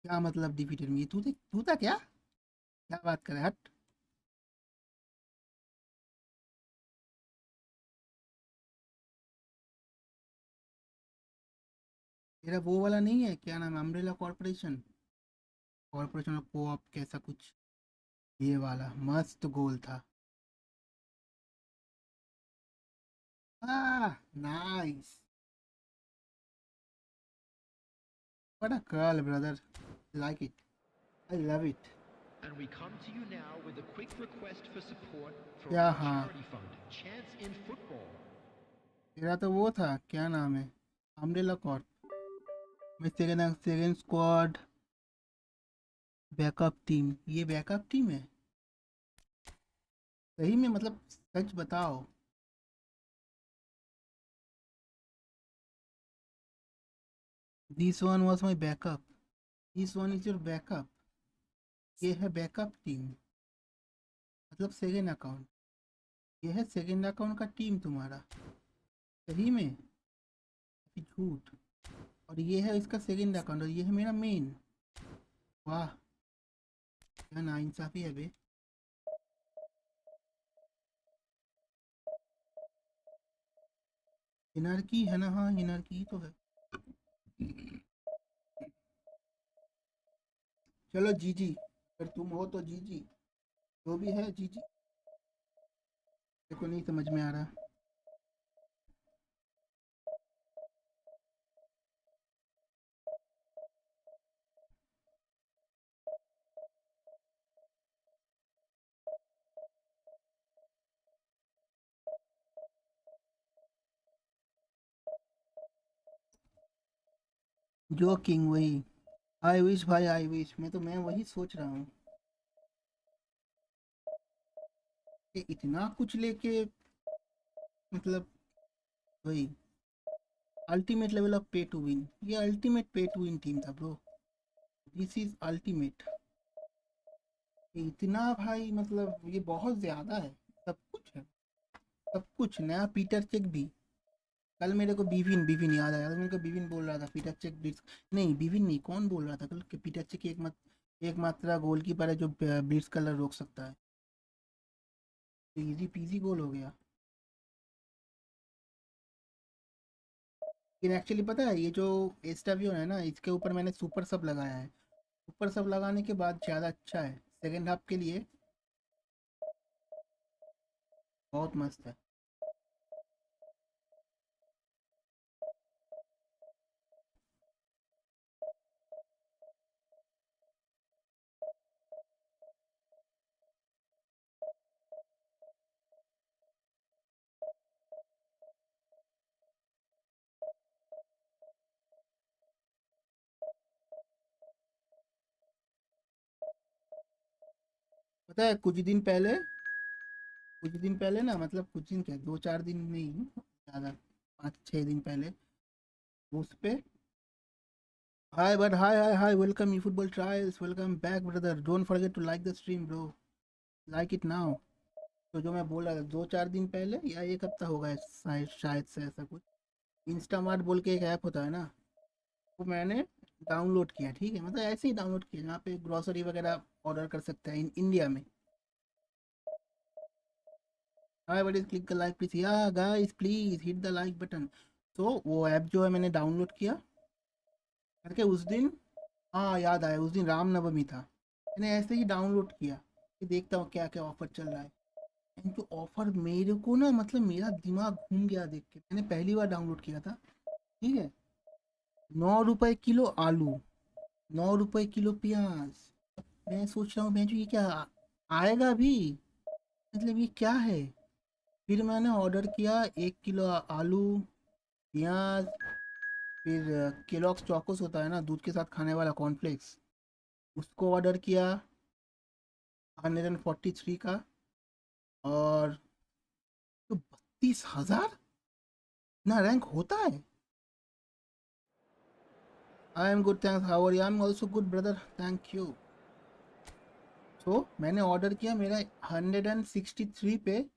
क्या मतलब defeated me? तू था क्या? क्या बात कर रहा है? हट. तेरा वो वाला नहीं है क्या नाम? Umbrella corporation. कॉर्पोरेशन और कोऑप कैसा कुछ, ये वाला मस्त गोल था। Nice, what a curl brother, like it, I love it. And we come to you now with a quick request for support for Yeah, our हाँ। charity fund, Chance in Football. तेरा तो वो था, क्या नाम है, अम्ब्रेला कॉर्प में second squad backup team. ये बैकअप टीम है सही में, मतलब सच बताओ। This one was my backup, this one is your backup. ये है बैकअप टीम, मतलब सेकेंड अकाउंट। ये है सेकेंड अकाउंट का टीम तुम्हारा, सही में कि झूठ। और ये है इसका सेकेंड अकाउंट और ये है मेरा मेन। वाह, क्या नाइंसाफी है बे। इनर्की है ना, हाँ इनर्की तो है। चलो जी जी, अगर तुम हो तो जी जी, जो भी है जी जी। देखो नहीं समझ में आ रहा। जो किंग वही, आई विश भाई आई विश, मैं वही सोच रहा हूँ कि इतना कुछ लेके, मतलब वही अल्टीमेट लेवल ऑफ पे टू विन। ये अल्टीमेट पे टू विन टीम था ब्रो, दिस इज अल्टीमेट। इतना भाई, मतलब ये बहुत ज्यादा है, सब कुछ है, सब कुछ नया। पीटर चेक भी, कल मेरे को बीविन बीविन याद आया, मेरे को बीविन बोल रहा था पीटर चेक ब्लिट्स, नहीं बीविन नहीं, कौन बोल रहा था कल कि पीटर चेक एक मात्रा गोलकीपर है जो ब्लिट्स कलर रोक सकता है। तो इजी पीजी गोल हो गया। लेकिन एक्चुअली पता है, ये जो एस्टावियो है ना, इसके ऊपर मैंने सुपर सब लगाया है। सुपर सब लगाने के बाद ज़्यादा अच्छा है सेकेंड हाफ के लिए, बहुत मस्त है। पता है कुछ दिन पहले ना, मतलब कुछ दिन क्या, 2-4 दिन नहीं ज़्यादा, 5-6 दिन पहले उस पे, hi welcome you football trials, welcome back brother, don't forget to like the stream bro, like it now. तो जो मैं बोल रहा था 2-4 दिन पहले या एक हफ्ता हो गया शायद से, ऐसा कुछ, इंस्टामार्ट बोल के एक ऐप होता है ना, वो मैंने डाउनलोड किया। ठीक है, मतलब ऐसे ही डाउनलोड किया जहाँ पे ग्रॉसरी वगैरह ऑर्डर कर सकते हैं इंडिया में। Hi but click the like please, या guys please hit the like button. तो वो ऐप जो है मैंने डाउनलोड किया करके उस दिन, हाँ याद आया, उस दिन रामनवमी था, मैंने ऐसे ही डाउनलोड किया कि देखता हूँ क्या क्या ऑफर चल रहा है। एंड जो ऑफर मेरे को ना, मतलब मेरा दिमाग घूम गया देख के। मैंने पहली बार डाउनलोड किया था, ठीक है, 9 रुपए किलो आलू, 9 रुपए किलो प्याज। मैं सोच रहा हूँ मैं जो ये क्या आएगा भी, मतलब ये क्या है। फिर मैंने ऑर्डर किया 1 किलो आलू, प्याज, फिर केलॉग्स चौकोस होता है ना दूध के साथ खाने वाला कॉर्नफ्लेक्स, उसको ऑर्डर किया 143 का। और तो 32,000 ना रैंक होता है। I am good thanks, how are you, I am also good brother, thank you. तो मैंने ऑर्डर किया, मेरा 163 पे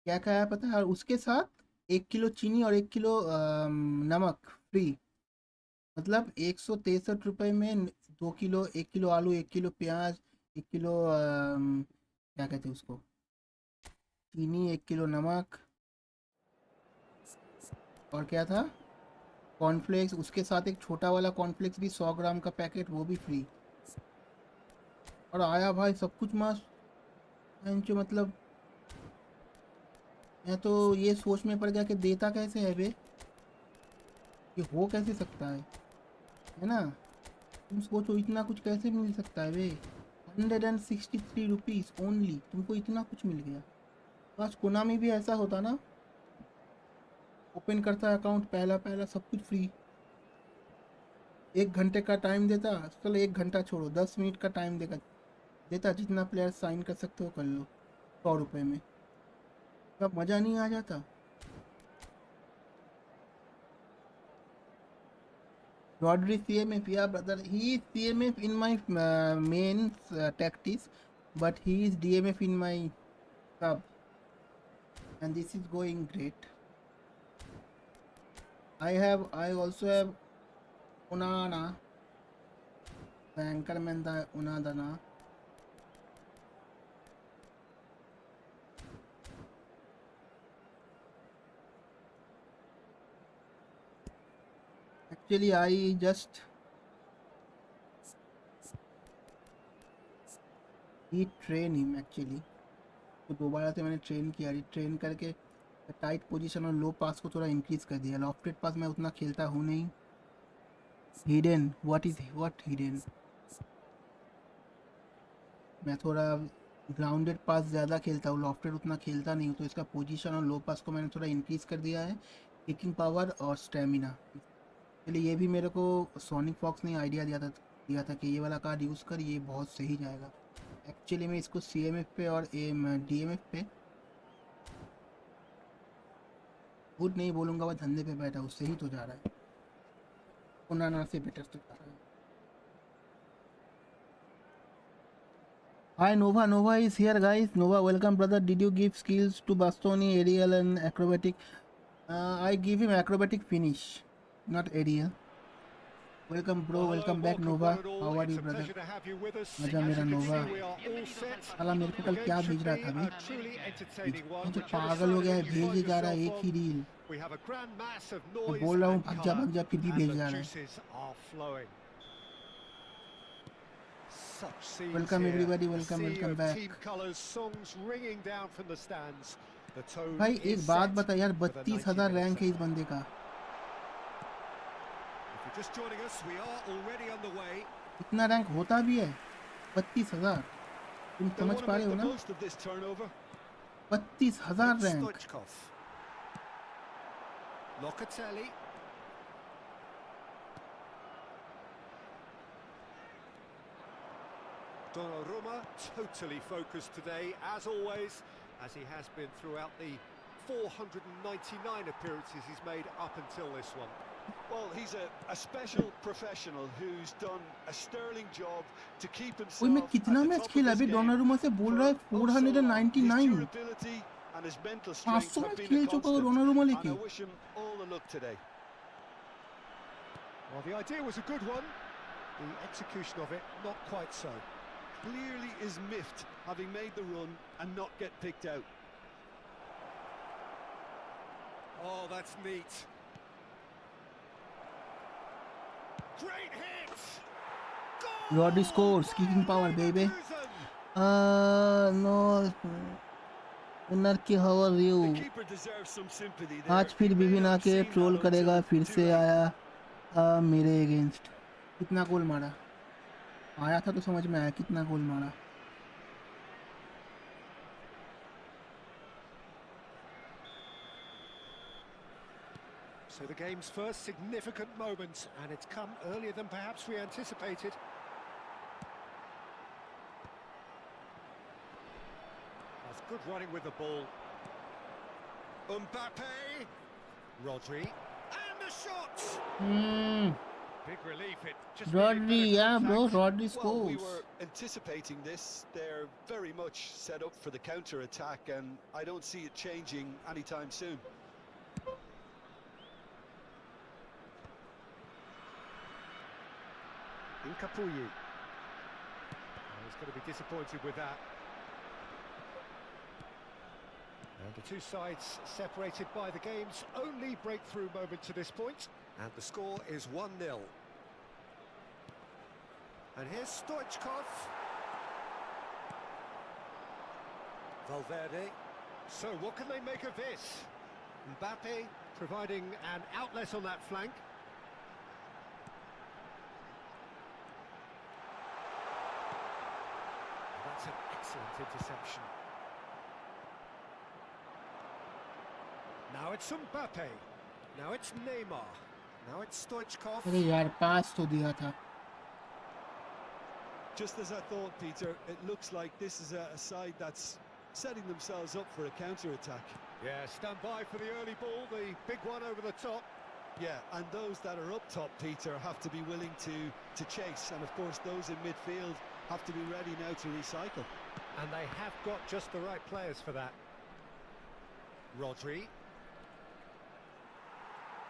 क्या क्या आया पता है, और उसके साथ 1 किलो चीनी और 1 किलो नमक फ्री। मतलब 163 रुपये में 2 किलो, 1 किलो आलू, 1 किलो प्याज, 1 किलो क्या कहते हैं उसको, चीनी, 1 किलो नमक, और क्या था, कॉर्नफ्लेक्स। उसके साथ एक छोटा वाला कॉर्नफ्लेक्स भी 100 ग्राम का पैकेट, वो भी फ्री। और आया भाई सब कुछ मस्त। जो मतलब मैं तो ये सोच में पड़ गया कि देता कैसे है बे, ये हो कैसे सकता है ना। तुम सोचो इतना कुछ कैसे मिल सकता है बे। 163 रुपीज़ ओनली, तुमको इतना कुछ मिल गया। आज कोनामी भी ऐसा होता ना, ओपन करता अकाउंट पहला पहला सब कुछ फ्री, 1 घंटे का टाइम देता। चलो 1 घंटा छोड़ो, 10 मिनट का टाइम देता जितना प्लेयर साइन कर सकते हो कर लो 100 रुपये में। तब मज़ा नहीं आ जाता। Rodri CMF, yeah brother, he is CMF in my main tactics, but he is DMF in my sub, and this is going great. I also have Unana, the anchorman, the Unadana. Actually, I just train him actually. तो दोबारा से मैंने train किया, train करके tight position और लो पास को थोड़ा increase कर दिया। लॉफ्टेड पास मैं उतना खेलता हूँ नहीं। हिडन, व्हाट हिडन, मैं थोड़ा ग्राउंडेड पास ज़्यादा खेलता हूँ, लॉफ्टेड उतना खेलता नहीं हूँ। तो इसका पोजीशन और लो पास को मैंने थोड़ा इंक्रीज कर दिया है, किकिंग पावर और स्टेमिना। इसलिए ये भी मेरे को सोनिक फॉक्स ने आइडिया दिया था कि ये वाला कार्ड यूज़ कर, ये बहुत सही जाएगा। एक्चुअली मैं इसको CMF पे और DMF पे गुड नहीं बोलूँगा, वह धंधे पे बैठा उससे ही तो जा रहा है, उनाना से बेटर तो जा रहा है। Hi Nova is here guys. Nova, welcome brother. Did you give skills to Bastoni, aerial and acrobatic? I give him acrobatic finish, not aerial. Welcome bro, welcome back Nova. How are you brother? मजा मेरा Nova। साला मेरे को कल क्या भेज रहा था भाई, मुझे पागल हो गया है, भेजे जा रहा है एक ही रील। मैं बोल रहा हूँ भाग जा फिर भी भेज जा रहा है। Welcome everybody, welcome back। भाई एक बात बता यार, 32,000 रैंक है इस बंदे का। इतना रैंक होता भी है 32,000, तुम समझ पा रहे हो ना? 32,000 rank. Donnarumma totally focused today, as always, as he has been throughout the 499 appearances he's made up until this one. Well, he's a special professional who's done a sterling job to keep himself मैं कितना match खेला अभी Donnarumma से बोल रहा है 499, 500 match खेल चुका है डोनारुमा लेके। Well, the idea was a good one, the execution of it not quite so. Clearly is miffed having made the run and not get picked out. Oh, that's neat. Great hit. Rodri scores, kicking power baby. No, Unnar की how are you? आज फिर विभिन्न आके troll करेगा, फिर से आया मेरे अगेंस्ट। कितना गोल मारा, आया था तो समझ में आया कितना गोल मारा। So the game's first significant moment, and it's come earlier than perhaps we anticipated. That's good running with the ball. Mbappe, Rodri, and the shot! Big relief, it just Rodri, yeah bro, Rodri scores. Well, we were anticipating this. They're very much set up for the counter-attack, and I don't see it changing anytime soon. Incapuyi. He's going to be disappointed with that. And the two sides separated by the game's only breakthrough moment to this point. And the score is 1-0. And here's Stoichkov. Valverde. So what can they make of this? Mbappe providing an outlet on that flank. That's an excellent interception. Now it's Mbappe. Now it's Neymar. Now it's Stoichkov. अरे यार पास तो दिया था. Just as I thought, Peter, it looks like this is a side that's setting themselves up for a counter-attack. Yeah, stand by for the early ball, the big one over the top. Yeah, and those that are up top, Peter, have to be willing to chase. And, of course, those in midfield have to be ready now to recycle. And they have got just the right players for that. Rodri.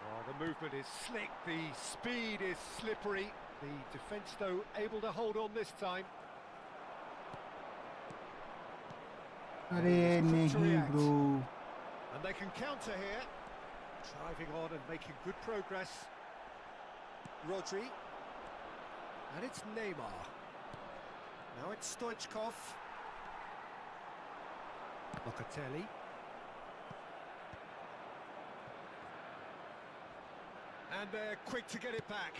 Oh, the movement is slick, the speed is slippery. The defence, though, able to hold on this time. अरे नहीं bro. And they can counter here. Driving on and making good progress. Rodri. And it's Neymar. Now it's Stoichkov. Locatelli. And they're quick to get it back.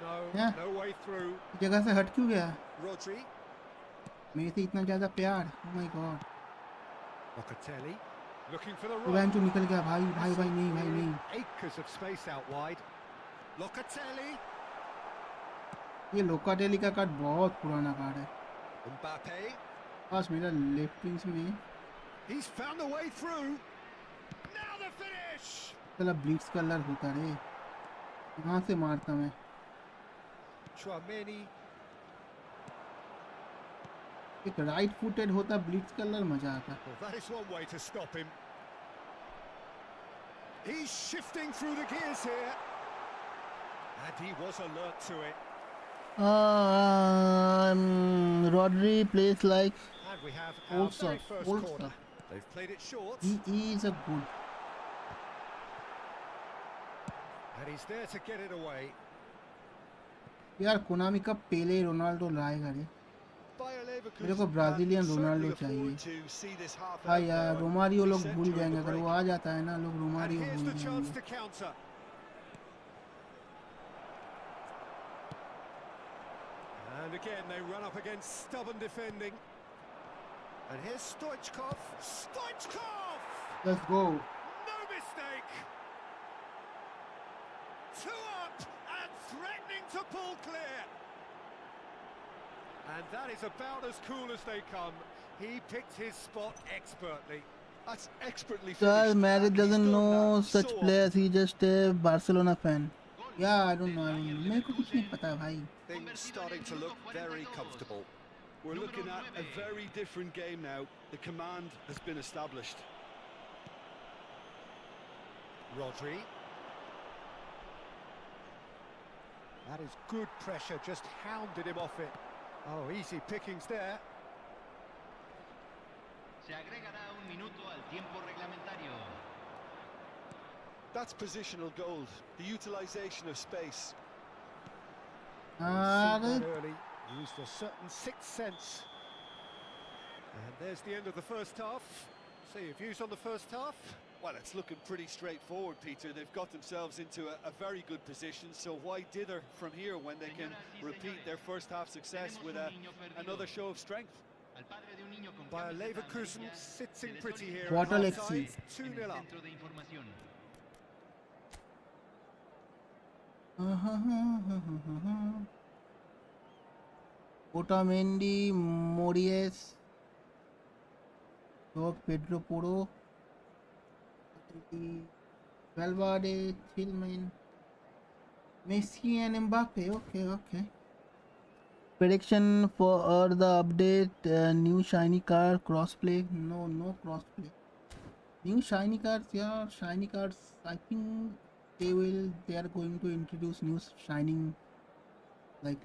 No, Yeah. no way through. जगह से हट क्यों गया? Rodri. मेरे से इतना ज़्यादा प्यार. Oh my god. Locatelli. Looking for the तो run. जो निकल गया भाई भाई भाई नहीं भाई नहीं. Acres of space out wide. Locatelli. ये लोकाटेली का कार्ड बहुत पुराना कार्ड है. Mbappe. बस मेरा लेफ्ट विंग में He's found a way through. Now the finish. चला ब्लिट्स कलर होता रे. कहाँ से मारता मैं? Tchouaméni. एक राइट फुटेड होता ब्लिट्स कलर मजा आता. Well, that is one way to stop him. He's shifting through the gears here. And he was alert to it. Rodri plays like And we have our old very stuff. first Old corner. stuff. They've played it short. He is a good. And he's there to get it away. यार Konami का पेले Ronaldo लाएगा रे. Bayer Leverkusen मेरे को Brazilian can Ronaldo certainly चाहिए. afford to see this half हाँ out यार now. Romario लोग Reset भूल during जाएंगे the अगर break. वो आ जाता है ना लोग And रोमारियो here's भूल the chance जाएंगे. to counter. And again, they run up against stubborn defending. And here's Stoichkov. Stoichkov! Let's go. No mistake! Two up and threatening to pull clear. And that is about as cool as they come. He picked his spot expertly. That's expertly Sir, finished. Marriott And he's doesn't done know that such so players. He just a Barcelona fan. Yeah, I don't know. मेरे को कुछ नहीं पता भाई. Things starting to look very comfortable. We're looking at a very different game now. The command has been established. Rodri. That is good pressure, just hounded him off it. Oh, easy pickings there. Se agregará un minuto al tiempo reglamentario. That's positional gold, the utilisation of space. Seen that अरे early, used a certain sixth sense. And there's the end of the first half. See your views on the first half? Well, it's looking pretty straightforward, Peter. They've got themselves into a very good position, so why dither from here when they can repeat their first half success with another show of strength? Al padre de un niño con Bayer cambios de Leverkusen zapatillas, sitting se le pretty here What at a half-time, Lexi. 2-0 en el up. centro de información. Otamendi, Morias, Pedro Porro, Valverde, Tillman, Messi and Mbappe. Okay. Prediction for the update. New shiny car crossplay. No crossplay. New shiny cards, yeah, shiny cards. I think they are going to introduce new shining, like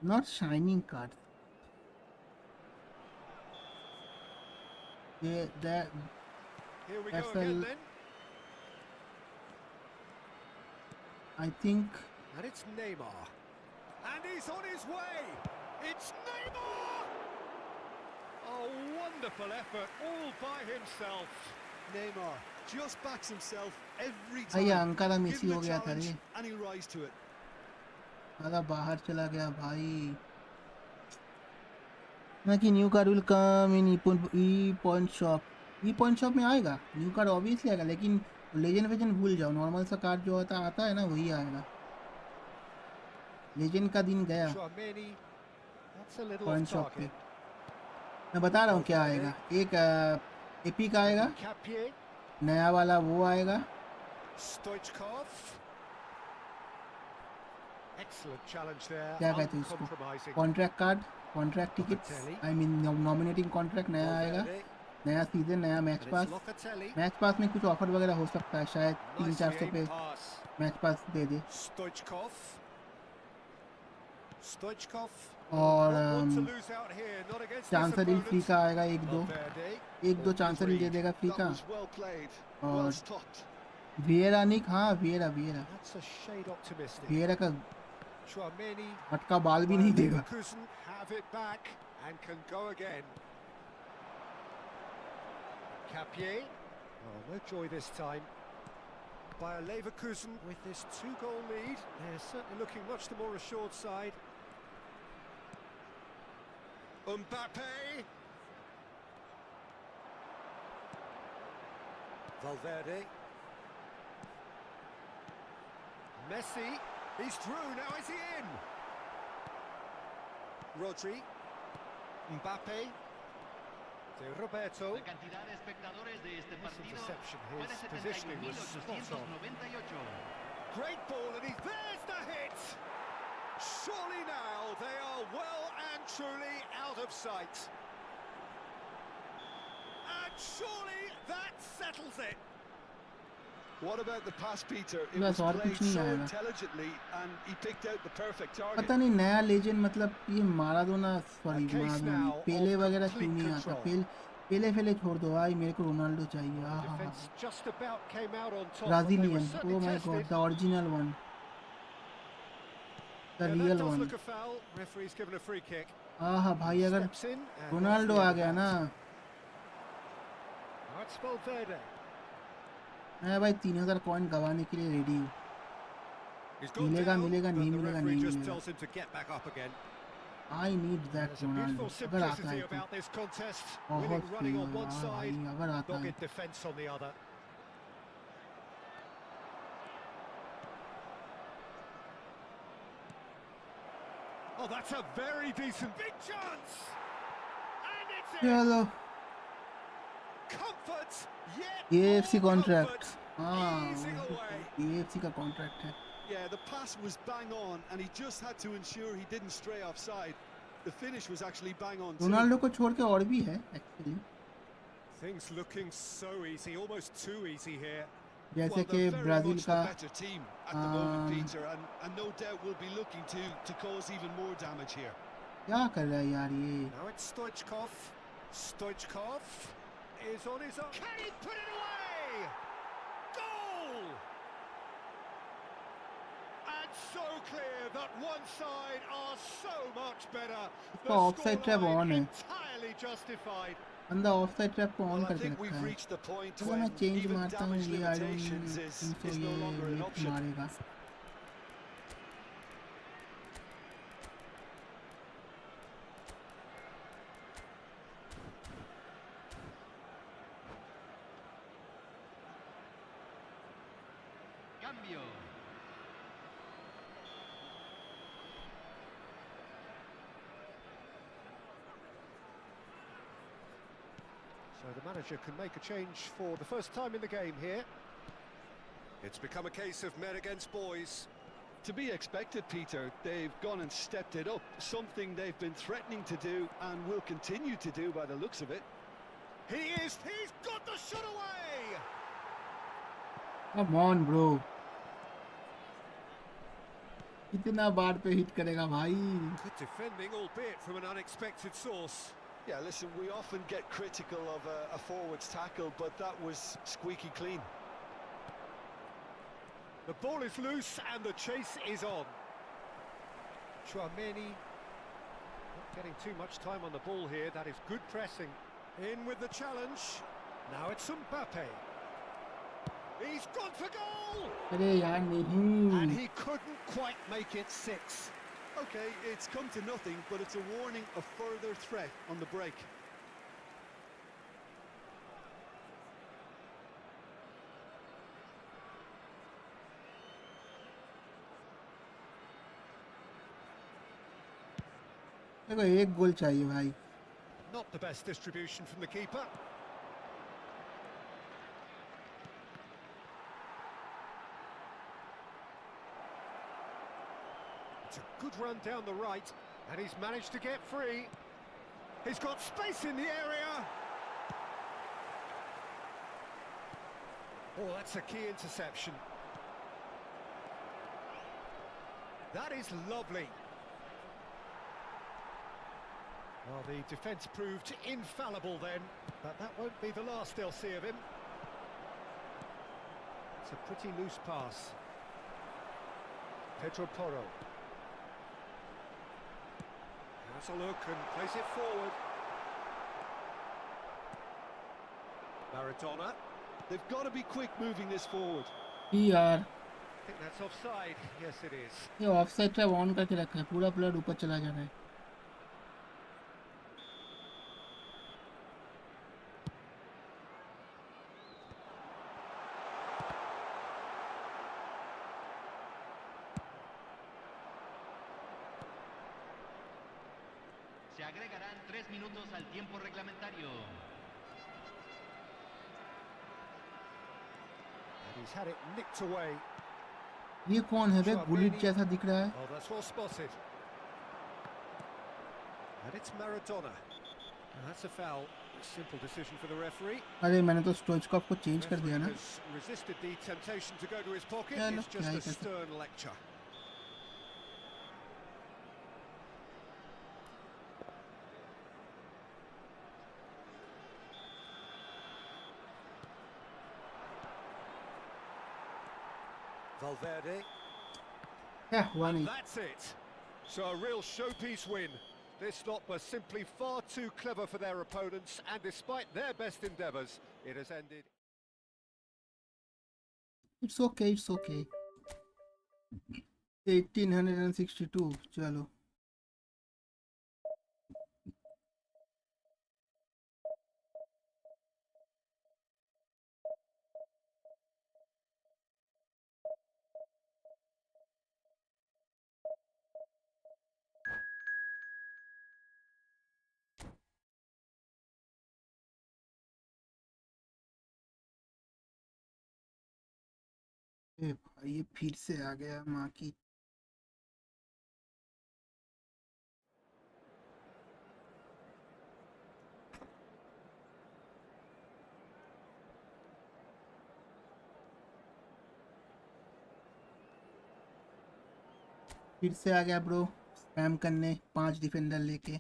not shining cards. They Here we go FL again then. I think And it's Neymar. And he's on his way. It's Neymar! Oh, wonderful effort, all by himself. Neymar just backs himself every भाई time. Ankara Give मिसी him हो a गया था challenge रे, and he'll rise to it. आधा बाहर चला गया भाई. ना कि new card will come in E point shop. E point shop में आएगा न्यू कार्ड, ऑब्वियसली आएगा, लेकिन लेजेंड वेजेंड भूल जाओ, नॉर्मल सा कार्ड जो आता है ना वही आएगा. लेजेंड का दिन गया Tchouaméni, that's a little point off shop पे. target. मैं बता रहा हूँ क्या आएगा. एक एपिक आएगा, Capier, नया वाला वो आएगा. Stoichkov. Excellent challenge there. क्या कहते हैं उसको, Uncompromising. Contract card, contract tickets, I mean nominating contract नया आएगा. Valverde, नया सीजन, नया match and it's pass. Locatelli. Match pass में कुछ ऑफर वगैरह हो सकता है, शायद Nicely 300-400 पे aimed pass. मैच पास दे दे. Stoichkov. Stoichkov. और Not one to lose out here, not against this chancer free opponent. का आएगा, एक दो Valverde. चांसर दे देगा फ्री That का. was well played, और well stopped. विएरा निक, हाँ Vieira That's a shade optimistic. विएरा का Tchouaméni. मटका बाल भी नहीं देगा. Leverkusen have it back and can go again. Capier. Oh, no joy this time. By Leverkusen with this 2-goal lead. They're certainly looking much the more assured side. Mbappe. Valverde. Messi. He's through, now is he in? Rodri. Mbappe. De Roberto. La cantidad de espectadores de este Nice partido interception. fue de His positioning was spot on. 71.898. Great ball, and there's the hit! Surely now they are well and truly out of sight. And surely that settles it. What about the pass, Peter? It बस was और played कुछ नहीं so आएगा. intelligently and he picked out the perfect target. पता नहीं नया legend मतलब ये Maradona, sorry A case Maradona now Pele of वगैरह क्यों complete नहीं आता. control. पेले छोड़ दो भाई, मेरे को रोनाल्डो चाहिए. हाँ हाँ Defense just about came out on top. but they were Brazilian, certainly oh my tested. God, the original one, the Yeah, that real does one. look a foul. Referee's given a free kick. हाँ हाँ भाई, अगर Steps in. And Ronaldo that's आ the गया end ना, of that. That's Valverde. मैं भाई 3000 coin गवाने के लिए रेडी हूँ. He's gone मिलेगा down, मिलेगा but नहीं the मिलेगा referee नहीं just मिलेगा. tells him to get back up again. I need that There's a Ronaldo. beautiful अगर आता simplicity है तो about this contest. बहुत Winning running प्रिय on one यार side, भाई, अगर आता है. dogged defence on the other. Oh, that's a very decent big chance. And it's in. चलो Comfort, yet AFC more contract. comfort, हाँ easing away. AFC का कॉन्ट्रैक्ट है. Yeah, the pass was bang on and he just had to ensure he didn't stray offside. The finish was actually bang on too. Ronaldo को छोड़ के और भी है actually, Things looking so easy, almost too easy here. जैसे Well, कि they're very Brazil much का the better team at the moment, Peter, and no doubt will be looking to cause even more damage here. क्या कर रहा है यार ये. Now it's Stoichkov. Stoichkov is on his own. Can he put it away? Goal! And so clear that one side are so much better. The इसका offside trap on scoreline है. entirely justified. बंदा offside trap को on Well, I करके think रखा we've है. reached the point चलो मैं when change even मारता हूँ, damage ये I don't limitations think is no longer ये an लिफ्ट option. मारेगा. Cambio. So the manager can make a change for the first time in the game here. It's become a case of men against boys. To be expected, Peter. They've gone and stepped it up, something they've been threatening to do and will continue to do by the looks of it. He's got the shot away! Come on bro, कितना बार पे hit करेगा भाई. Good defending, albeit from an unexpected source. Yeah, listen, we often get critical of a forward's tackle, but that was squeaky clean. The ball is loose and the chase is on. Tchouaméni, not getting too much time on the ball here. That is good pressing. In with the challenge. Now it's Mbappe. He's gone for goal! अरे यार नहीं. And he couldn't quite make it 6. Okay, it's come to nothing, but it's a warning of further threat on the break. देखो एक गोल चाहिए भाई. Not the best distribution from the keeper. It's a good run down the right, and he's managed to get free. He's got space in the area. Oh, that's a key interception. That is lovely. Well, the defence proved infallible then, but that won't be the last they'll see of him. It's a pretty loose pass. Pedro Porro. Has a look and plays it forward. Maradona. They've got to be quick moving this forward. यार I think that's offside. Yes, it is. ये offside trap on करके रखा है. पूरा player ऊपर चला जा रहा है. Se agregarán 3 minutos al tiempo reglamentario. And he's had it nicked away. ये कौन है बे? बुलेट जैसा दिख रहा है. Oh, that's well spotted. And it's Maradona. And that's a foul. A simple decision for the referee. अरे मैंने तो स्टोइचकॉव को चेंज कर दिया ना. Has resisted the temptation to go to his pocket. Yeah, It's look, just yeah, a he can- stern lecture. Valverde. Yeah, 1-8. That's it. So a real showpiece win. This lot were simply far too clever for their opponents, and despite their best endeavours, it has ended. It's okay, it's okay. 1862. चलो. ए भाई ये फिर से आ गया माँ की. फिर से आ गया ब्रो स्पैम करने 5 डिफेंडर लेके.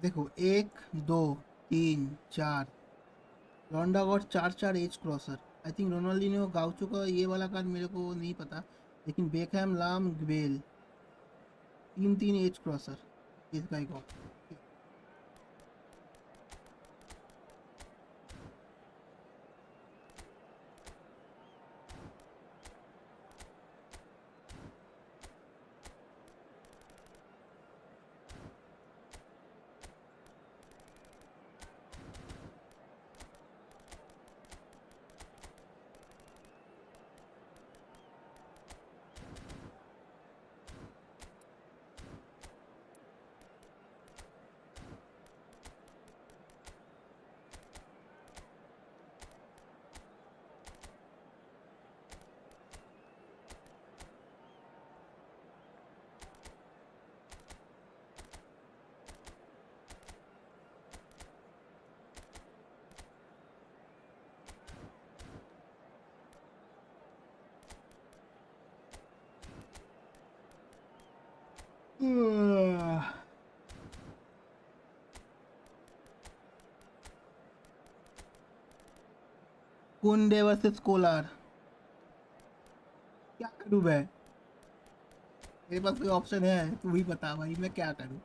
देखो 1 2 3 4 रोंडा got 4 as crosser. I think Ronaldinho Gaucho का ये वाला कार्ड मेरे को नहीं पता, लेकिन बेकहम लाम ग्वेल 3 एज क्रॉसर इस गाय को. कुंडे वर्सेस कोलार. करूँ मैं? मेरे पास कोई ऑप्शन है? तू ही बता भाई, मैं क्या करूँ?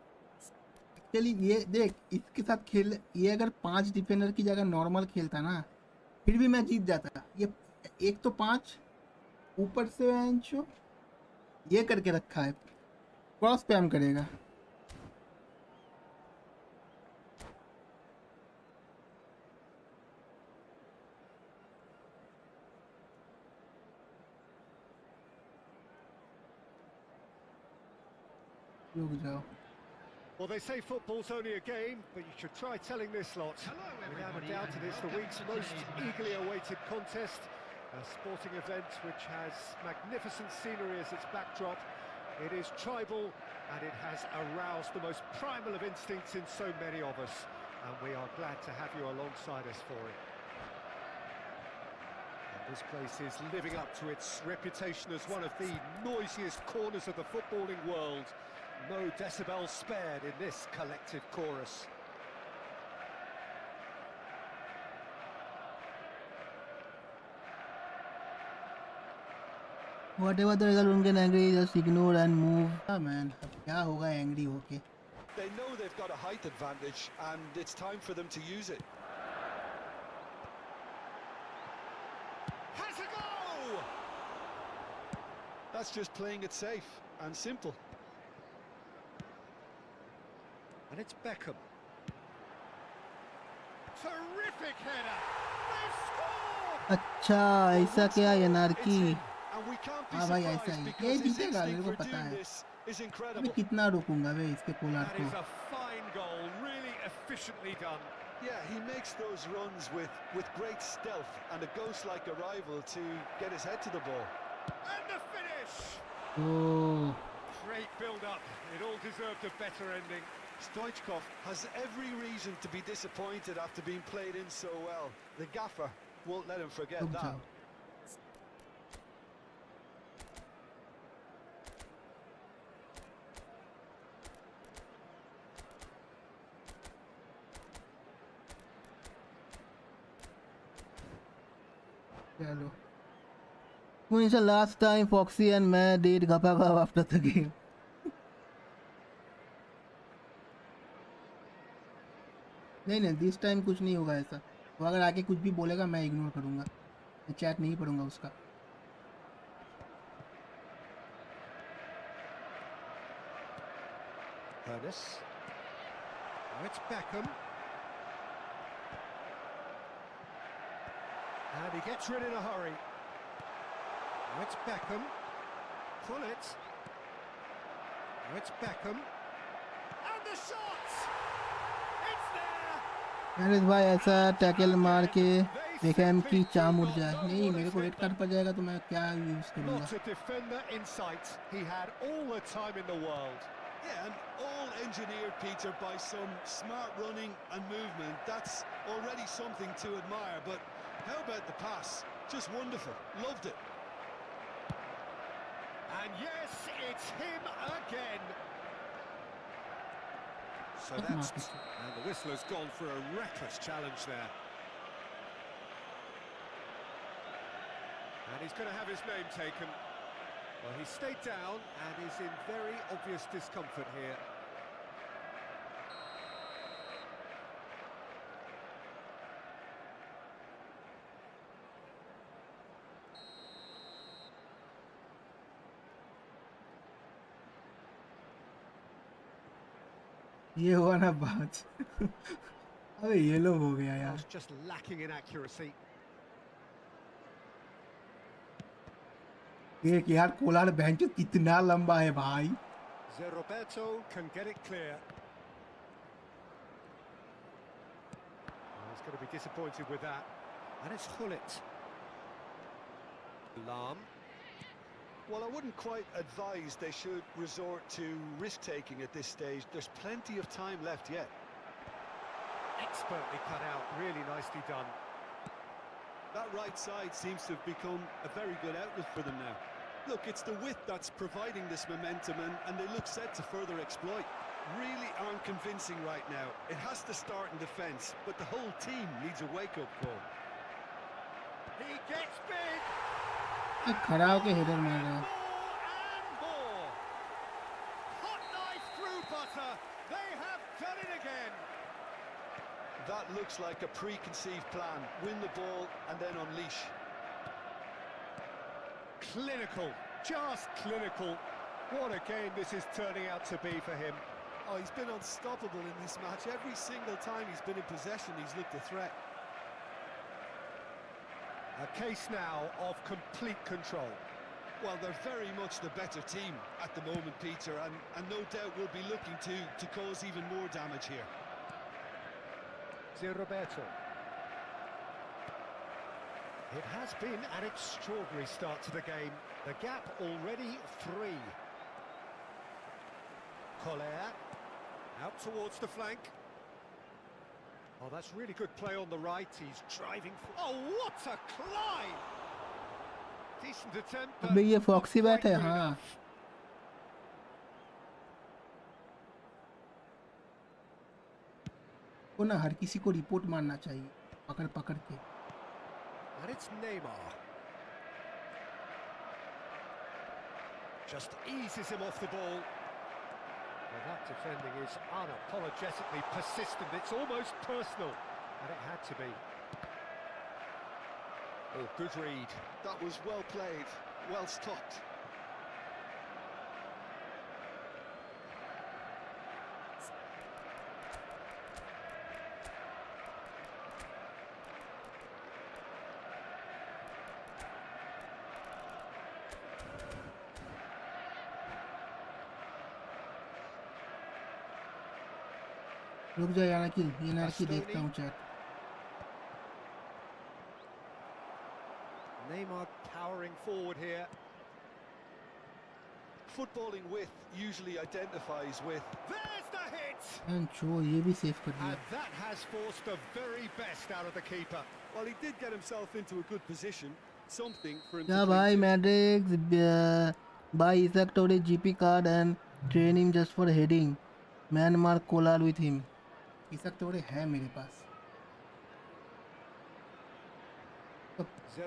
एक्चुअली ये देख, इसके साथ खेल, ये अगर 5 डिफेंडर की जगह नॉर्मल खेलता ना, फिर भी मैं जीत जाता। ये एक तो 5 ऊपर से एंचो ये करके रखा है, क्रॉस स्पैम करेगा। रुक जाओ। Well, they say football's only a game, but you should try telling this lot. Without a doubt, it is the week's most eagerly awaited contest. A sporting event which has magnificent scenery as its backdrop. It is tribal and it has aroused the most primal of instincts in so many of us. And we are glad to have you alongside us for it. And this place is living up to its reputation as one of the noisiest corners of the footballing world. No decibels spared in this collective chorus. Whatever the result, उनके angry, just ignore and move. Ah man, अब क्या होगा angry होके? They know they've got a height advantage, and it's time for them to use it. Has a go! That's just playing it safe and simple. And it's Beckham. Terrific header! They've scored! अच्छा ऐसा क्या anarchy? And we can't be हाँ भाई ऐसा surprised ही, ये because his जीतेगा, मेरे instinct को for पता doing है। this is अभी incredible. कितना रुकूंगा वे इसके पोलार That को? is a fine goal, really efficiently done. Yeah, he makes those runs with great stealth and a ghost-like arrival to get his head to the ball. And the finish! Oh, Great build-up. It all deserved a better ending. Stoichkov has every reason to be disappointed after being played in so well. The gaffer won't let him forget रुक that. जाओ। चलो। When is the last time Foxy and मैं did गपा गप after the game? नहीं नहीं, this time कुछ नहीं होगा ऐसा। वो अगर आके कुछ भी बोलेगा मैं इग्नोर करूँगा, मैं चैट नहीं पढ़ूंगा उसका। Ernest. Now it's Beckham. And he gets rid in a hurry. Now it's Beckham. Pull it. Now it's Beckham. And the shot! It's there! Naresh भाई ऐसा टैकल मार के बेकहम की चाम उड़ जाए। नहीं, मेरे को रेड कार्ड पर जाएगा तो मैं क्या यूज़ करूँगा? Not a defender in sight. He had all the time in the world. Yeah, and all engineered, Peter, by some smart running and movement. That's already something to admire, but how about the pass? Just wonderful. Loved it. And yes, it's him again. So Good that's... mark. And the whistler's gone for a reckless challenge there. And he's going to have his name taken. Well, he stayed down and is in very obvious discomfort here. ये हुआ ना बात। अबे ये लो हो गया यार। Was just lacking in accuracy. देख यार, कोलार बेंच कितना लंबा है भाई। Zé Roberto can get it clear. Oh, he's going to be disappointed with that. And it's Hullet. Lam. Well, I wouldn't quite advise they should resort to risk-taking at this stage. There's plenty of time left yet. Expertly cut out, really nicely done. That right side seems to have become a very good outlet for them now. Look, it's the width that's providing this momentum, and they look set to further exploit. Really aren't convincing right now. It has to start in defence, but the whole team needs a wake-up call. He gets big. खड़ा होके header मार रहा है। butter. They have done it again. That looks like a preconceived plan. Win the ball and then unleash. Clinical, just clinical. What a game this is turning out to be for him. Oh, he's been unstoppable in this match. Every single time he's been in possession, he's looked a threat. A case now of complete control. Well, they're very much the better team at the moment, Peter, and no doubt will be looking to cause even more damage here. Roberto. It has been an extraordinary start to the game. The gap already 3. Collier out towards the flank. Oh, that's really good play on the right. He's driving. Oh, what a climb! Decent attempt. But अबे ये foxy not bat quite है good हाँ enough. को ना हर किसी को report मारना चाहिए पकड़ पकड़ के And it's Neymar. Just eases him off the ball. Well, that defending is unapologetically persistent. It's almost personal. And it had to be. Oh, good read. That was well played, well stopped. रुक जा यार की देखता हूँ chat Neymar powering forward here. Footballing with usually identifies with. There's the hit! And जो ये भी save कर दिया And that has forced the very best out of the keeper. Well, he did get himself into a good position. Something for him क्या to भाई cling to. मैड्रिक्स buy Isaac Torre GP card and train him just for heading man mark Kolar with him Isaac Torre है मेरे पास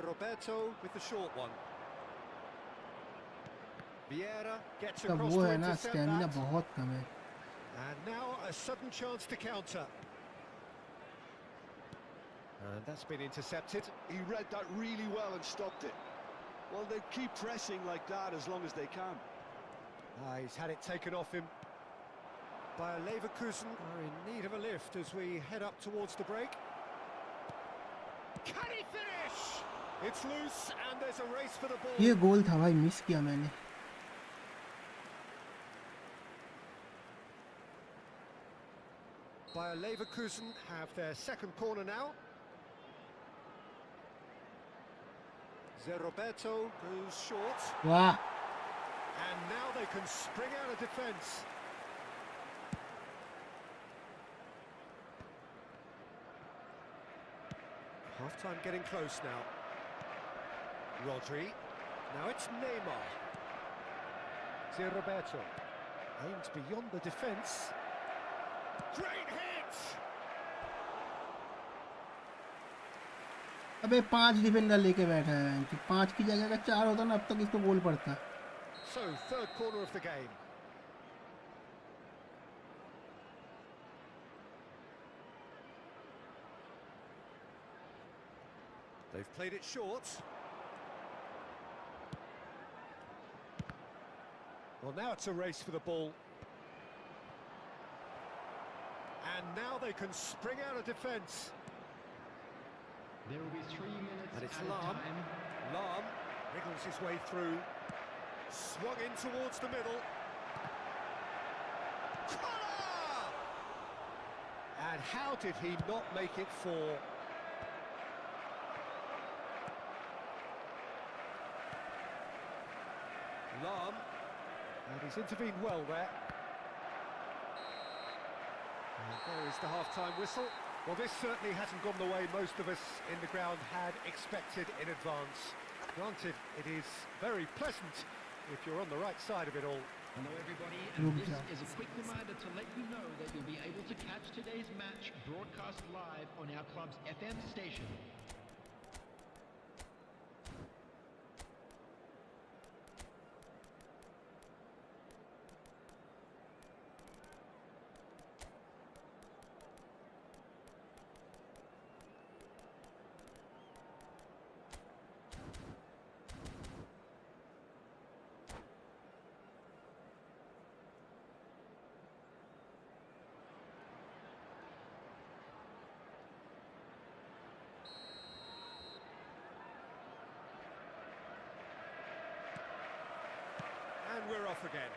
Roberto with the short one. Vieira gets तब across वो to है ना intercept stamina that. बहुत कम है And now a sudden chance to counter. And that's been intercepted. He read that really well and stopped it. Well, they keep pressing like that as long as they can. He's had it taken off him by Leverkusen. Are in need of a lift as we head up towards the break. Can he finish? It's loose and there's a race for the ball. ये गोल था भाई miss किया मैंने Bayer Leverkusen have their second corner now. Roberto goes short. वाह And now they can spring out of defence. Half-time getting close now. Rodri. Now it's Neymar. Roberto. Aims beyond the defence. Great hit! अबे 5 defender लेके बैठा है कि 5 की जगह अगर 4 होता ना अब तक इसको गोल पड़ता So, third corner of the game. They've played it short. Well, now it's a race for the ball. And now they can spring out of defence. There will be 3 minutes And it's added Lam. time. Lam wriggles his way through. Swung in towards the middle. Corner! And how did he not make it 4? Lam. And he's intervened well there. And there is the half-time whistle. Well, this certainly hasn't gone the way most of us in the ground had expected in advance. Granted, it is very pleasant if you're on the right side of it all. Hello everybody, and this is a quick reminder to let you know that you'll be able to catch today's match broadcast live on our club's FM station. And we're off again.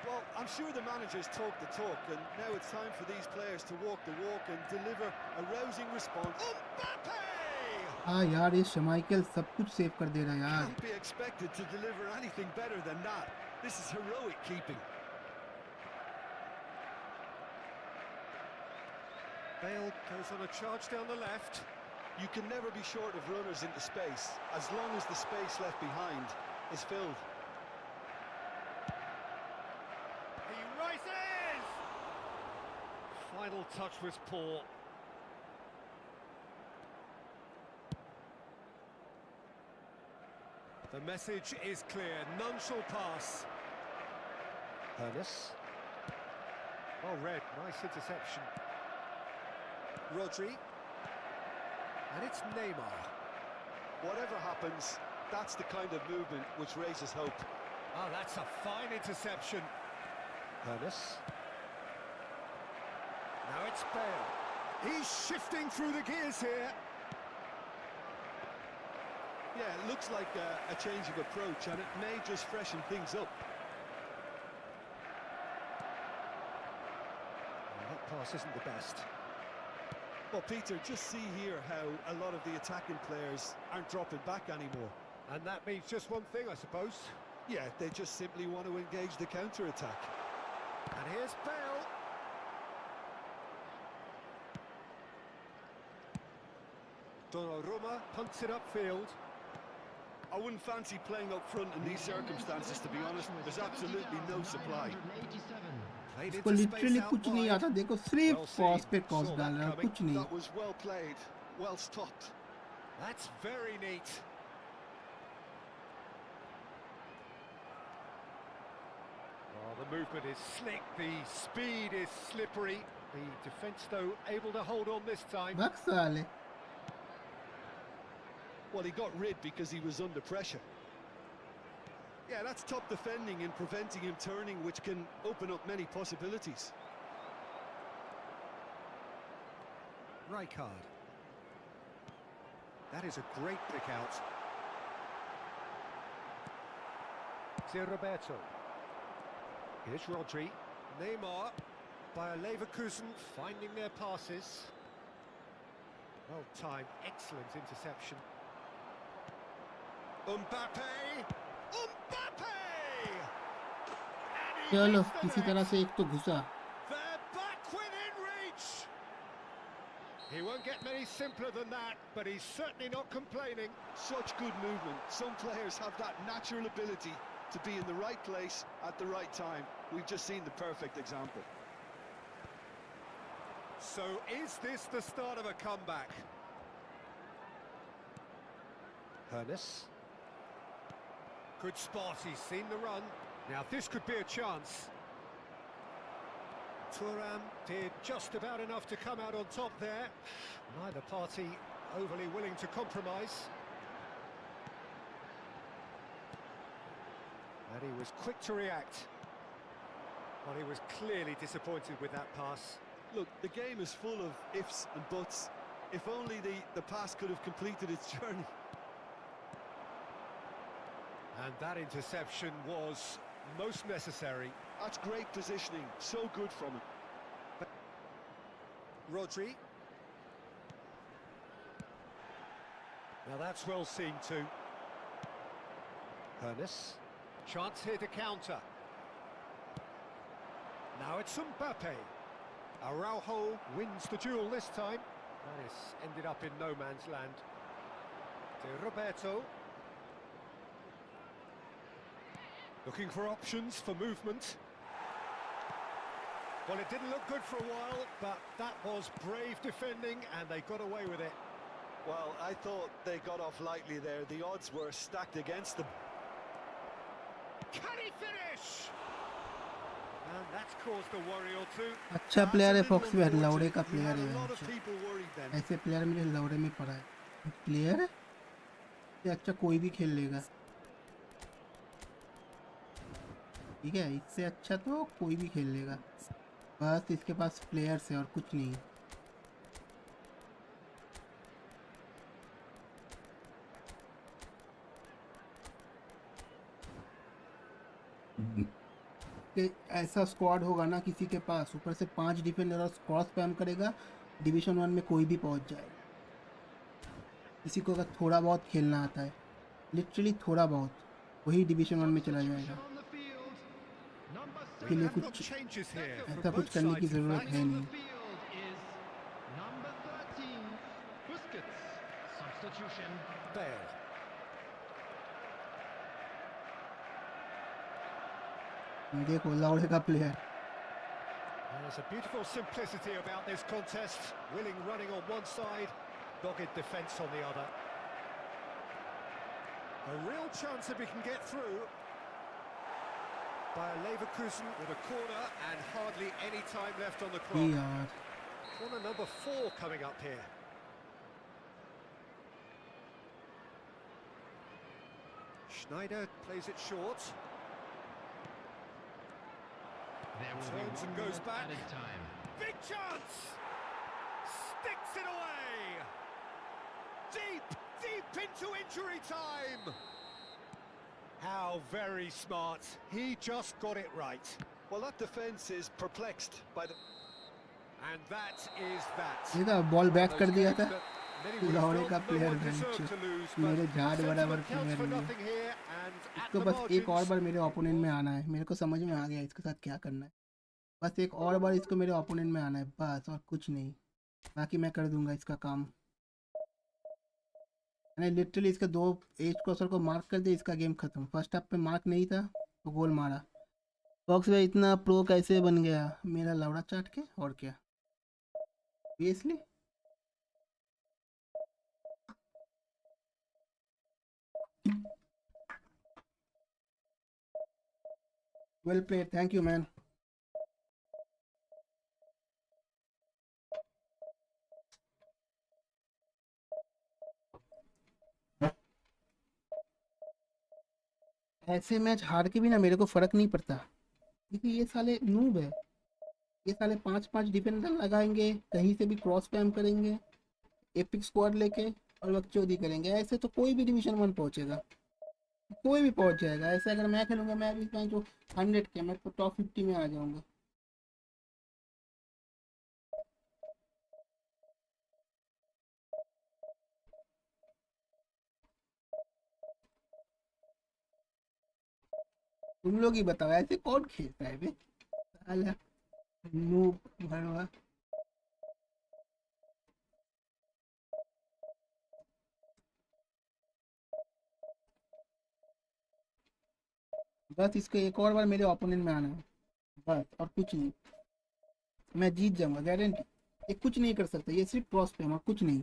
Well, I'm sure the managers talk the talk, and now it's time for these players to walk the walk and deliver a rousing response. Mbappe! हाँ यार ये शमाइकल सब कुछ save कर दे रहा है यार. Can't be expected to deliver anything better than that. This is heroic keeping. Bale goes on a charge down the left. You can never be short of runners into space, as long as the space left behind is filled. He rises! Final touch was poor. The message is clear, none shall pass. Ernest. Well read, nice interception. Rodri. And it's Neymar. Whatever happens, that's the kind of movement which raises hope. Ah, that's a fine interception. Ernest. Now it's Bale. He's shifting through the gears here. Yeah, it looks like a change of approach, and it may just freshen things up. Well, that pass isn't the best. Well, Peter, just see here how a lot of the attacking players aren't dropping back anymore. And that means just one thing, I suppose. Yeah, they just simply want to engage the counter-attack. And here's Bale. Donnarumma punts it upfield. I wouldn't fancy playing up front in these circumstances, to be honest. There's absolutely no supply. 987. Played इसको into literally space out कुछ नहीं wide. आता. देखो सिर्फ Well cross seen. पे cross Saw डाल that रहा है, coming. कुछ नहीं. That was well played, well stopped. That's very neat. Oh, the movement is slick, the speed is slippery. The defence, though, able to hold on this time. बक साले. Well, he got rid because he was under pressure. Yeah, that's top defending and preventing him turning, which can open up many possibilities. Rijkaard. That is a great pick out. Zé Roberto. Here's Rodri. Neymar. Bayer Leverkusen finding their passes. Well timed, excellent interception. Mbappe! Mbappe! And he चलो hits the किसी net. तरह से एक तो घुसा. They're back within reach. He won't get many simpler than that, but he's certainly not complaining. Such good movement. Some players have that natural ability to be in the right place at the right time. We've just seen the perfect example. So is this the start of a comeback? Ernest. Good spot, he's seen the run. Now this could be a chance. Thuram did just about enough to come out on top there. Neither party overly willing to compromise. And he was quick to react. Well, he was clearly disappointed with that pass. Look, the game is full of ifs and buts. If only the pass could have completed its journey. And that interception was most necessary. That's great positioning. So good from him. Rodri. Now that's well seen too. Ernest. Chance here to counter. Now it's Mbappe. Araujo wins the duel this time. That is ended up in no man's land. De Roberto. Looking for options for movement. Well, it didn't look good for a while, but that was brave defending and they got away with it. Well, I thought they got off lightly there. The odds were stacked against them. Can he finish? And that's caused a worry or two. अच्छा player है fox में लौड़े का He player had है. a lot of people worried then. ऐसे player मेरे लौड़े में पड़ा है. प्लेयर है? ये अच्छा कोई भी खेल लेगा. ठीक है, इससे अच्छा तो कोई भी खेल लेगा. बस इसके पास प्लेयर्स है और कुछ नहीं. कि ऐसा स्क्वाड होगा ना किसी के पास, ऊपर से 5 डिफेंडर और क्रॉस स्पैम करेगा, डिवीजन 1 में कोई भी पहुंच जाए। किसी को अगर थोड़ा बहुत खेलना आता है, लिटरली थोड़ा बहुत, वही डिवीजन 1 में चला जाएगा। On the field, number के लिए And got कुछ changes here from ऐसा कुछ both करने की sides, in ज़रूरत fact. है on नहीं। the field is number 13, Busquets. Substitution. Bale. देखो लौड़े का player, There's a beautiful simplicity about this contest. Willing running on one side, dogged defence on the other. A real chance if he can get through. By Leverkusen with a corner and hardly any time left on the ये clock. यार Corner number 4 coming up here. Schneider plays it short. There will be Turns and 1 goes minute back. added time. Big chance! Sticks it away! Deep, deep into injury time! How very smart. He just got it right. Well, that defence is perplexed by the... And that is that. देखा ball back कर दिया था। Many would have लौड़े felt का no player one deserved bench, to lose, मेरे but झाड़ बराबर sentiment counts player for नहीं है। nothing here, and at इसको the बस एक और margins, बार मेरे ओपोनेंट में आना है, मेरे को समझ में आ गया इसके साथ क्या करना है। बस एक और बार इसको मेरे ओपोनेंट में आना है बस, और कुछ नहीं, बाकी मैं कर दूंगा इसका काम। मैंने लिटरली इसके 2 एज क्रॉसर को मार्क कर दिया, इसका गेम खत्म। फर्स्ट हाफ पे मार्क नहीं था तो गोल मारा। बॉक्स में इतना प्रो कैसे बन गया मेरा लौड़ा चाट के, और क्या seriously. Well played, thank you man. ऐसे मैच हार के भी ना मेरे को फर्क नहीं पड़ता, क्योंकि ये साले नूब है। ये साले 5-5 डिफेंडर लगाएंगे, कहीं से भी क्रॉस पैम करेंगे, एपिक स्क्वाड लेके और बकचोदी करेंगे। ऐसे तो कोई भी डिवीजन 1 पहुंचेगा, कोई भी पहुंच जाएगा। ऐसे अगर मैं खेलूंगा, मैं भी मैं जो 100 के, मैं तो टॉप 50 में आ जाऊंगा। तुम लोग ही बताओ ऐसे कौन खेलता है बे साला नूब भरवा। बस इसको एक और बार मेरे ओपोनेंट में आना है बस, और कुछ नहीं। मैं जीत जाऊंगा गारंटी। ये कुछ नहीं कर सकता, ये सिर्फ क्रॉस पे है, कुछ नहीं।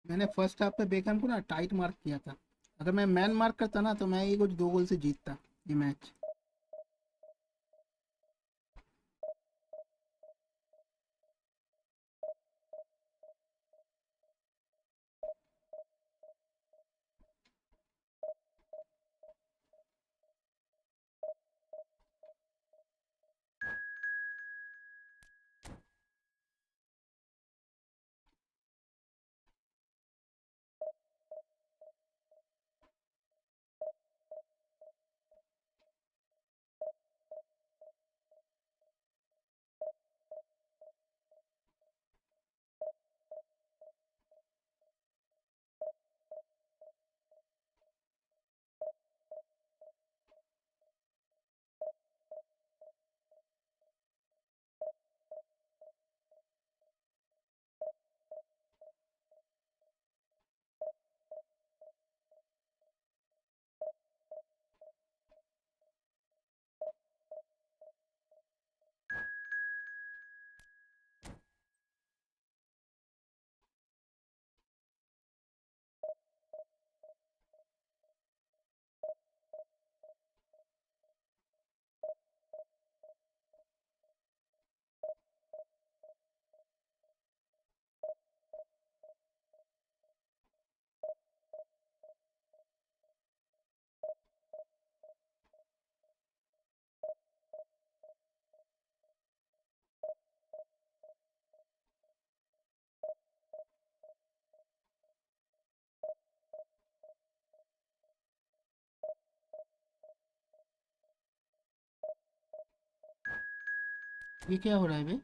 मैंने फर्स्ट हाफ पे बेकहम को ना टाइट मार्क किया था। अगर मैं मैन मार्क करता ना तो मैं ये कुछ 2 गोल से जीतता ये मैच। ये क्या हो रहा है बे?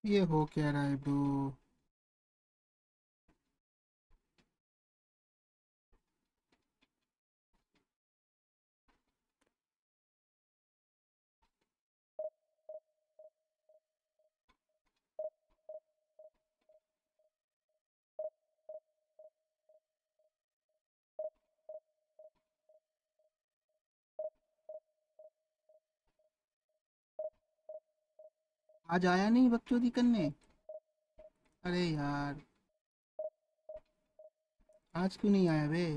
ये हो क्या रहा है ब्रो? आज आया नहीं बकचोदी करने? अरे यार, आज क्यों नहीं आया बे?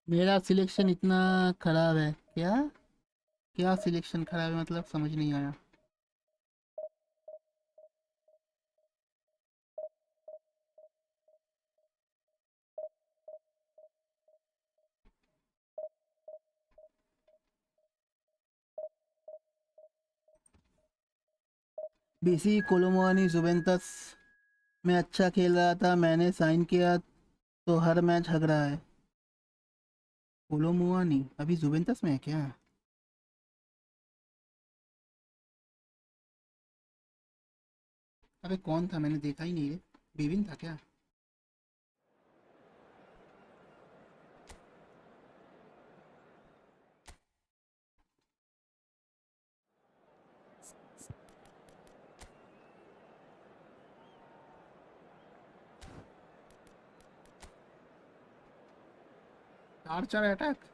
मेरा सिलेक्शन इतना खराब है क्या? क्या सिलेक्शन खराब है मतलब, समझ नहीं आया। बीसी कोलोमोनी जुवेंटस में अच्छा खेल रहा था, मैंने साइन किया तो हर मैच हग रहा है। कोलोमुआनी अभी जुवेंटस में है क्या? अबे कौन था, मैंने देखा ही नहीं रे। बेबिन था क्या? चार चार अटैक।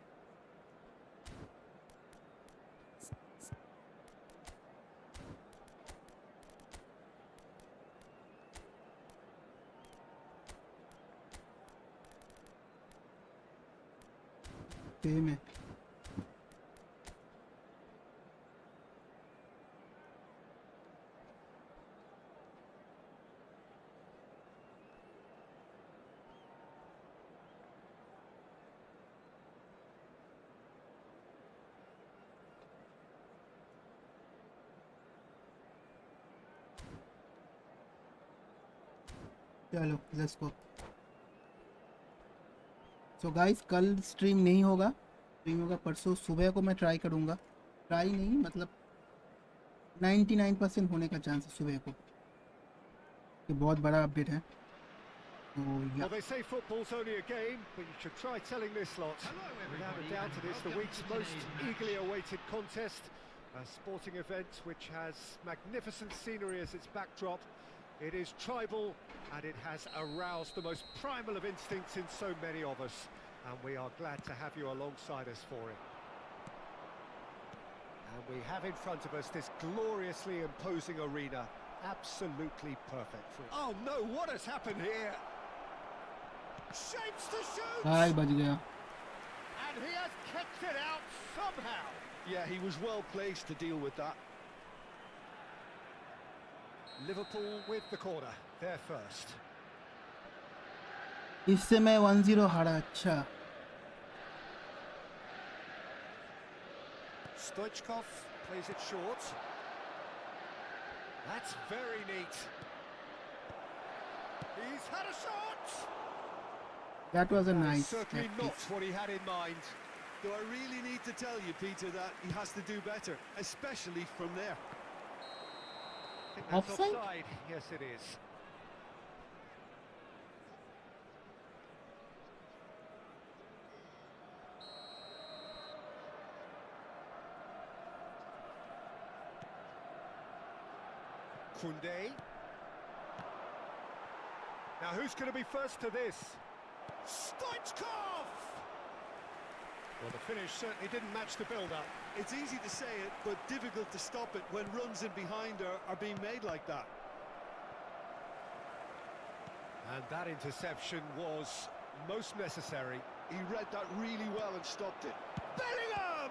पे में चलो लेट्स गो। सो गाइस, कल स्ट्रीम नहीं होगा, स्ट्रीम होगा परसों सुबह को। मैं ट्राई करूँगा, ट्राई नहीं मतलब 99% होने का चांस है सुबह को, कि बहुत बड़ा अपडेट है। Oh yeah. Well, they say football's only a game, but you should try telling this lot. Without a doubt, it is the week's most eagerly awaited contest. A sporting event which has magnificent scenery as its backdrop. It is tribal, and it has aroused the most primal of instincts in so many of us. And we are glad to have you alongside us for it. And we have in front of us this gloriously imposing arena. Absolutely perfect for it. Oh no, what has happened here? Shapes to shoot! भाई बच गया. And he has kicked it out somehow. Yeah, he was well placed to deal with that. Liverpool with the corner, they're first. इससे मैं 1-0 हारा. अच्छा. Stoichkov plays it short. That's very neat. He's had a shot! That was a That is nice certainly tactic. not what he had in mind. Do I really need to tell you, Peter, that he has to do better, especially from there? I think that's Offside? offside. Yes, it is. Koundé. Now who's going to be first to this? Stoichkov! Well, the finish certainly didn't match the build-up. It's easy to say it, but difficult to stop it when runs in behind are being made like that. And that interception was most necessary. He read that really well and stopped it. Bellingham!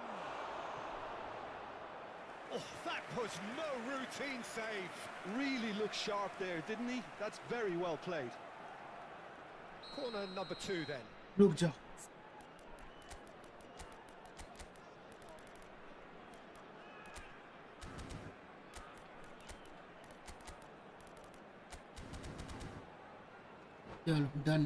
Oh, that was no routine save. Really looked sharp there, didn't he? That's very well played. Corner number 2 then. रुक जाओ. चलो done.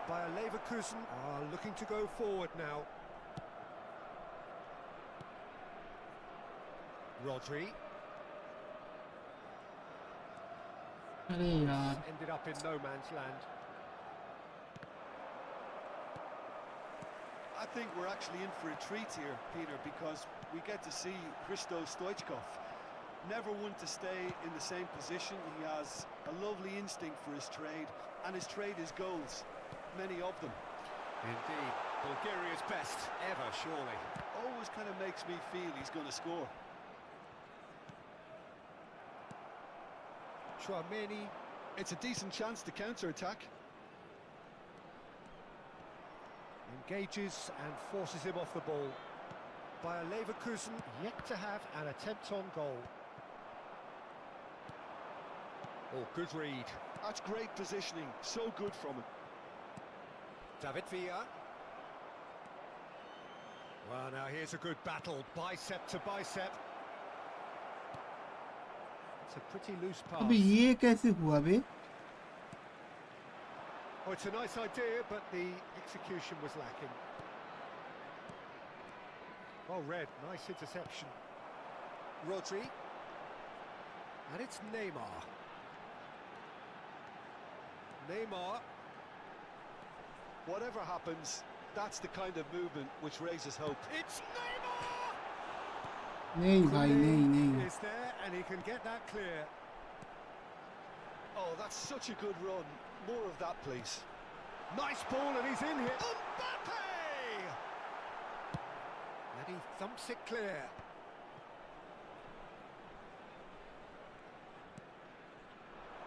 Bayer Leverkusen are looking to go forward now. Rodri अरे यार. ended up in no man's land. I think we're actually in for a treat here, Peter, because we get to see Hristo Stoichkov. Never one to stay in the same position. He has a lovely instinct for his trade, and his trade is goals. Many of them. Indeed, Bulgaria's best ever, surely. Always kind of makes me feel he's going to score. Chouameni It's a decent chance to counter-attack. engages and forces him off the ball. Bayer Leverkusen yet to have an attempt on goal. Oh, good read. That's great positioning. So good from him. David Villa. Well, now here's a good battle, bicep to bicep. It's a pretty loose pass. अबे ये कैसे हुआ बे? Oh, it's a nice idea, but the execution was lacking. Well read, nice interception. Rodri. And it's Neymar. Neymar. Whatever happens, that's the kind of movement which raises hope. It's Neymar! नहीं भाई नहीं नहीं. Is there, and he can get that clear. Oh, that's such a good run. More of that, please. Nice ball, and he's in here. Mbappe! And he thumps it clear.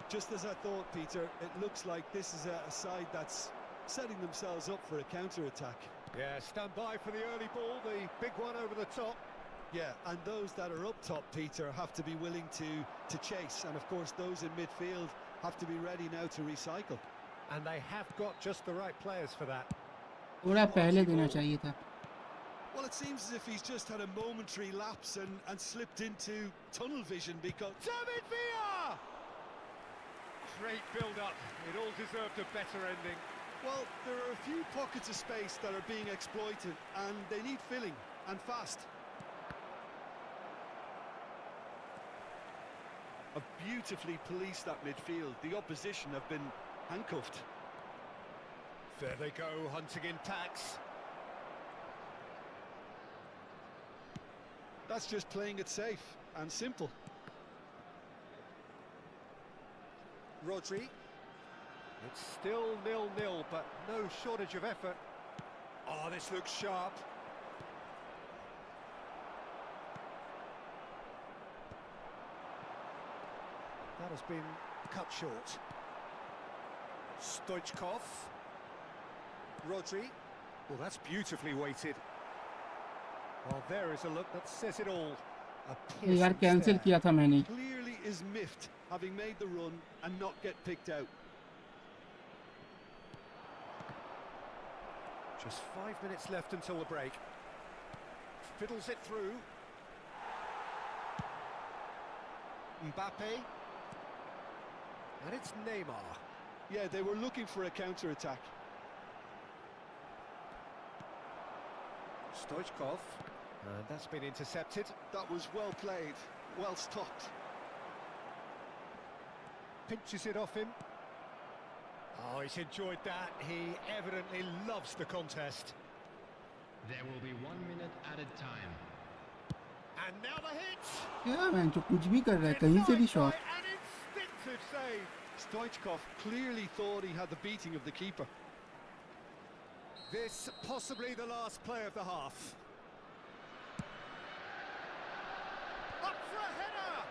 Just as I thought, Peter, it looks like this is a side that's setting themselves up for a counter-attack. Yeah, stand by for the early ball, the big one over the top. Yeah, and those that are up top, Peter, have to be willing to chase. And, of course, those in midfield have to be ready now to recycle. And they have got just the right players for that. थोड़ा पहले देना चाहिए था. Well, it seems as if he's just had a momentary lapse and slipped into tunnel vision because... David Villa! Great build-up. It all deserved a better ending. Well, there are a few pockets of space that are being exploited, and they need filling, and fast. Have beautifully policed that midfield. The opposition have been handcuffed. There they go, hunting in packs. That's just playing it safe and simple. Rodri. It's still 0-0, but no shortage of effort. Oh, this looks sharp. That has been cut short. Stoichkov. Rodri. Well, that's beautifully weighted. Well, there is a look that says it all. A ये यार piercing cancel stare. किया था मैंने. Clearly is miffed, having made the run and not get picked out. Just 5 minutes left until the break. Fiddles it through. Mbappe. And it's Neymar. Yeah, they were looking for a counter-attack. Stoichkov. And that's been intercepted. That was well played, well stopped. Pinches it off him. Oh, he's enjoyed that. He evidently loves the contest. There will be 1 minute added time. And now the hit! क्या मैं जो कुछ भी कर रहा है कहीं से भी shot. An instinctive save. Stoichkov clearly thought he had the beating of the keeper. This possibly the last play of the half. Up for a header!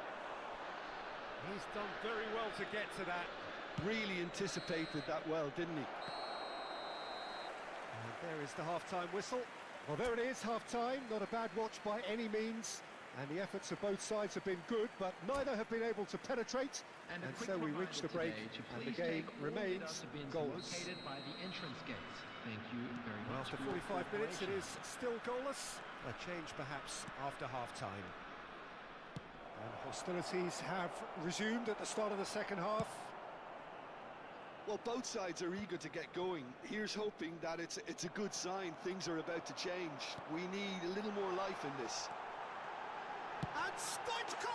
He's done very well to get to that. Really anticipated that well, didn't he? And there is the half-time whistle. Well, there it is, half-time. Not a bad watch by any means. And the efforts of both sides have been good, but neither have been able to penetrate. And, And so we reach the break, and the game remains goalless. Located by the entrance gates. Thank you very Well, much. after for your 45 minutes, it cooperation. is still goalless. A change perhaps after half-time. And hostilities have resumed at the start of the second half. Well, both sides are eager to get going. Here's hoping that it's a good sign. Things are about to change. We need a little more life in this. And Stoichkov!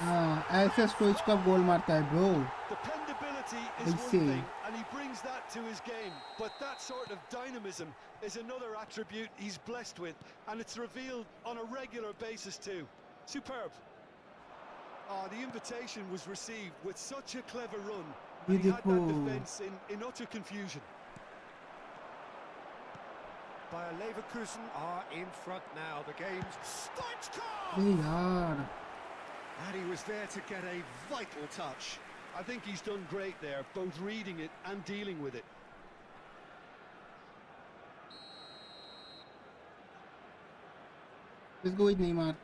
हाँ ऐसे स्टोइचकॉव गोल मारता है bro. Dependability is I one see. thing, and he brings that to his game. But that sort of dynamism is another attribute he's blessed with, and it's revealed on a regular basis too. Superb. Oh, the invitation was received with such a clever run. And he had that Beautiful. defence in utter confusion. Bayer Leverkusen are in front now. The game's Stoichkov! अरे यार. And he was there to get a vital touch. I think he's done great there, both reading it and dealing with it. Let's go with Neymar.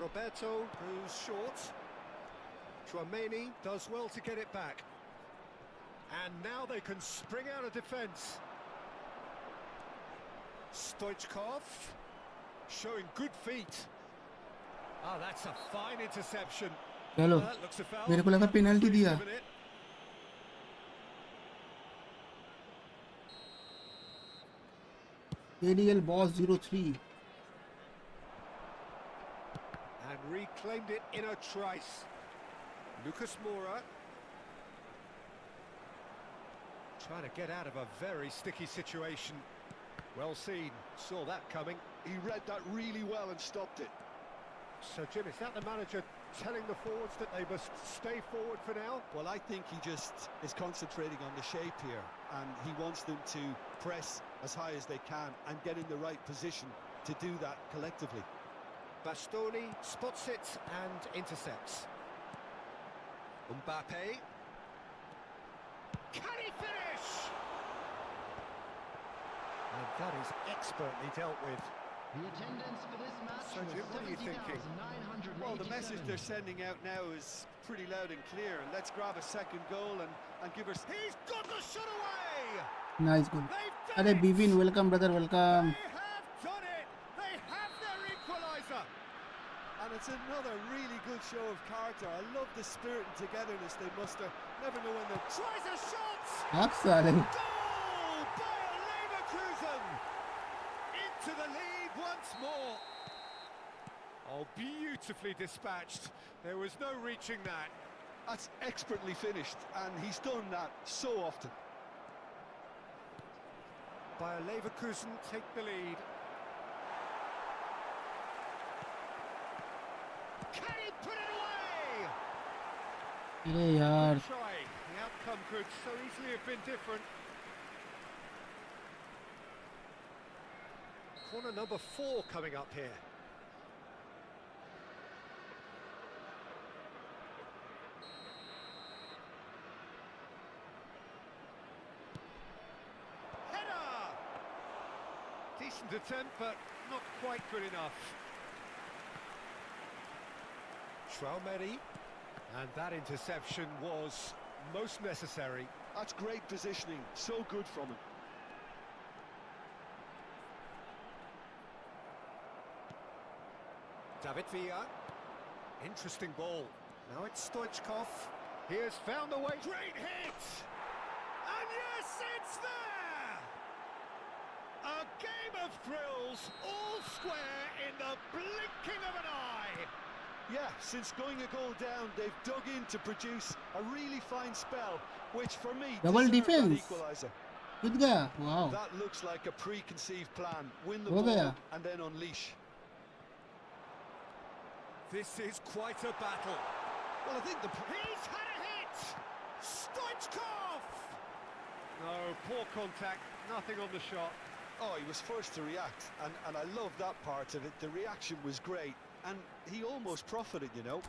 Roberto, who's short. Chouameni does well to get it back. And now they can spring out of defence. Stoichkov showing good feet. Ah, that's a fine interception. चलो That looks a foul. मेरे को लगा penalty दिया. Given it. ADL Boss 03. And reclaimed it in a trice. Lucas Moura trying to get out of a very sticky situation. Well seen, saw that coming. He read that really well and stopped it. So Jim, is that the manager telling the forwards that they must stay forward for now? Well, I think he just is concentrating on the shape here, and he wants them to press as high as they can and get in the right position to do that collectively. Bastoni spots it and intercepts. Mbappe. Can he finish? And that is expertly dealt with. The attendance for this match So, Jim, what are you thinking? Well, the message they're sending out now is pretty loud and clear. Let's grab a second goal and give us... He's got the shot away! Nice goal. They've Are done it! Bivin, welcome brother, welcome. They have done it! They have their equaliser! And it's another really good show of character. I love the spirit and togetherness they muster. Never know when they're... Tries a shot! Ak sale. Goal! Bayer Leverkusen! Into the lead once more. Oh, beautifully dispatched. There was no reaching that. That's expertly finished, and he's done that so often. Bayer Leverkusen take the lead. Can he put it away? अरे यार. Try. The outcome could so easily have been different. Corner number 4 coming up here. Header! Decent attempt, but not quite good enough. Traumeri, and that interception was most necessary. That's great positioning, so good from him. David Villa, interesting ball. Now it's Stoichkov. He has found the way. Great hit! And yes, it's there! A game of thrills, all square in the blinking of an eye. Yeah, since going a goal down, they've dug in to produce a really fine spell, which for me Double deserved that defense. equaliser. जीत गया. Wow. That looks like a preconceived plan. Win the हो ball गया. and then unleash. This is quite a battle. Well, I think He's had a hit! Stoichkov! No, poor contact, nothing on the shot. Oh, he was first to react, and I love that part of it. The reaction was great, and he almost profited, you know.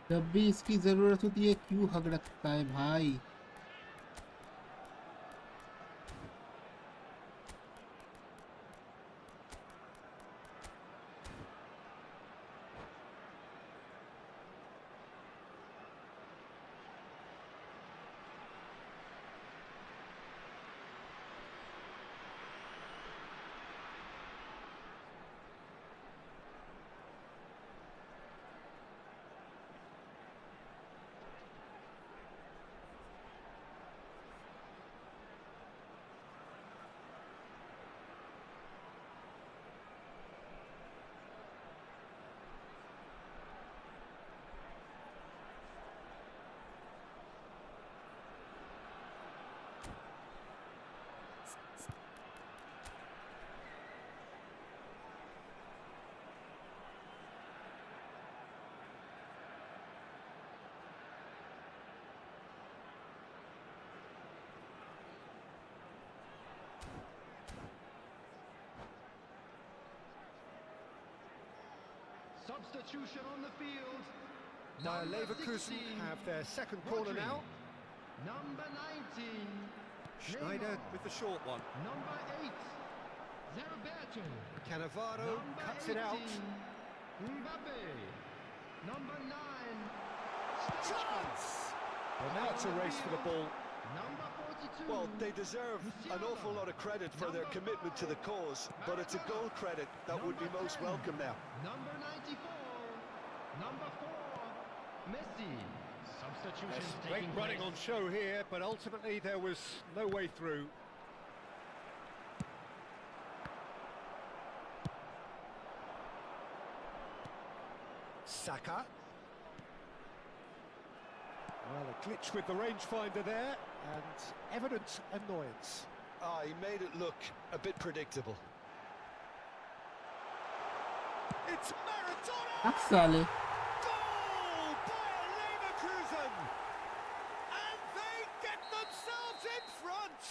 जब भी इसकी जरूरत होती है क्यों हक रखता है भाई. Substitution on the field. Bayer Number Leverkusen 16, have their second corner Rodri. now. Number 19, Schneider Neymar. with the short one. Number 8, Zerberto. Cannavaro Number cuts 18, it out. Mbappe. Number 9, Chance! Well, now it's a race for the ball. Number 42. Well, they deserve an awful lot of credit for their commitment to the cause, but it's a goal credit that would be most welcome now. Number 94, number 4, Messi. Substitutions Great taking running place. on show here, but ultimately there was no way through. Saka. Well, a glitch with the rangefinder there, and evident annoyance. Ah, he made it look a bit predictable. It's Maradona! Ak sale. Goal! Bayer Leverkusen! And they get themselves in front!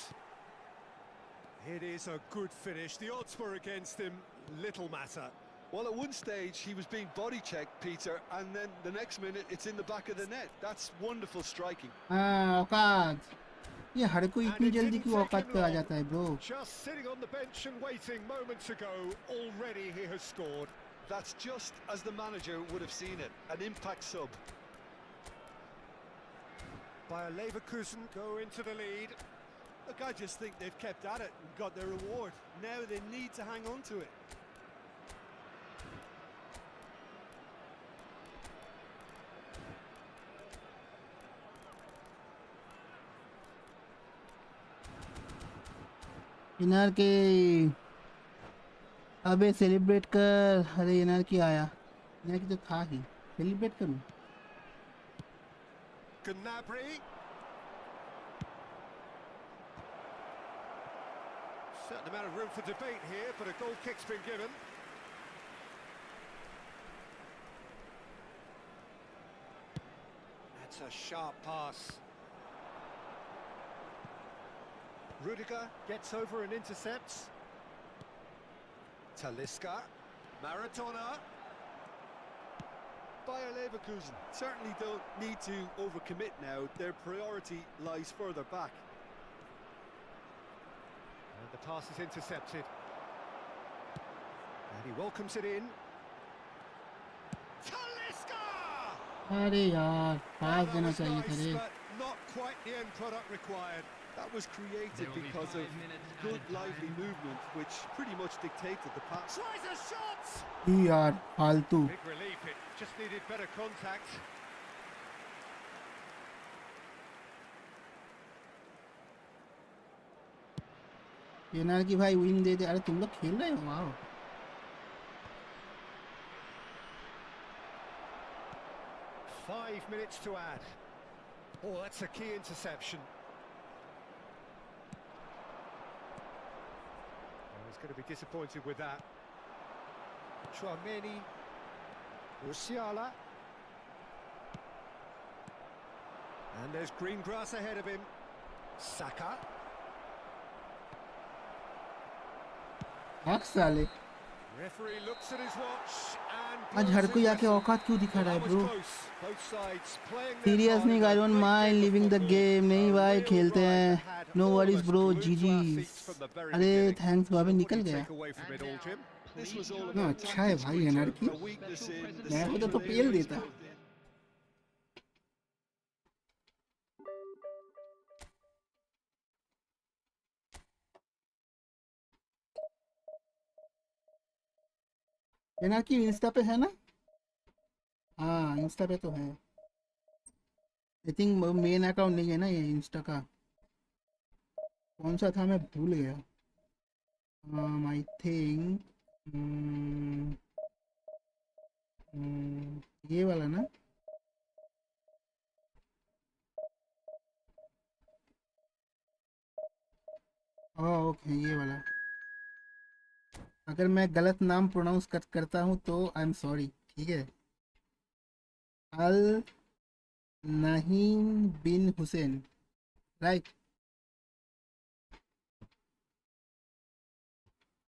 It is a good finish. The odds were against him. Little matter. Well, at one stage, he was being body-checked, Peter, and then the next minute, it's in the back of the net. That's wonderful striking. हाँ औकात. ये हर कोई And इतनी it जल्दी didn't क्यों take औकात him पे आ long. जाता है bro. Just sitting on the bench and waiting moments ago. Already he has scored. That's just as the manager would have seen it, an impact sub. Bayer Leverkusen go into the lead. Look, I just think they've kept at it and got their reward. Now they need to hang on to it. इनार के अबे celebrate कर। अरे इनार की आया, इनार की तो था ही, सेलिब्रेट करूं। Gnabry. Certain amount of room for debate here, but a goal kick's been given. That's a sharp pass. Rudiger gets over and intercepts. Talisca. Maradona. Bayer Leverkusen certainly don't need to overcommit now. Their priority lies further back. And the pass is intercepted. And he welcomes it in. Talisca! अरे यार पास देना चाहिए था रे। But not quite the end product required. That was created because of good, lively movement, which pretty much dictated the pass. Tries a shot! यार फालतू। Big relief, it just needed better contact. इनार की भाई win दे दे। अरे तुम लोग खेल रहे हो, वाह। 5 minutes to add. Oh, that's a key interception. Oh, he's going to be disappointed with that. Chouameni. Musiala. And there's green grass ahead of him. Saka. आग साले, Referee looks at his watch and आज हर कोई आके औकात क्यों दिखा रहा है bro? Seriously I don't mind living the game. नहीं भाई खेलते हैं, नो वरीज ब्रो, जीजी। अरे थैंक्स भाभी, निकल गया। ना अच्छा है भाई एनआर की, मैं खुद तो पेल देता। एनआर की इंस्टा पे है ना? हाँ इंस्टा पे तो है। आई थिंक मेन अकाउंट नहीं है ना ये इंस्टा का। कौन सा था मैं भूल गया। आई थिंक ये वाला ना। ओके ये वाला। अगर मैं गलत नाम प्रोनाउंस करता हूँ तो आई एम सॉरी, ठीक है। अल नहीम बिन हुसैन, राइट।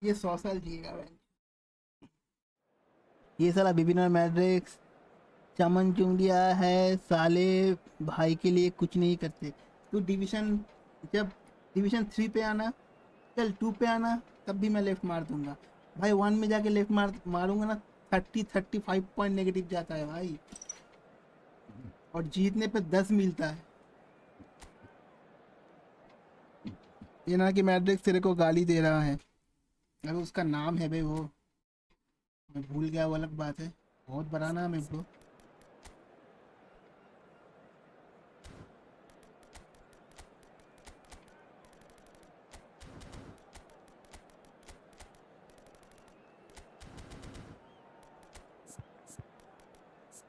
ये 100 साल जिएगा भाई। ये साला बिबिना मैड्रिक्स चमन चुंग दिया है साले, भाई के लिए कुछ नहीं करते। तू डिवीजन, जब डिवीजन 3 पे आना, चल 2 पे आना, तब भी मैं लेफ्ट मार दूंगा भाई। 1 में जाके लेफ्ट मारूंगा ना, 35 पॉइंट नेगेटिव जाता है भाई, और जीतने पे 10 मिलता है। ये ना कि मैड्रिक्स तेरे को गाली दे रहा है, अगर उसका नाम है भाई वो, मैं भूल गया, वो अलग बात है। बहुत बड़ा नाम है ब्रो।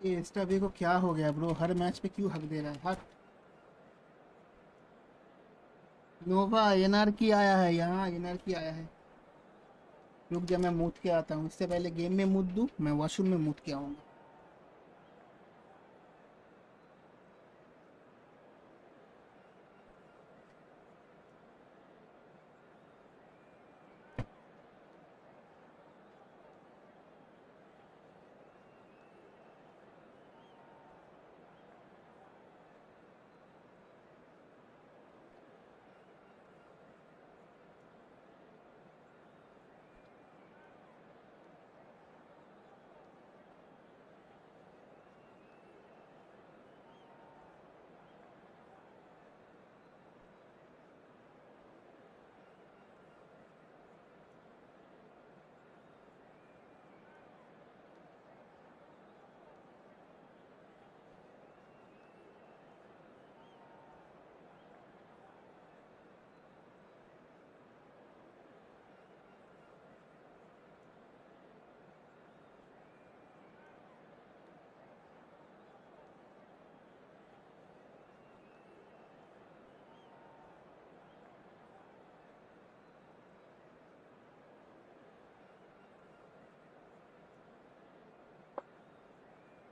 ये एस्टाबे को क्या हो गया ब्रो, हर मैच पे क्यों हक दे रहा है? हक नोवा एनआर की आया है यहाँ, एनआर की आया है। रुक जा मैं मूत के आता हूँ, इससे पहले गेम में मूत दूँ, मैं वॉशरूम में मूत के आऊँगा।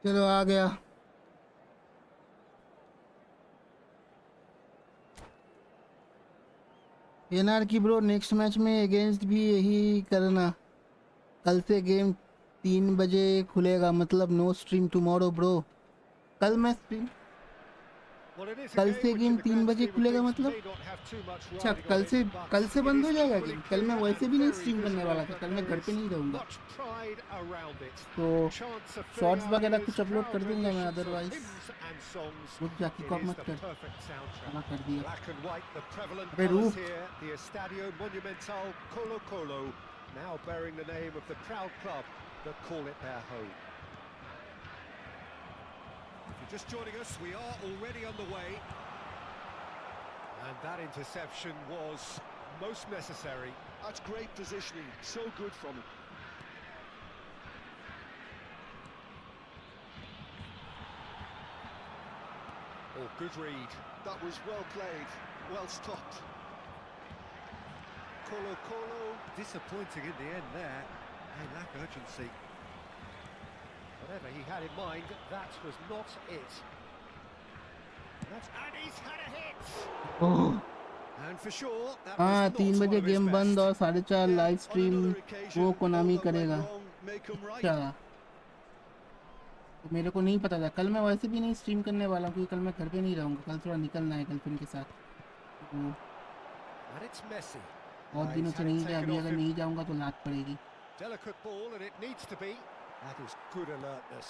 चलो आ गया। एनआर की ब्रो नेक्स्ट मैच में अगेंस्ट भी यही करना। कल से गेम 3 बजे खुलेगा, मतलब नो स्ट्रीम टुमारो ब्रो। कल मैं स्ट्रीम कल से गेम 3 बजे खुलेगा मतलब? अच्छा, कल से बंद हो जाएगा गेम? कल मैं वैसे भी नहीं स्ट्रीम करने वाला था, कल मैं घर पे नहीं रहूँगा, तो शॉर्ट्स वगैरह कुछ अपलोड कर दूंगा मैं। अदरवाइज रुक जा, किक ऑफ मत कर। मना कर दिया। अबे रुक। Now bearing the name of the proud club that call it their home. If you're just joining us, we are already underway. And that interception was most necessary. That's great positioning, so good from him. Oh, good read. That was well played, well stopped. Colo, disappointing in the end there. They lack urgency. Whatever he had in mind, that was not it. And he's had a hit! Oh And for sure, that हाँ, was 3 not बजे one of his game बंद और best. 4:30 live stream वो Konami करेगा। अच्छा, तो मेरे को नहीं पता था। कल मैं वैसे भी नहीं स्ट्रीम करने वाला हूँ, क्योंकि कल मैं घर पे नहीं रहूँगा। कल थोड़ा निकलना है गर्लफ्रेंड के साथ, तो And it's Messi. बहुत दिनों से नहीं गया। अभी अगर नहीं जाऊँगा तो लात पड़ेगी। Delicate ball, and it needs to be. That is good alertness.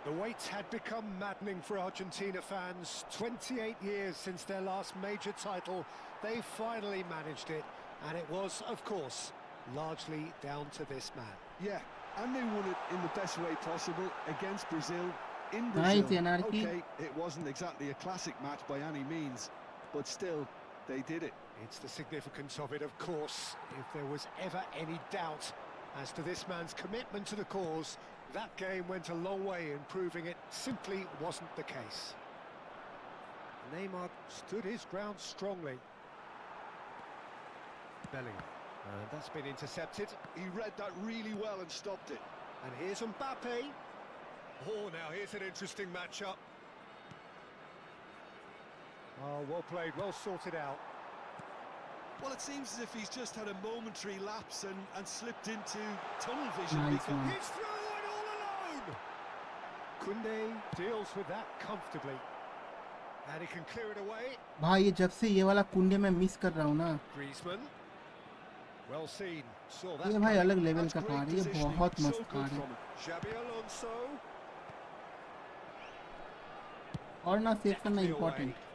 The wait had become maddening for Argentina fans. 28 years since their last major title. They finally managed it, and it was, of course, largely down to this man. Yeah, and they won it in the best way possible against Brazil, in Nice, Brazil. Anarchy. Okay, it wasn't exactly a classic match by any means, but still, they did it. It's the significance of it, of course. If there was ever any doubt as to this man's commitment to the cause, that game went a long way in proving it simply wasn't the case. Neymar stood his ground strongly. Bellingham. And that's been intercepted. He read that really well and stopped it. And here's Mbappe. Oh, now here's an interesting matchup. Oh, well played, well sorted out. Well, it seems as if he's just had a momentary lapse and slipped into tunnel vision. Nice one. He's through and all alone! Koundé deals with that comfortably. And he can clear it away. भाई ये जब से ये वाला कुंडे में miss कर रहा हूँ ना, Griezmann. Well seen. Saw that. ये भाई अलग लेवल That's का great कार्ड है, ये positioning, बहुत so मस्त good कार्ड है। from him. Xabi Alonso. और ना सेव करना Deftly important. away.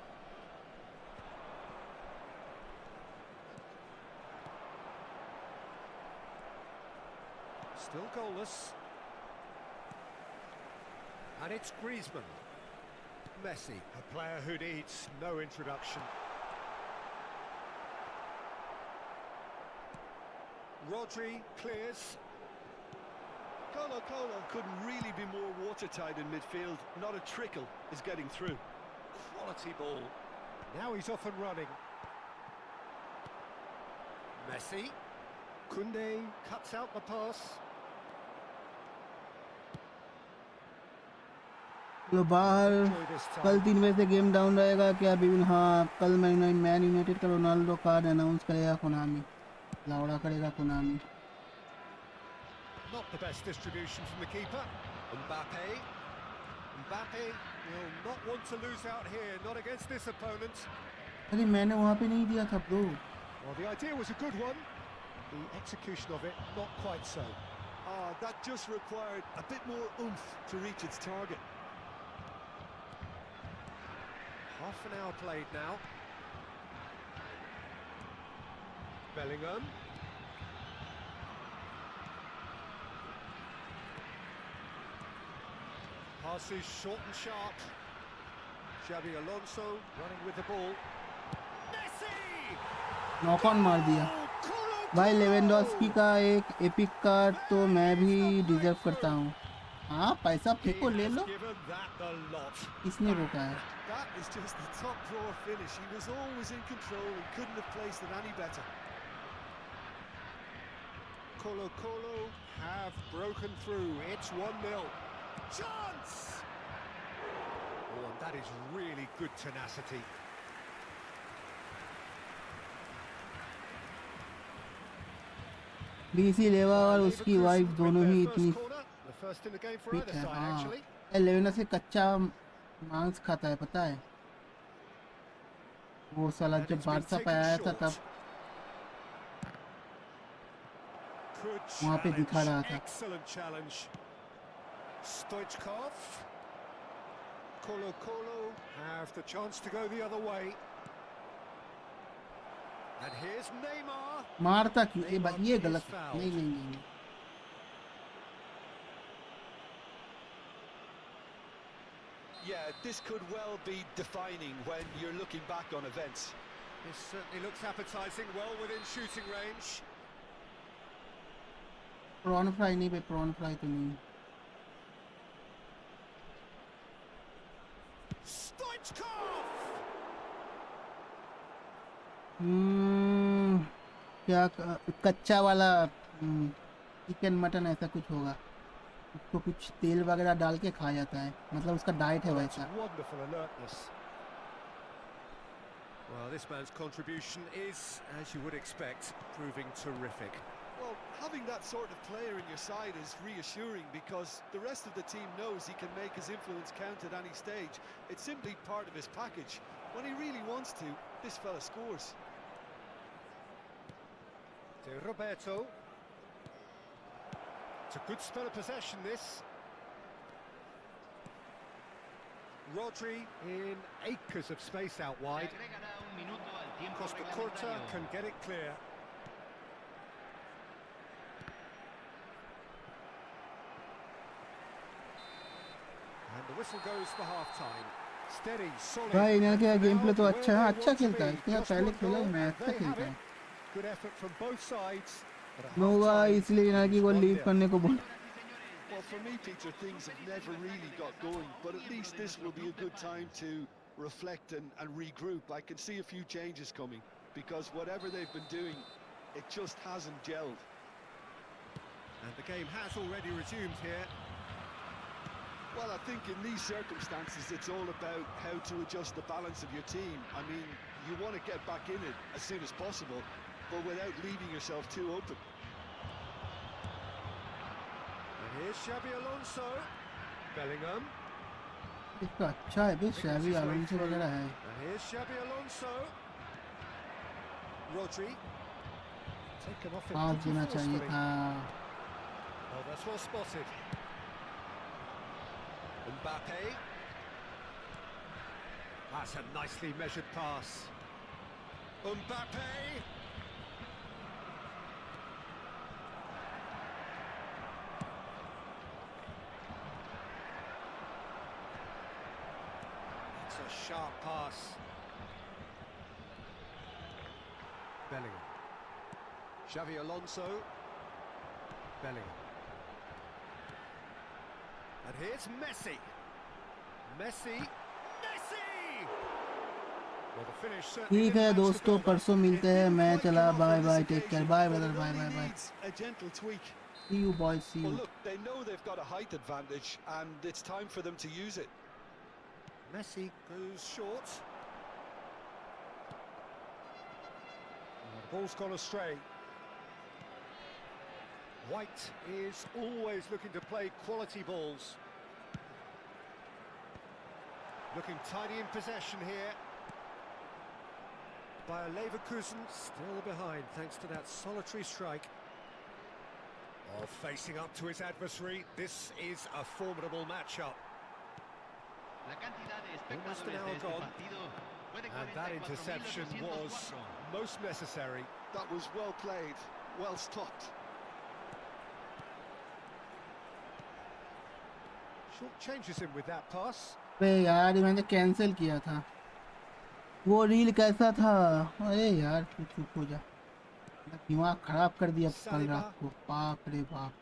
Still goalless. And it's Griezmann. Messi, a player who needs no introduction. Rodri clears. Colo couldn't really be more watertight in midfield. Not a trickle is getting through. Quality ball. Now he's off and running. Messi. Koundé cuts out the pass. तो बाहर कल 3 बजे से game down रहेगा क्या बिबिन? हाँ, कल man United का रोनाल्डो कार्ड अनाउंस करेगा कोनामी, लाउडा करेगा Konami. Not the best distribution from the keeper. Mbappe will not want to lose out here, not against this opponent. अरे मैंने वहाँ पे नहीं दिया था bro. Well, the idea was a good one. The execution of it, not quite so. That just required a bit more oomph to reach its target. Half an hour played now. Bellingham. Pass is short and sharp. Xabi Alonso running with the ball. Messi! Knock on मार दिया भाई। Lewandowski का एक epic card तो मैं भी deserve करता हूँ। हाँ, पैसा फेंको, ले लो। किसने रोका है? That is just the top drawer finish. He was always in control and couldn't have placed it any better. Colo have broken through. It's 1-0. Chance! Oh, and that is really good tenacity. BC लेवा और उसकी wife दोनों ही इतनी The first in the game for fit either है। side, हाँ, actually. लेविना से कच्चा मांस खाता है, पता है? वो साला जब बारसा पे आया था तब वहाँ पे दिखा रहा था। Excellent challenge. Stoichkov. Colo have the chance to go the other way. And here's Neymar. मारता क्यों? ये गलत है। नहीं नहीं नहीं। Yeah, this could well be defining when you're looking back on events. This certainly looks appetising, well within shooting range. Prawn fry नहीं पे प्रॉन फ्राई तो नहीं। Stoichkov. क्या कच्चा वाला चिकन मटन ऐसा कुछ होगा, उसको कुछ तेल वगैरह डाल के खाया जाता है, मतलब उसका डाइट है वैसा। Wonderful alertness. Well, this man's contribution is, as you would expect, proving terrific. Well, having that sort of player in your side is reassuring because the rest of the team knows he can make his influence count at any stage. It's simply part of his package. When he really wants to, this fella scores. To Roberto. It's a good spell of possession, this. Rodri in acres of space out wide. Costa Curta can get it clear. And the whistle goes for half-time. Steady, solid. भाई इनका क्या game play तो Where अच्छा है, they अच्छा want to खेलता है, be. इसके साथ Just पहले one खेला goal, मैं and अच्छा they have खेलता है। it. Good effort from both sides. But at no half-time, इसलिए इनकी को it's लीव 1-0. करने को बोल। Well, for me, Peter, things have never really got going, but at least this will be a good time to reflect and regroup. I can see a few changes coming, because whatever they've been doing, it just hasn't gelled. And the game has already resumed here. Well, I think in these circumstances, it's all about how to adjust the balance of your team. I mean, you want to get back in it as soon as possible, but without leaving yourself too open. And here's Xabi Alonso. Bellingham. इसका अच्छा है भी, Shaivi Alonso वगैरह है। And here's Xabi Alonso. Rodri. Taken off it pass pretty देना चाहिए forcefully. था। Oh, that's well spotted. Mbappe. That's a nicely measured pass. Mbappe. It's a sharp pass. Bellingham. Xavi Alonso. Bellingham. And here's Messi. Messi. Well, the finish certainly ठीक है didn't match the दोस्तों, build-up. परसों मिलते हैं, मैं चला, bye bye, take care, bye brother, bye bye bye, A gentle tweak. See you boys, see Well, you. look, they know they've got a height advantage, and it's time for them to use it. Messi goes short. Oh, the ball's gone astray. White is always looking to play quality balls. Looking tidy in possession here. Bayer Leverkusen still behind thanks to that solitary strike. Oh, facing up to his adversary. This is a formidable matchup. Almost an hour gone. And that interception was most necessary. That was well played, well stopped. Short changes him with that pass. अरे यार मैंने cancel किया था, वो reel कैसा था? अरे यार तू चुप हो जा, दिमाग खराब कर दिया कल रात को, बाप रे बाप।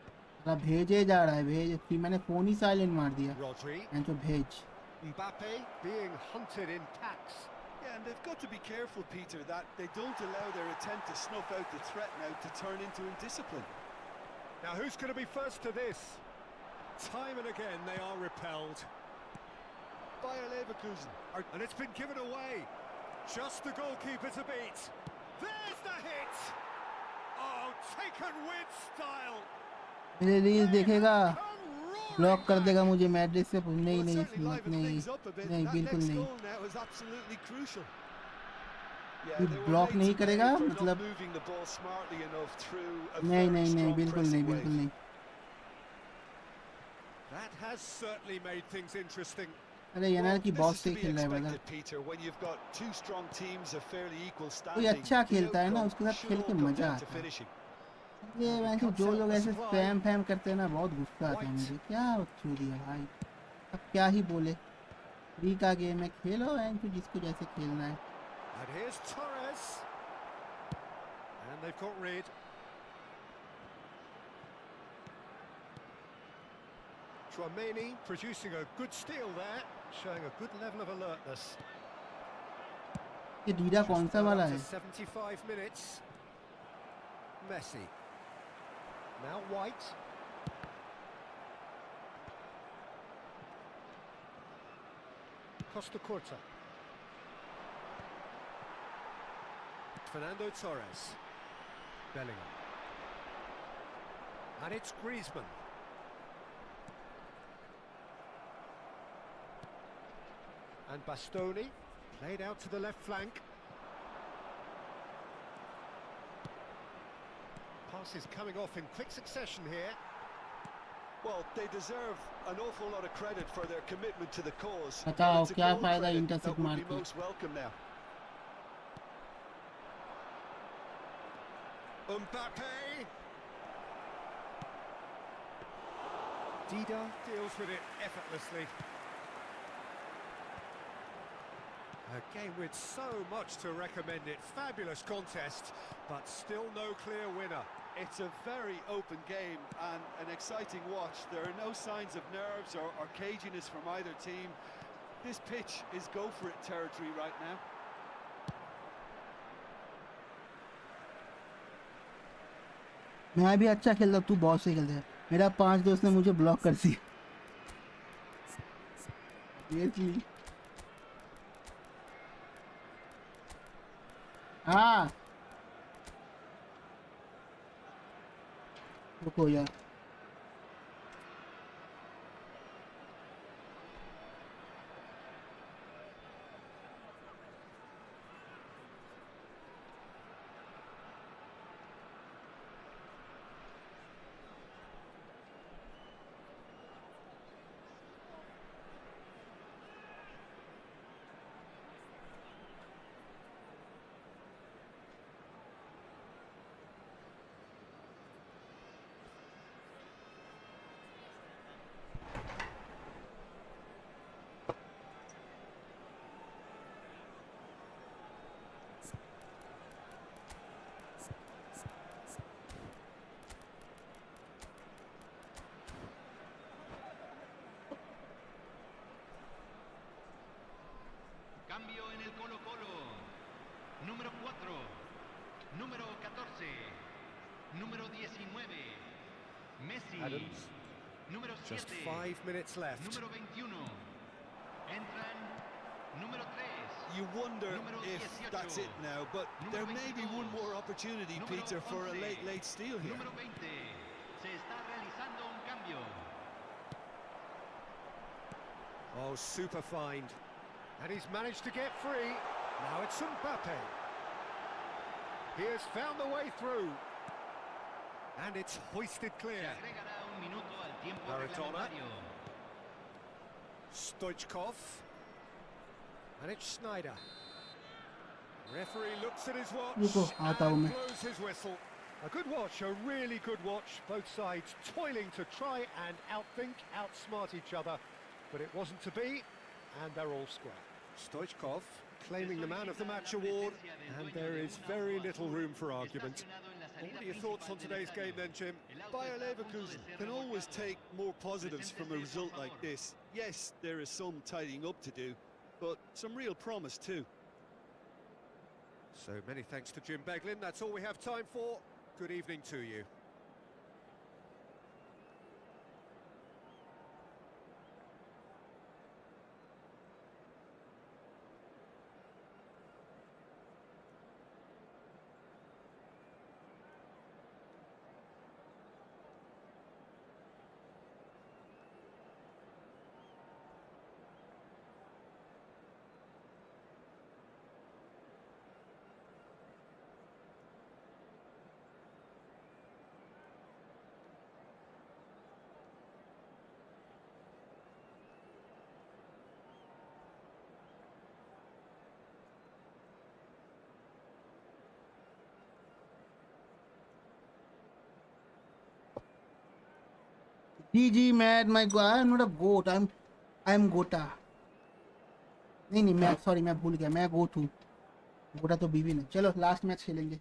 अरे भेजे जा रहा है, भेज, फिर मैंने फोन ही साइलेंट मार दिया। Rodri. तो भेज। Mbappe being hunted in packs. Yeah, and they've got to be careful, Peter, that they don't allow their attempt to snuff out the threat now to turn into indiscipline. Now who's going to be first to this? Time and again they are repelled. Bayer Leverkusen. And it's been given away. Just the goalkeeper to beat. There's the hit. Oh, taken with style. मेरे reel देखेगा block कर देगा मुझे Madrid से नहीं Well, it नहीं certainly नहीं livened नहीं things up a bit. नहीं That बिल्कुल next नहीं goal now is absolutely crucial. Yeah, ये they were ब्लॉक made नहीं to pay करेगा for not मतलब moving the ball smartly enough through a नहीं very नहीं नहीं strong बिल्कुल नहीं pressing बिल्कुल wave. नहीं That has certainly made things interesting. अरे यार Well, की this बहुत is to सही be खेल रहा है brother expected, Peter, when you've got two strong teams of fairly equal कोई standing. अच्छा The खेलता है ना outcome उसके साथ should खेल all के come मजा down to आता है finishing. ये मैं Comes जो out लोग the ऐसे supply. स्पैम फैम करते हैं ना बहुत गुस्सा आता है White. मुझे क्या चोरी है भाई अब क्या ही बोले फ्री का गेम है खेलो एंड जिसको जैसे खेलना है And here's Torres. And they've got rid. Chouameni producing a good steal there, showing a good level of alertness. ये डीडा कौन सा Just वाला up है to 75 minutes. Messi. Now White. Costa Curta. Fernando Torres. Bellingham. And it's Griezmann. And Bastoni. Played out to the left flank. Passes coming off in quick succession here. Well, they deserve an awful lot of credit for their commitment to the cause. बताओ It's a क्या goal फायदा credit intercept that would मार be के most welcome now. Mbappe. Dida deals with it effortlessly. A game with so much to recommend it. Fabulous contest, but still no clear winner. It's a very open game and an exciting watch. There are no signs of nerves or caginess from either team. This pitch is go-for-it territory right now. मैं भी अच्छा खेलता तू बहुत सही खेलता है मेरा 5 दोस्त ने मुझे ब्लॉक कर दिया हाँ रुको यार Cambio en el Colo-Colo. Número 4. Número 14. Número 19. Messi. Adams. Número 7. Just 5 minutes left. Número 21. Entran. Número 3. You wonder Número if 18. that's it now, but there may be one more opportunity, Número Peter, for a 11. late steal here. Número 20. Se está realizando un cambio. Oh, super find. And he's managed to get free. Now it's Mbappe. He has found the way through. And it's hoisted Se clear. agregará un minuto al tiempo Maradona. reglamentario. Stoichkov. And it's Schneider. Referee looks at his watch रुको आता हूँ and मैं blows his whistle. A good watch, a really good watch. Both sides toiling to try and outthink, outsmart each other. But it wasn't to be, and they're all square. Stoichkov claiming the Man of the Match award, and there is very little room for argument. What are your thoughts on today's game then, Jim? Bayer Leverkusen can always take more positives from a result like this. Yes, there is some tidying up to do, but some real promise too. So many thanks to Jim Beglin. That's all we have time for. Good evening to you. GG mad my god, I am not a goat, I am गोटा। नहीं मैं sorry, मैं भूल गया, मैं गोट हूँ, गोटा तो बीवी ने। चलो लास्ट मैच खेलेंगे।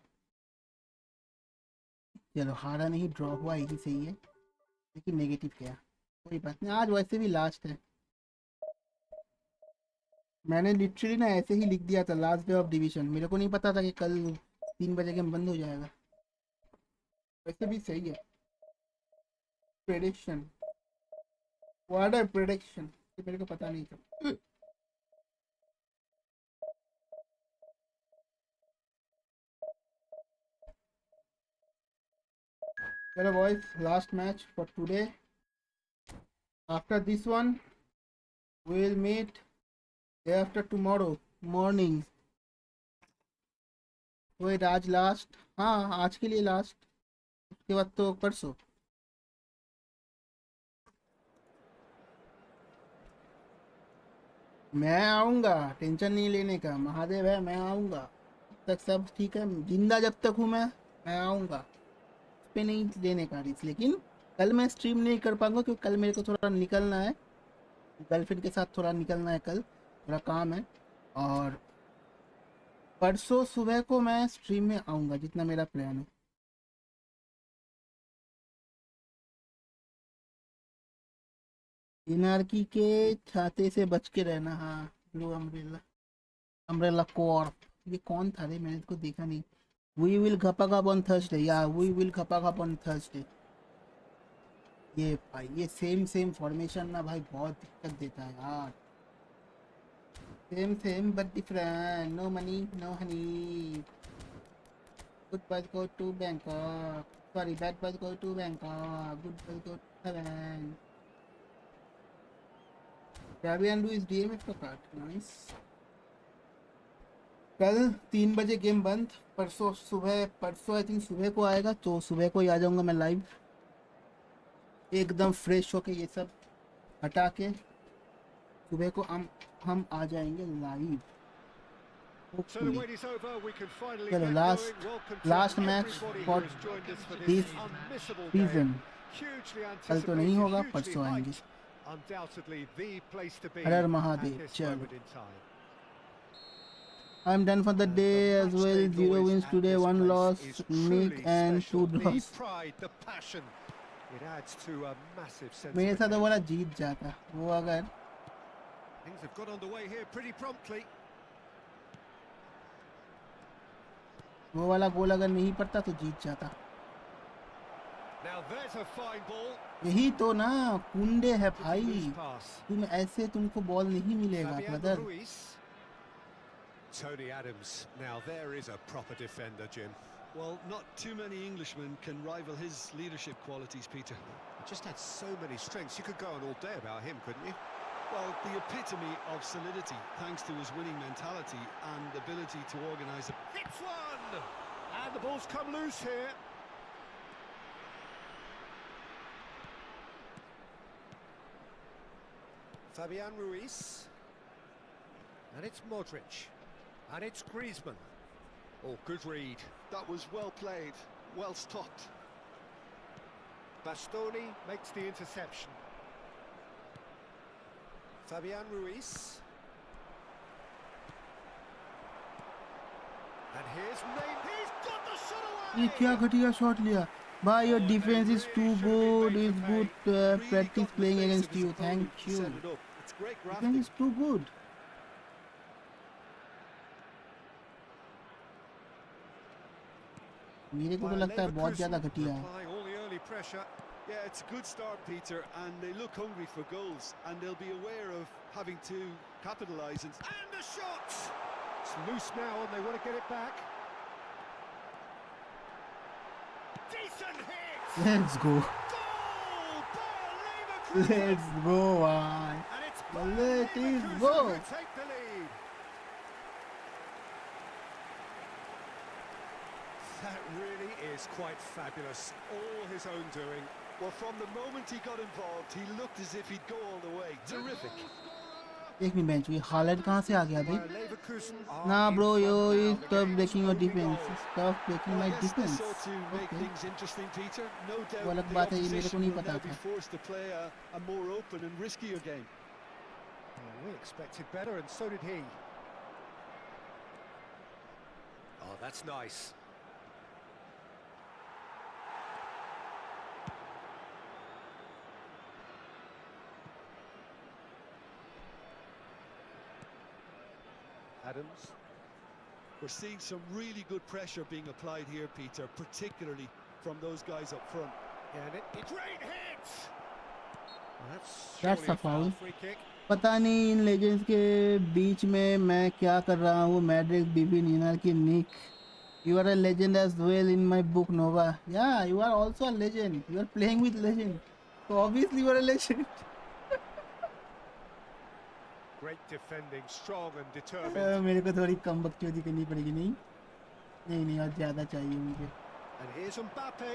चलो हारा नहीं, ड्रॉ हुआ, यही सही है, लेकिन नेगेटिव गया, कोई बात नहीं, आज वैसे भी लास्ट है। मैंने लिटरली ना ऐसे ही लिख दिया था लास्ट डे ऑफ डिवीजन, मेरे को नहीं पता था कि कल 3 बजे गेम बंद हो जाएगा। वैसे भी सही है। प्रेडिक्शन, व्हाट आर प्रेडिक्शन, ये मेरे को पता नहीं था। चलो boys, last match for today, after this one we will meet day after tomorrow morning। वही आज लास्ट, हाँ आज के लिए लास्ट, उसके बाद तो परसों। मैं आऊँगा, टेंशन नहीं लेने का, महादेव है, मैं आऊँगा, तब तक सब ठीक है, जिंदा जब तक हूँ मैं आऊँगा, उस पे नहीं लेने का रिस्क। लेकिन कल मैं स्ट्रीम नहीं कर पाऊँगा क्योंकि कल मेरे को थोड़ा निकलना है, गर्लफ्रेंड के साथ थोड़ा निकलना है, कल थोड़ा काम है। और परसों सुबह को मैं स्ट्रीम में आऊँगा, जितना मेरा प्लान है। इनारकी के छाते से बच के रहना, हाँ ब्लू अम्ब्रेला, अम्ब्रेला कॉर्प, ये कौन था रे, मैंने इसको देखा नहीं। वी विल घपा घप ऑन थर्सडे, या वी विल घपा घप ऑन थर्सडे। ये भाई ये सेम फॉर्मेशन ना भाई बहुत दिक्कत देता है यार, same but different, no money no honey. Good boys go to Bangkok, sorry bad boys go to Bangkok, good boys go to heaven. Fabian Ruiz DMF का कार्ड, नाइस। कल 3 बजे गेम बंद, परसों आई थिंक सुबह को आएगा, तो सुबह को ही आ जाऊंगा मैं लाइव, एकदम फ्रेश होके ये सब हटा के सुबह को हम आ जाएंगे लाइव। चलो last match for this season, कल तो नहीं होगा, परसों आएंगे। हर महादेव। चलो I am done for the day as well. 0 wins today, 1 loss, Nick and 2 draws. मेरे साथ तो बोला जीत जाता वो, अगर वो वाला गोल अगर नहीं पड़ता तो जीत जाता। यही तो ना कुंडे है भाई, तुम ऐसे तुमको बॉल नहीं मिलेगा brother. Tony Adams, now there is a proper defender, Jim. Well, not too many Englishmen can rival his leadership qualities, Peter. Just had so many strengths. You could go on all day about him, couldn't you? Well, the epitome of solidity, thanks to his winning mentality and ability to organise a... Hits one! And the ball's come loose here. Fabian Ruiz. And it's Modric. And it's Griezmann. Oh, good read. That was well played, well stopped. Bastoni makes the interception. Fabian Ruiz. And here's Neymar. He's got the shot away! ये क्या घटिया shot लिया भाई, your defense is too good, is good practice playing against you, thank you, defense is too good। मेरे को तो लगता है बहुत ज्यादा घटिया है। Yeah, it's a good start, Peter, and they look hungry for goals, and they'll be aware of having to capitalise. And a shot! It's loose now, and they want to get it back. Decent hit! Let's go! Goal! Bayer Leverkusen! Let's go, man! And it's Let it Leverkusen go! who take the lead. That really is quite fabulous. All his own doing. Well, from the moment he got involved, he looked as if he'd go all the way. Terrific. एक नहीं bench हुई हालत कहाँ से आ गया भाई Bayer Leverkusen are ना in bro front yo now. stop Game's breaking your only defense goal. stop breaking Well, my I guess this defense ought to make okay things interesting, Peter. No वो doubt अलग the बात है ये मेरे को opposition नहीं will पता now be था forced to play a more open and riskier game. Yeah, we expected better, and so did he. Oh, that's nice. Adams. We're seeing some really good pressure being applied here, Peter, particularly from those guys up front. Yeah, and it great hit. Well, that's That's surely a foul. free kick. पता नहीं इन legends के बीच में मैं क्या कर रहा हूँ Madrid बीबी नीनाल की निक You are a legend as well in my book, Nova. Yeah, you are also a legend. You are playing with legend. So obviously you are a legend. Great defending, strong and determined. मेरे को थोड़ी कम बकचोदी करनी पड़ेगी नहीं नहीं और ज़्यादा चाहिए मुझे And here's Mbappe.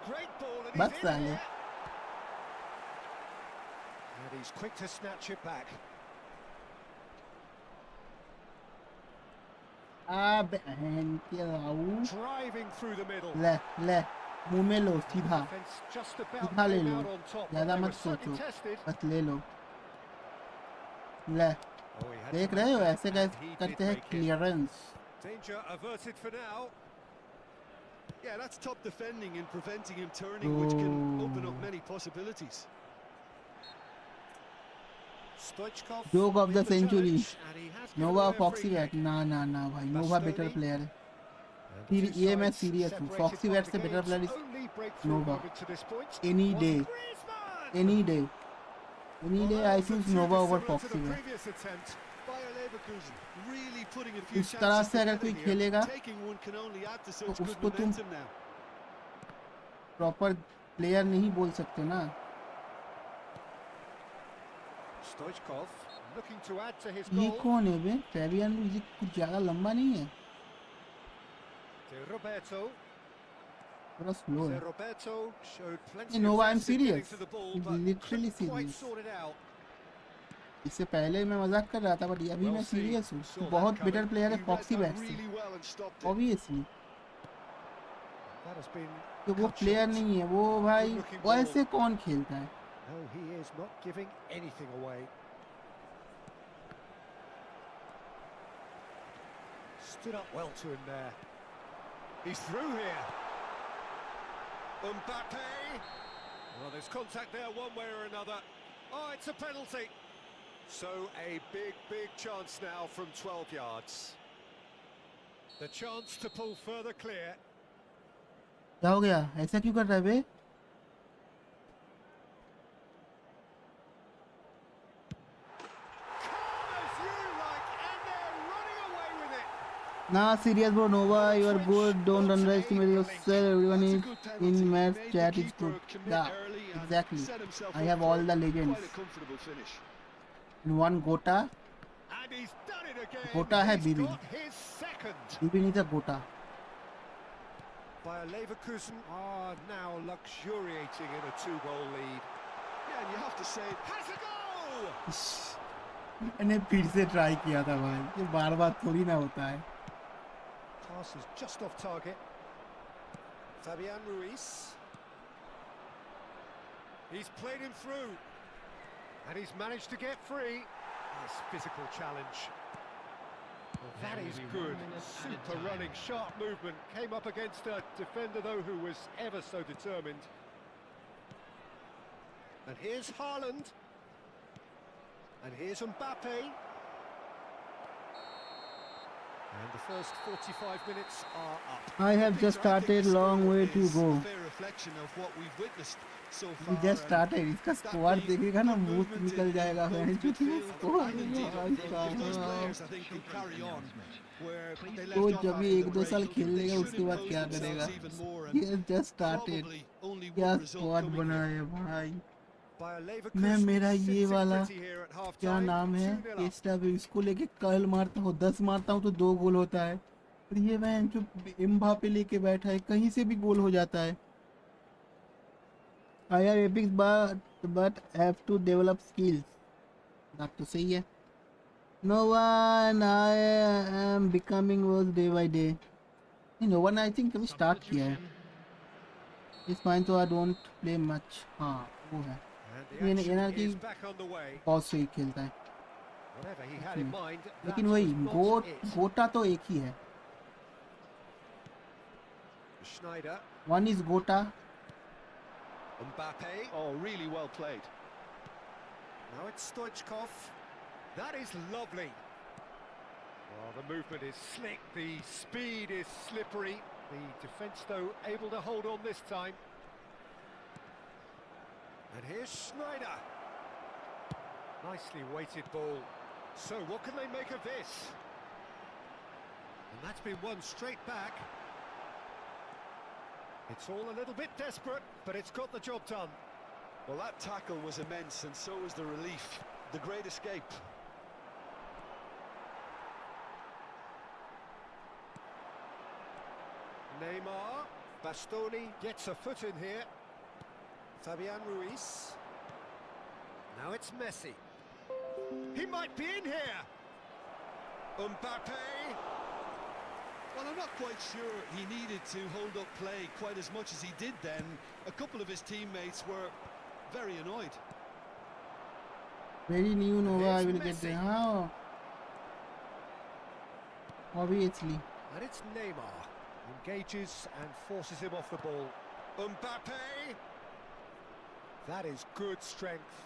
Great ball and बस he's in साले there. And he's quick to snatch it back. बहन के लाऊ Driving through the middle. ले मुंह में लो सीधा Defense just about सीधा ले came low out on top. but ज़्यादा they मत were certainly सोचो tested. बस ले लो ले Oh, he had देख to रहे हो make that, ऐसे and कैसे he did करते हैं make it. Clearance Danger averted for now. Yeah, that's top defending and preventing him turning, which can open up many possibilities. Stoichkov Joke of the with century. challenge, and he has given Nova away a foxy free bat kick. ना भाई Nova better Bastoni. Player है And the फिर two ये मैं sides serious हूँ separated foxy by bat the से better game's player is only breakthrough Nova. moment to this point. Any was day. Griezmann. Any day Well, I that choose wasn't too Nova over dissimilar to foxy the bat previous attempt. Bayer Leverkusen really putting a few इस तरह chances से अगर together कोई here. खेलेगा Taking one can only add to तो such good उसको तुम momentum now. Proper player नहीं बोल सकते ना Stoichkov looking to add to his ये goal. कौन है बे फेबियन ये कुछ ज़्यादा लंबा नहीं है De Roberto. थोड़ा स्लो De है Roberto showed plenty You know of why I'm zest in getting serious. to the ball, I'm but literally couldn't quite serious. sort it out. इससे पहले मैं मजाक कर रहा था बट अभी Well मैं seen. सीरियस हूँ Saw तो that बहुत coming. बेटर प्लेयर He है read फॉक्सी that बैट से really well and stopped it. Obviously That has been तो वो cut प्लेयर short. नहीं है वो भाई Good-looking वो ball. ऐसे कौन खेलता है No, he is not giving anything away. Stood up well to him there. He's through here. Mbappe. Well, there's contact there one way or another. Oh, it's a penalty. So a big chance now from 12 yards. The chance to pull further clear. क्या हो गया ऐसा क्यों कर रहा है बे Calm as you like, and they're running away with it. ना serious bro Nova you are good don't underestimate yourself everyone That's a is good in penalty. Match Made the chat is keeper good commit या early and exactly set himself I up have for all the quite legends a comfortable finish. In one gotta And he's done it again. गोटा है He's बीबी got his second. बीबी नहीं था गोटा Bayer Leverkusen are now luxuriating in a 2-goal lead. Yeah, and you have to say Has a goal! मैंने फिर से try किया था भाई ये बार बार थोड़ी ना होता है Pass is just off target. Fabian Ruiz. He's played him through. And he's managed to get free. Nice physical challenge. Well, that is good. Super running, sharp movement. Came up against a defender, though, who was ever so determined. And here's Haaland. And here's Mbappe. And the first 45 minutes are up. I have just Peter, I think started the long score way to is go a fair reflection of what we've witnessed so We far, just and started इसका that squad being देखेगा ना good मुंह movement निकल in जाएगा both बहन चोद midfield squad and indeed up front. If those भाई players, I think, can carry on where they तो left off जब ये after एक the दो break, साल खेल they लेगा should उसके बाद impose क्या themselves करेगा even more, and ये जस्ट स्टार्टेड probably only क्या one result स्क्वाड coming बना here. है भाई Bayer मैं Leverkusen मेरा ये sitting वाला pretty here at half क्या time. नाम है 2-0 up. केस्टा भी इसको लेके कल मारता हूँ 10 मारता हूँ तो 2 गोल होता है और ये बहन जो एम्बापे लेके बैठा है कहीं से भी गोल हो जाता है I have epics but have to develop skills बात तो सही है No one, I am becoming worse day by day. No one, I think we start here. It's fine, so I don't play much. हाँ वो है. And the ये ना action कि is back on the way. बहुत सही खेलता है. Whatever he had in mind, that लेकिन was वही not it. गोटा तो एक ही है. Schneider, One is Gota. Mbappe. Oh, really well played. Now it's Stoichkov. That is lovely. Well, the movement is slick, the speed is slippery. The defence, though, able to hold on this time. And here's Schneider. Nicely weighted ball. So what can they make of this? And that's been won straight back. It's all a little bit desperate, but it's got the job done. Well, that tackle was immense, and so was the relief. The great escape. Neymar, Bastoni gets a foot in here. Fabian Ruiz. Now it's Messi. He might be in here. Mbappe. Well, I'm not quite sure he needed to hold up play quite as much as he did then. A couple of his teammates were very annoyed. Very new Nova. I will Messi. get there. हाँ. Obviously. And it's Neymar. Engages and forces him off the ball. Mbappe. That is good strength.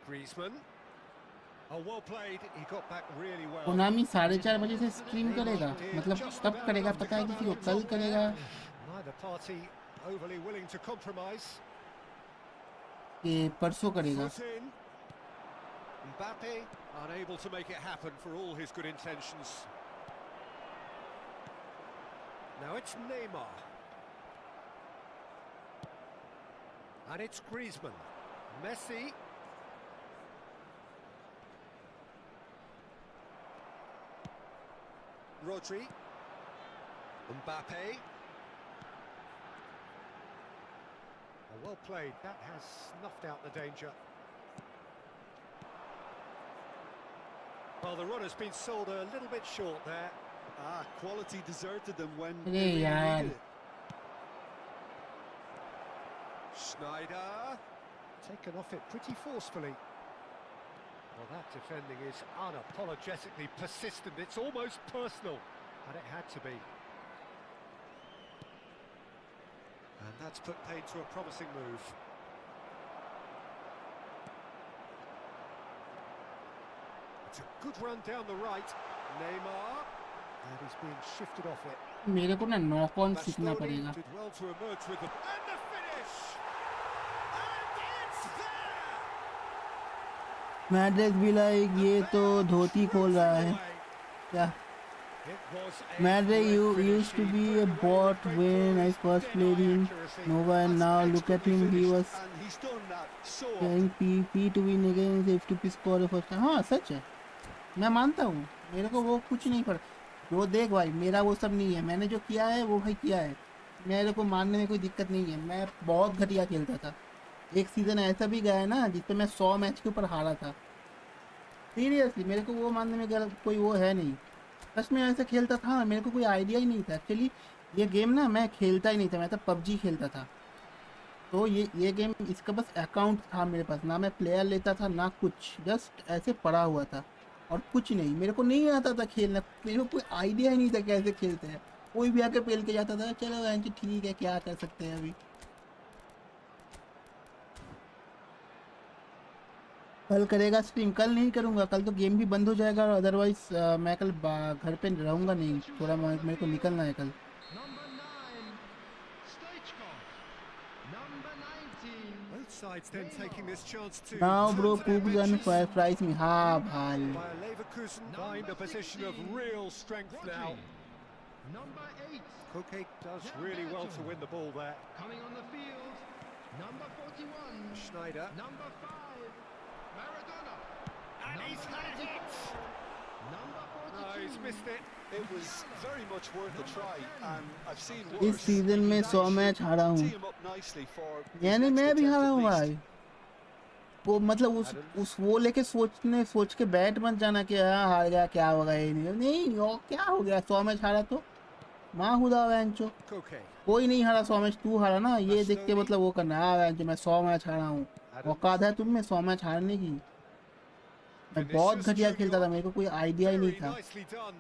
Griezmann. Oh, well played. He got back really well. Konami 4:30 बजे से stream करेगा. मतलब कब करेगा पता है किसी को. कल करेगा. Neither party overly willing to compromise. कि परसों करेगा. Foot in. Mbappe unable to make it happen for all his good intentions. Now it's Neymar. And it's Griezmann. Messi. Rodri. Mbappe. Oh, well played. That has snuffed out the danger. Well, the run has been sold a little bit short there. Quality deserted them when अरे they really यार. needed it. Schneider. Taken off it pretty forcefully. Well, that defending is unapologetically persistent. It's almost personal. And it had to be. And that's put paid to a promising move. It's a good run down the right. Neymar. And he's being shifted off it. मेरे को ना knock on सीखना Bastoni पड़ेगा. did well to emerge with the... And the finish! And it's there! Mattress भी like ये तो धोती खोल रहा है. क्या? Madre used to be a bot when I first played in Nova, and now look at him. He was And he's done that so playing P to win against F2P score first time. हाँ सच है. मैं मानता हूँ. मेरे को वो कुछ नहीं पड़ा. जो देख भाई मेरा वो सब नहीं है. मैंने जो किया है वो भाई किया है. मेरे को मानने में कोई दिक्कत नहीं है. मैं बहुत घटिया खेलता था. एक सीजन ऐसा भी गया है ना जिसपे मैं 100 मैच के ऊपर हारा था. सीरियसली मेरे को वो मानने में कोई वो है नहीं. सच में ऐसे खेलता था. मेरे को कोई आइडिया ही नहीं था. एक्चुअली ये गेम ना मैं खेलता ही नहीं था. मैं तो पबजी खेलता था. तो ये गेम इसका बस अकाउंट था मेरे पास. ना मैं प्लेयर लेता था ना कुछ. जस्ट ऐसे पड़ा हुआ था और कुछ नहीं. मेरे को नहीं आता था खेलना. मेरे को कोई आइडिया ही नहीं था कैसे खेलते हैं. कोई भी आके पेल के जाता था. चलो एंटी ठीक है क्या कर सकते हैं अभी. कल करेगा स्ट्रीम. कल नहीं करूँगा. कल तो गेम भी बंद हो जाएगा. और अदरवाइज मैं कल घर पे रहूँगा नहीं. थोड़ा मेरे को निकलना है कल. Number 9, Stoichkov. Number 19. Both sides then taking this chance to Now turn bro to their cooks and benches. fries me. हाँ भाई. By Leverkusen find a position of real strength now. Number 8. Koke does really well to win the ball there. Coming on the field. Number 41. Schneider. Number 5. Maradona. And he's had it! Number 42. No, he's missed it. it was very much worth a try, and I've seen इस worse. Season में 100 match हारा हूँ. Tee him up nicely for his यानी next मैं भी attempt हारा at हूँ least. भाई. वो मतलब उस वो लेके सोच के बैठ मत जाना कि हाँ हार गया क्या होगा, ये नहीं वो क्या हो गया, 100 मैच हारा तो माँ खुदा वैंचो, Koke. कोई नहीं हारा 100 मैच, तू हारा ना, ये देख के मतलब वो करना है वैंचो मैं 100 मैच हारा हूँ, औकात है तुम में 100 मैच हारने की। मैं बहुत Vinicius घटिया खेलता था, Junior. मेरे को कोई आइडिया ही नहीं Very था। nicely done.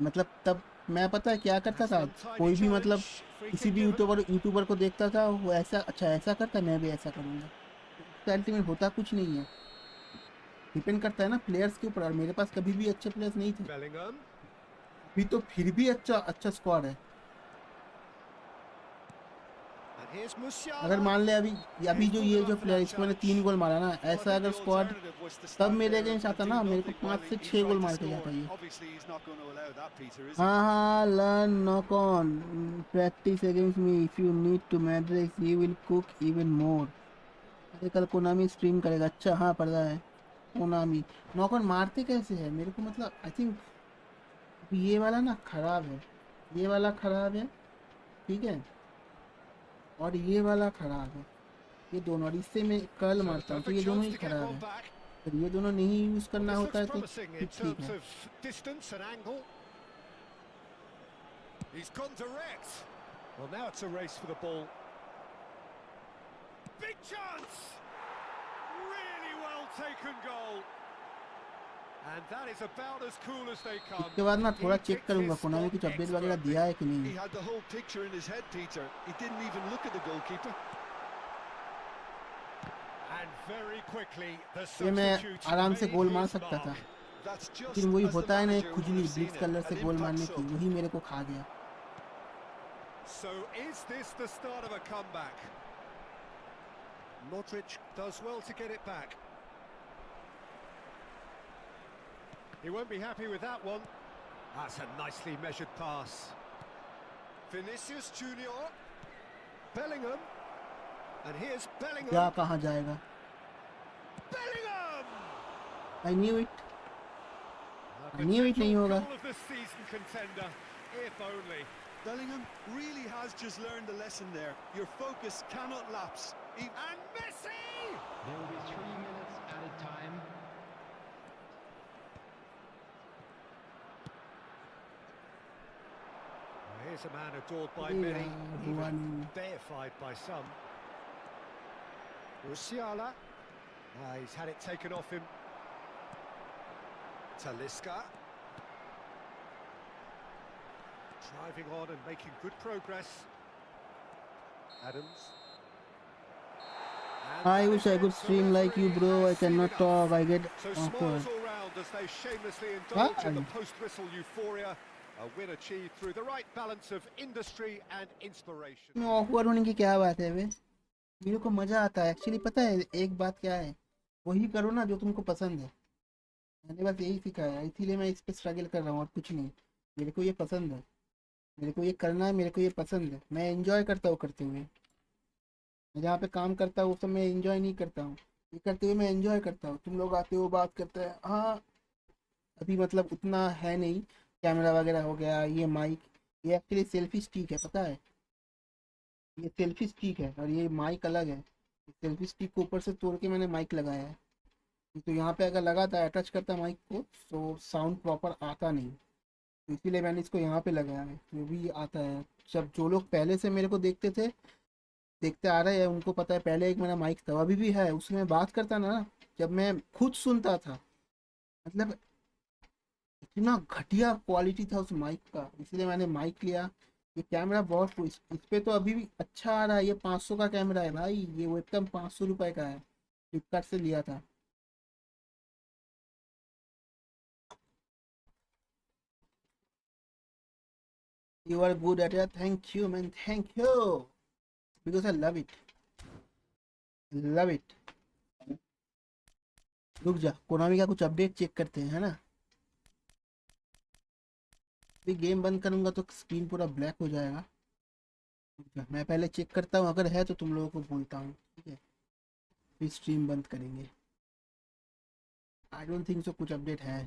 मतलब तब मैं पता है क्या करता That's था, an untidy कोई भी मतलब challenge. Free किसी kick भी given. यूट्यूबर को देखता था वो ऐसा अच्छा ऐसा करता, मैं भी ऐसा करूँगा। अल्टीमेट होता कुछ नहीं है, डिपेंड करता है ना प्लेयर्स के ऊपर, और मेरे पास कभी भी अच्छे प्लेयर्स नहीं थे, Bellingham. अभी तो फिर भी अच्छा अच्छा स्क्वाड है। And here's अगर Musiala. मान ले अभी अभी He's जो bold ये जो enough for प्लेयर that इसको मैंने challenge. 3 गोल मारा ना, Well, I ऐसा think अगर the squad alternative was to तब stand मेरे there अगेंस्ट and आता do ना, मेरे को nothing 5 while से he 6 गोल tried to मार के score. जाता ये। Obviously, he's not going to allow that, Peter, is he? हाँ learn knock on practice against me if you need to Madricks he will cook even more. अरे कल Konami stream करेगा, अच्छा हाँ पता है कोनामी। नॉक ऑन मारते कैसे है मेरे को, मतलब आई थिंक ये वाला ना खराब है, ये वाला खराब है, ठीक है, और ये वाला खराब है, ये दोनों, और इससे मैं कल So the मारता हूँ तो perfect ये दोनों chance ही to get खराब one है। back. फिर ये दोनों नहीं यूज़ Well, करना this होता looks है तो promising फिर in ठीक terms है। of distance and angle. He's gone direct. Well, now it's a race for the ball. Big chance! Really well taken goal. And that is about as cool as they come. इसके बाद ना थोड़ा He check picked करूँगा his Konami spot कुछ update वगैरह expertly. दिया है कि He नहीं। had the whole picture in his head, Peter. He didn't even look at the goalkeeper. And very quickly, the ये मैं substitute आराम से made गोल मार his सकता था, mark. That's just लेकिन वही as the होता है ना एक manager would खुजली have seen Blitz it. Colour से An गोल impact मारने की, sub. वही मेरे को खा गया। So is this the start of a comeback? Modric does well to get it back. He won't be happy with that one. That's a nicely measured pass. Vinicius Junior. Bellingham. And here's क्या Bellingham. कहाँ जाएगा, Bellingham! I knew it, A I knew it potential नहीं होगा। goal of the season contender, if only. Bellingham really has just learned a lesson there. Your focus cannot lapse. And Messi! There will be 3 minutes added time. Well, here's a man adored by अरे many, यार हुआ even नहीं। deified by some. Musiala. He's had it taken off him. Talisca. Driving on and making good progress. Adams. And I that wish is I it. could The stream like you referee bro, I has seen cannot enough. talk, I get So awkward। smiles all round as they shamelessly indulge in the post-whistle euphoria. A win achieved through the right balance of industry and inspiration. में awkward होने की क्या बात है वे, मेरे को मजा आता है एक्चुअली। पता है एक बात क्या है, वही करो ना जो तुमको पसंद है, मैंने बस यही सिखाया है, इसीलिए मैं इस पे स्ट्रगल कर रहा हूँ और कुछ नहीं। मेरे को ये पसंद है, मेरे को ये करना है, मेरे को ये पसंद है, मैं एंजॉय करता हूँ करते हुए। मैं जहाँ पे काम करता हूँ उस समय एंजॉय नहीं करता हूँ, ये करते हुए मैं एंजॉय करता हूँ। तुम लोग आते हो बात करते हैं, हाँ अभी मतलब उतना है नहीं, कैमरा वगैरह हो गया, ये माइक, ये एक्चुअली सेल्फी स्टिक है पता है, ये सेल्फी स्टिक है और ये माइक अलग है। सेल्फी स्टिक को ऊपर से तोड़ के मैंने माइक लगाया है, तो यहाँ पे अगर लगाता है अटैच करता माइक को तो साउंड प्रॉपर आता नहीं, तो इसीलिए मैंने इसको यहाँ पे लगाया है, तो भी आता है। जब जो लोग पहले से मेरे को देखते थे, देखते आ रहे हैं, उनको पता है पहले एक मेरा माइक था, अभी भी है, उसमें बात करता ना, जब मैं खुद सुनता था, मतलब इतना घटिया क्वालिटी था उस माइक का, इसलिए मैंने माइक लिया। ये कैमरा बहुत इस पे तो अभी भी अच्छा आ रहा है, ये 500 का कैमरा है भाई, ये वो एकदम 500 रुपए का है, फ्लिपकार्ट से लिया था। You are good at it, thank you man, thank you, because I love it, love it। रुक जा, कोनामी का कुछ अपडेट चेक करते हैं, है ना। भी गेम बंद करूंगा तो स्क्रीन पूरा ब्लैक हो जाएगा। रुक जा, मैं पहले चेक करता हूँ, अगर है तो तुम लोगों को बोलता हूँ, ठीक है, फिर स्ट्रीम बंद करेंगे। आई डोंट थिंक सो कुछ अपडेट है।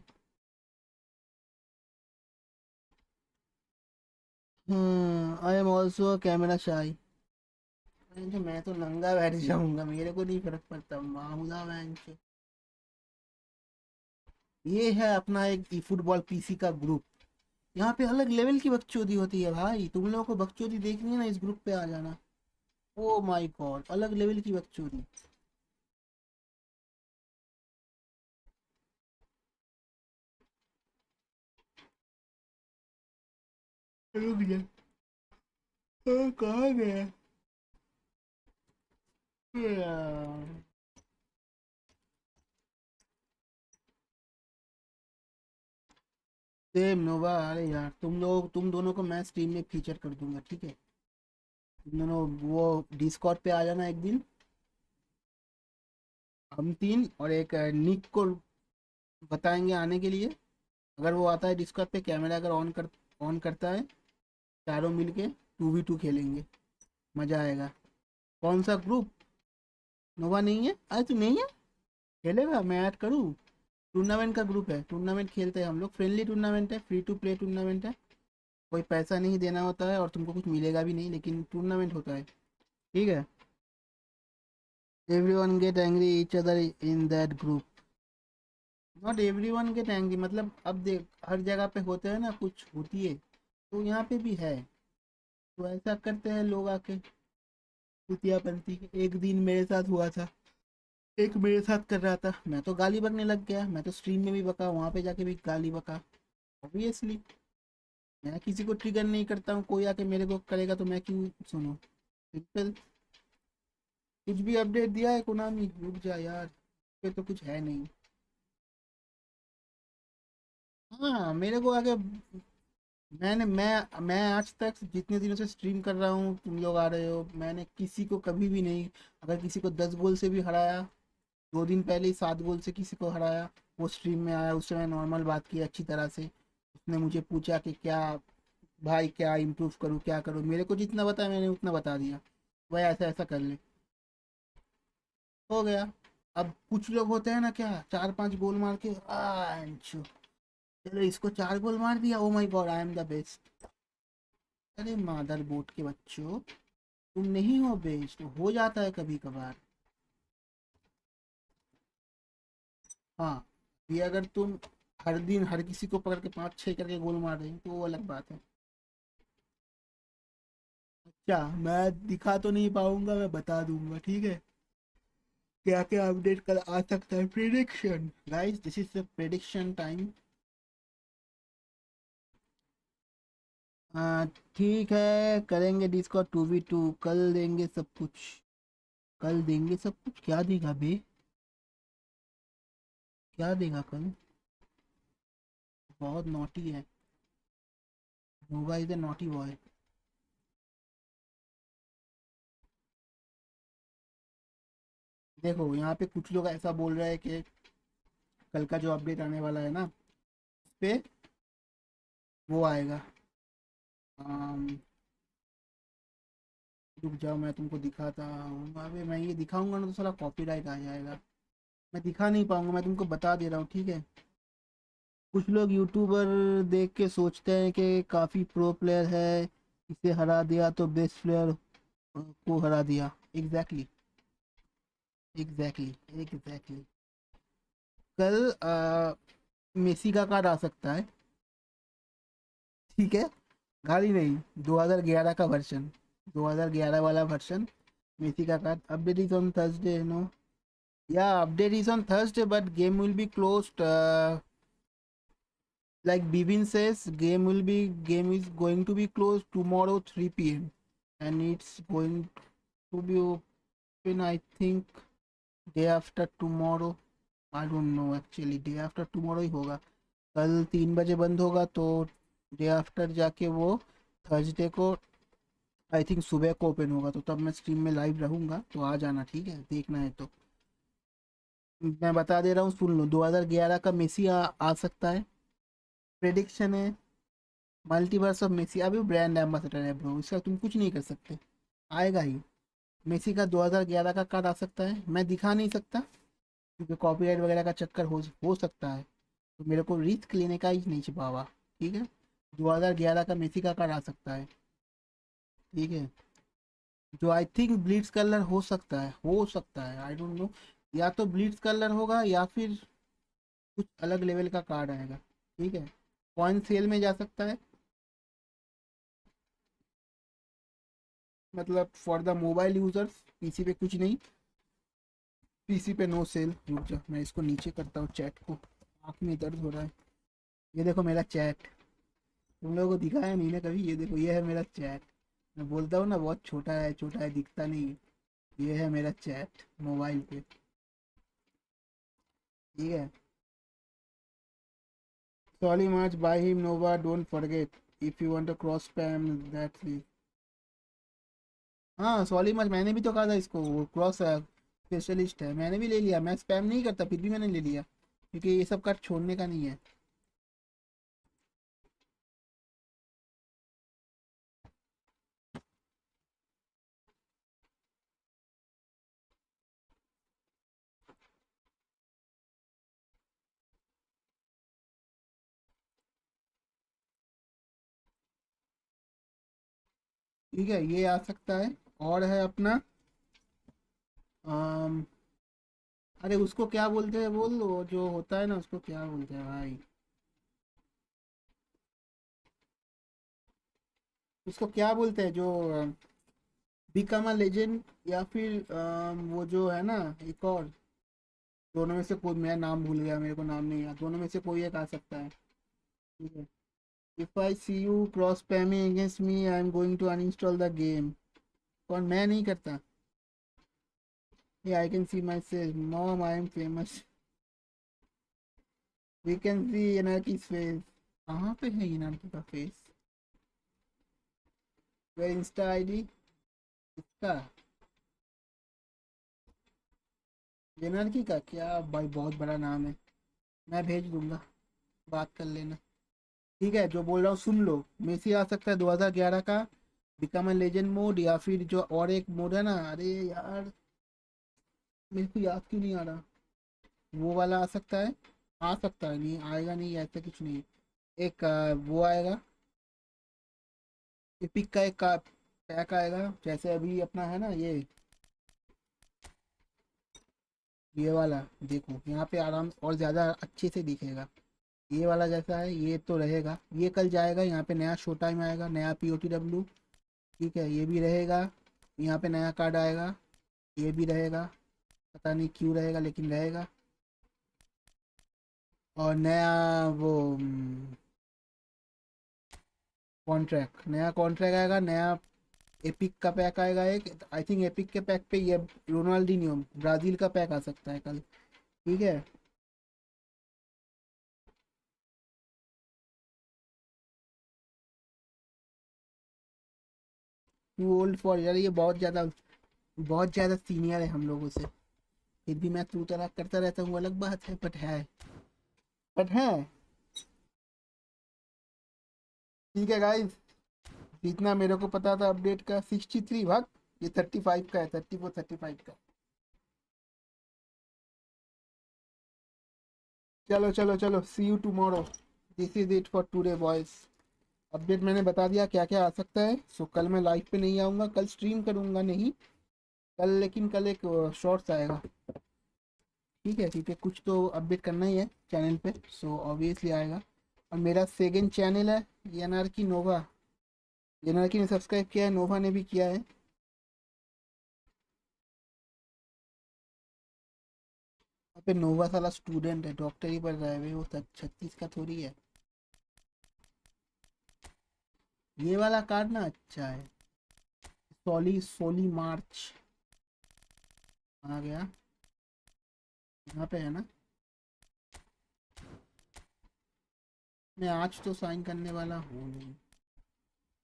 आई एम ऑल्सो कैमरा शाई, मैं तो नंगा बैठ जाऊंगा, मेरे को नहीं फर्क पड़ता मामूला बेंच। ये है अपना एक ई फुटबॉल पीसी का ग्रुप। यहाँ पे अलग लेवल की बकचोदी होती है भाई, तुम लोगों को बकचोदी देखनी है ना, इस ग्रुप पे आ जाना। ओ माय गॉड, अलग लेवल की बकचोदी। रुक जा, कहाँ गया यार? सेम नोवा, अरे यार तुम दोनों को मैं स्ट्रीम में फीचर कर दूंगा, ठीक है? तुम दोनों वो डिस्कॉर्ड पे आ जाना एक दिन, हम तीन और एक निक को बताएंगे आने के लिए। अगर वो आता है डिस्कॉर्ड पे, कैमरा अगर ऑन करता है, चारों मिलके 2v2 खेलेंगे, मज़ा आएगा। कौन सा ग्रुप? नोवा नहीं है? अरे तू नहीं है, खेलेगा? मैं ऐड करूँ? टूर्नामेंट का ग्रुप है, टूर्नामेंट खेलते हैं हम लोग, फ्रेंडली टूर्नामेंट है, फ्री टू प्ले टूर्नामेंट है, कोई पैसा नहीं देना होता है और तुमको कुछ मिलेगा भी नहीं, लेकिन टूर्नामेंट होता है, ठीक है? Everyone get angry each other in that group. Not everyone get angry, मतलब अब देख हर जगह पे होते हैं ना, कुछ होती है, तो यहाँ पे भी है, तो ऐसा करते हैं लोग आके कुतियापंती। एक दिन मेरे साथ हुआ था, एक मेरे साथ कर रहा था, मैं तो गाली बकने लग गया, मैं तो स्ट्रीम में भी बका, वहाँ पे जाके भी गाली बका। ऑब्वियसली मैं किसी को ट्रिगर नहीं करता हूँ, कोई आके मेरे को करेगा तो मैं क्यों सुनूं? सिंपल। कुछ भी अपडेट दिया है कोनामी? रुक जा यार, पे तो कुछ है नहीं। हाँ मेरे को आगे, मैं आज तक जितने दिनों से स्ट्रीम कर रहा हूँ, तुम लोग आ रहे हो, मैंने किसी को कभी भी नहीं, अगर किसी को 10 गोल से भी हराया, 2 दिन पहले ही 7 गोल से किसी को हराया, वो स्ट्रीम में आया, उससे मैं नॉर्मल बात की अच्छी तरह से, उसने मुझे पूछा कि क्या भाई क्या इम्प्रूव करूँ, क्या करूँ, मेरे को जितना बताया मैंने उतना बता दिया, वह ऐसा ऐसा कर ले, हो गया। अब कुछ लोग होते हैं ना, क्या 4-5 गोल मार के चलो इसको 4 गोल मार दिया, ओ my God I am the best. अरे मादर बोट के बच्चों, तुम नहीं हो बेस्ट, हो जाता है कभी कभार। हाँ, ये अगर तुम हर दिन हर किसी को पकड़ के 5-6 करके गोल मार रहे हो तो वो अलग बात है। अच्छा मैं दिखा तो नहीं पाऊंगा, मैं बता दूंगा, ठीक है? क्या क्या अपडेट कल आ सकता है, prediction guys, this is the prediction time. ठीक है, करेंगे डिस्को 2v2, कल देंगे सब कुछ, कल देंगे सब कुछ। क्या देगा बे, क्या देगा कल? बहुत नॉटी है, नोवा इज ए नॉटी बॉय। देखो यहाँ पे कुछ लोग ऐसा बोल रहे हैं कि कल का जो अपडेट आने वाला है ना, उस पे वो आएगा, अम, रुक जाओ मैं तुमको दिखाता हूँ, अबे मैं ये दिखाऊंगा ना तो साला कॉपीराइट आ जाएगा, मैं दिखा नहीं पाऊंगा, मैं तुमको बता दे रहा हूँ, ठीक है? कुछ लोग यूट्यूबर देख के सोचते हैं कि काफ़ी प्रो प्लेयर है, इसे हरा दिया तो बेस्ट प्लेयर को हरा दिया। Exactly exactly exactly. कल मेसी का कार्ड आ सकता है, ठीक है? गाड़ी नहीं, 2011 का वर्जन, 2011 वाला वर्जन, मेसी का card. Update is on Thursday, no, या update is on Thursday but game will be closed, like Bibin says, game is going to be closed tomorrow 3 p.m. and it's going to be open I think day after tomorrow. I don't know actually, day after tomorrow ही होगा, कल 3 बजे बंद होगा तो day after जाके वो Thursday को I think सुबह को ओपन होगा, तो तब मैं स्ट्रीम में लाइव रहूँगा, तो आ जाना, ठीक है? देखना है तो मैं बता दे रहा हूँ, सुन लो, 2011 का मेसी आ सकता है, प्रेडिक्शन है। मल्टीवर्स ऑफ मेसी, अभी ब्रांड एम्बेसडर है ब्रो, इसका तुम कुछ नहीं कर सकते, आएगा ही। मेसी का 2011 का कार्ड आ सकता है, मैं दिखा नहीं सकता क्योंकि कॉपीराइट वगैरह का चक्कर हो सकता है, तो मेरे को रिस्क लेने का ही नहीं छिपावा, ठीक है? 2011 का मेसी का कार्ड आ सकता है, ठीक है? जो आई थिंक ब्लीड्स कलर हो सकता है, आई डोंट नो, या तो ब्लीड्स कलर होगा या फिर कुछ अलग लेवल का कार्ड आएगा। ठीक है, कॉइन सेल में जा सकता है, मतलब for the mobile users, PC पे कुछ नहीं, पीसी पे नो सेल। रुक जा, मैं इसको नीचे करता हूँ चैट को, आँख में दर्द हो रहा है। ये देखो मेरा चैट, तुम लोगों को दिखाया नहीं ना कभी, ये देखो ये है मेरा चैट। मैं बोलता हूँ ना बहुत छोटा है दिखता नहीं है। ये है मेरा चैट मोबाइल पे। ठीक है, Solly March by him Nova, don't forget if you want to cross spam that please. हाँ सॉली मार्च मैंने भी तो कहा था इसको, क्रॉस स्पेशलिस्ट है, मैंने भी ले लिया। मैं स्पैम नहीं करता फिर भी मैंने ले लिया, क्योंकि ये सब कार्ड छोड़ने का नहीं है। ठीक है, ये आ सकता है। और है अपना अम, अरे उसको क्या बोलते हैं बोल, वो जो होता है ना उसको क्या बोलते हैं भाई, उसको क्या बोलते हैं जो बिकम अ लेजेंड, या फिर वो जो है ना एक और, दोनों में से कोई, मैं नाम भूल गया, मेरे को नाम नहीं याद, दोनों में से कोई एक आ सकता है। ठीक है, if I see you cross spamming against me I am going to uninstall the game. कौन, मैं नहीं करता। ये I can see myself mom I am famous, we can see एनआरकी फेस। कहाँ पे है एनआरकी का फेस, वेर इंस्टा आईडी इसका, एनआरकी का क्या भाई, बहुत बड़ा नाम है, मैं भेज दूंगा, बात कर लेना। ठीक है, जो बोल रहा हूँ सुन लो, मेसी आ सकता है 2011 का बिकम अ लेजेंड मोड, या फिर जो और एक मोड है ना, अरे यार मेरे को याद क्यों नहीं आ रहा, वो वाला आ सकता है। आ सकता है, नहीं आएगा नहीं ऐसा कुछ नहीं। एक वो आएगा, एपिक का एक पैक आएगा, जैसे अभी अपना है ना ये वाला, देखो यहाँ पे आराम और ज़्यादा अच्छे से दिखेगा। ये वाला जैसा है ये तो रहेगा, ये कल जाएगा। यहाँ पे नया शो टाइम आएगा, नया POTW। ठीक है, ये भी रहेगा। यहाँ पे नया कार्ड आएगा, ये भी रहेगा, पता नहीं क्यों रहेगा लेकिन रहेगा। और नया वो कॉन्ट्रैक्ट, नया कॉन्ट्रैक्ट आएगा, नया एपिक का पैक आएगा एक, आई थिंक एपिक के पैक पे ये रोनाल्डिनियो ब्राज़ील का पैक आ सकता है कल। ठीक है, टू ओल्ड फॉर, यार ये बहुत ज़्यादा सीनियर है हम लोगों से, फिर भी मैं तू तड़ाक करता रहता हूँ, अलग बात है, बट है। ठीक है गाइस, जितना मेरे को पता था अपडेट का 63 भाग, ये 35 का है, 34 35 का। चलो चलो चलो, see you tomorrow, this is it for today boys. Update मैंने बता दिया क्या क्या आ सकता है। सो कल मैं लाइव पे नहीं आऊँगा, कल स्ट्रीम करूँगा नहीं कल, लेकिन कल एक शॉर्ट्स आएगा। ठीक है, क्योंकि कुछ तो अपडेट करना ही है चैनल पे, सो ऑब्वियसली आएगा। और मेरा सेकंड चैनल है एनआरकी नोवा, एनआरकी ने सब्सक्राइब किया है, नोवा ने भी किया है। यहाँ पे नोवा साला स्टूडेंट है, डॉक्टर ही पढ़ रहा है भाई, वो 36 का थोड़ी है। ये वाला कार्ड ना अच्छा है, सोली मार्च आ गया, यहाँ पे है ना। मैं आज तो साइन करने वाला हूँ नहीं,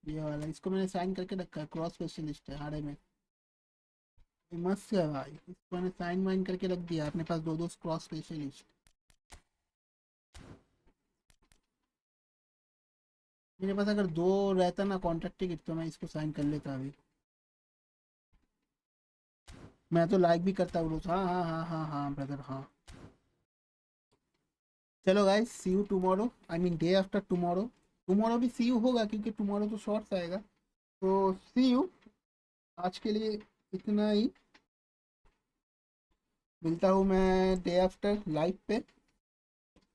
ये वाला इसको मैंने साइन करके रखा है, क्रॉस स्पेशलिस्ट है हारे में, ये मस्त है भाई, इसको मैंने साइन वाइन करके रख दिया अपने पास, दो क्रॉस स्पेशलिस्ट। मेरे पास अगर दो रहता ना कॉन्ट्रैक्ट टिकट तो मैं इसको साइन कर लेता अभी। मैं तो लाइक भी करता हूँ रोज, हाँ हाँ हाँ हाँ हाँ ब्रदर हाँ। चलो guys, see you tomorrow, I mean day after tomorrow. Tomorrow भी सी यू होगा क्योंकि टुमारो तो शॉर्ट्स आएगा, तो सी यू। आज के लिए इतना ही, मिलता हूँ मैं डे आफ्टर लाइव पे।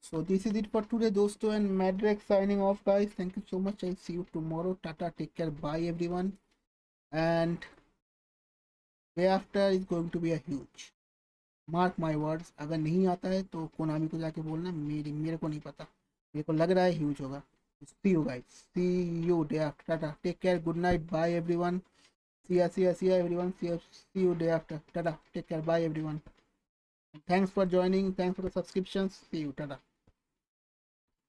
So this is it for today दोस्तों, and Madrick signing off guys, thank you so much, I see you tomorrow, tata, take care, bye everyone, and day after is going to be a huge, mark my words. अगर नहीं आता है तो Konami को जाके बोलना, मेरे को नहीं पता, मेरे को लग रहा है ह्यूज होगा। See you guys, see you day after, tata, take care, good night, bye everyone, see ya everyone, see you day after, tada, take care, bye everyone, thanks for joining, thanks for the subscriptions, see you, tada.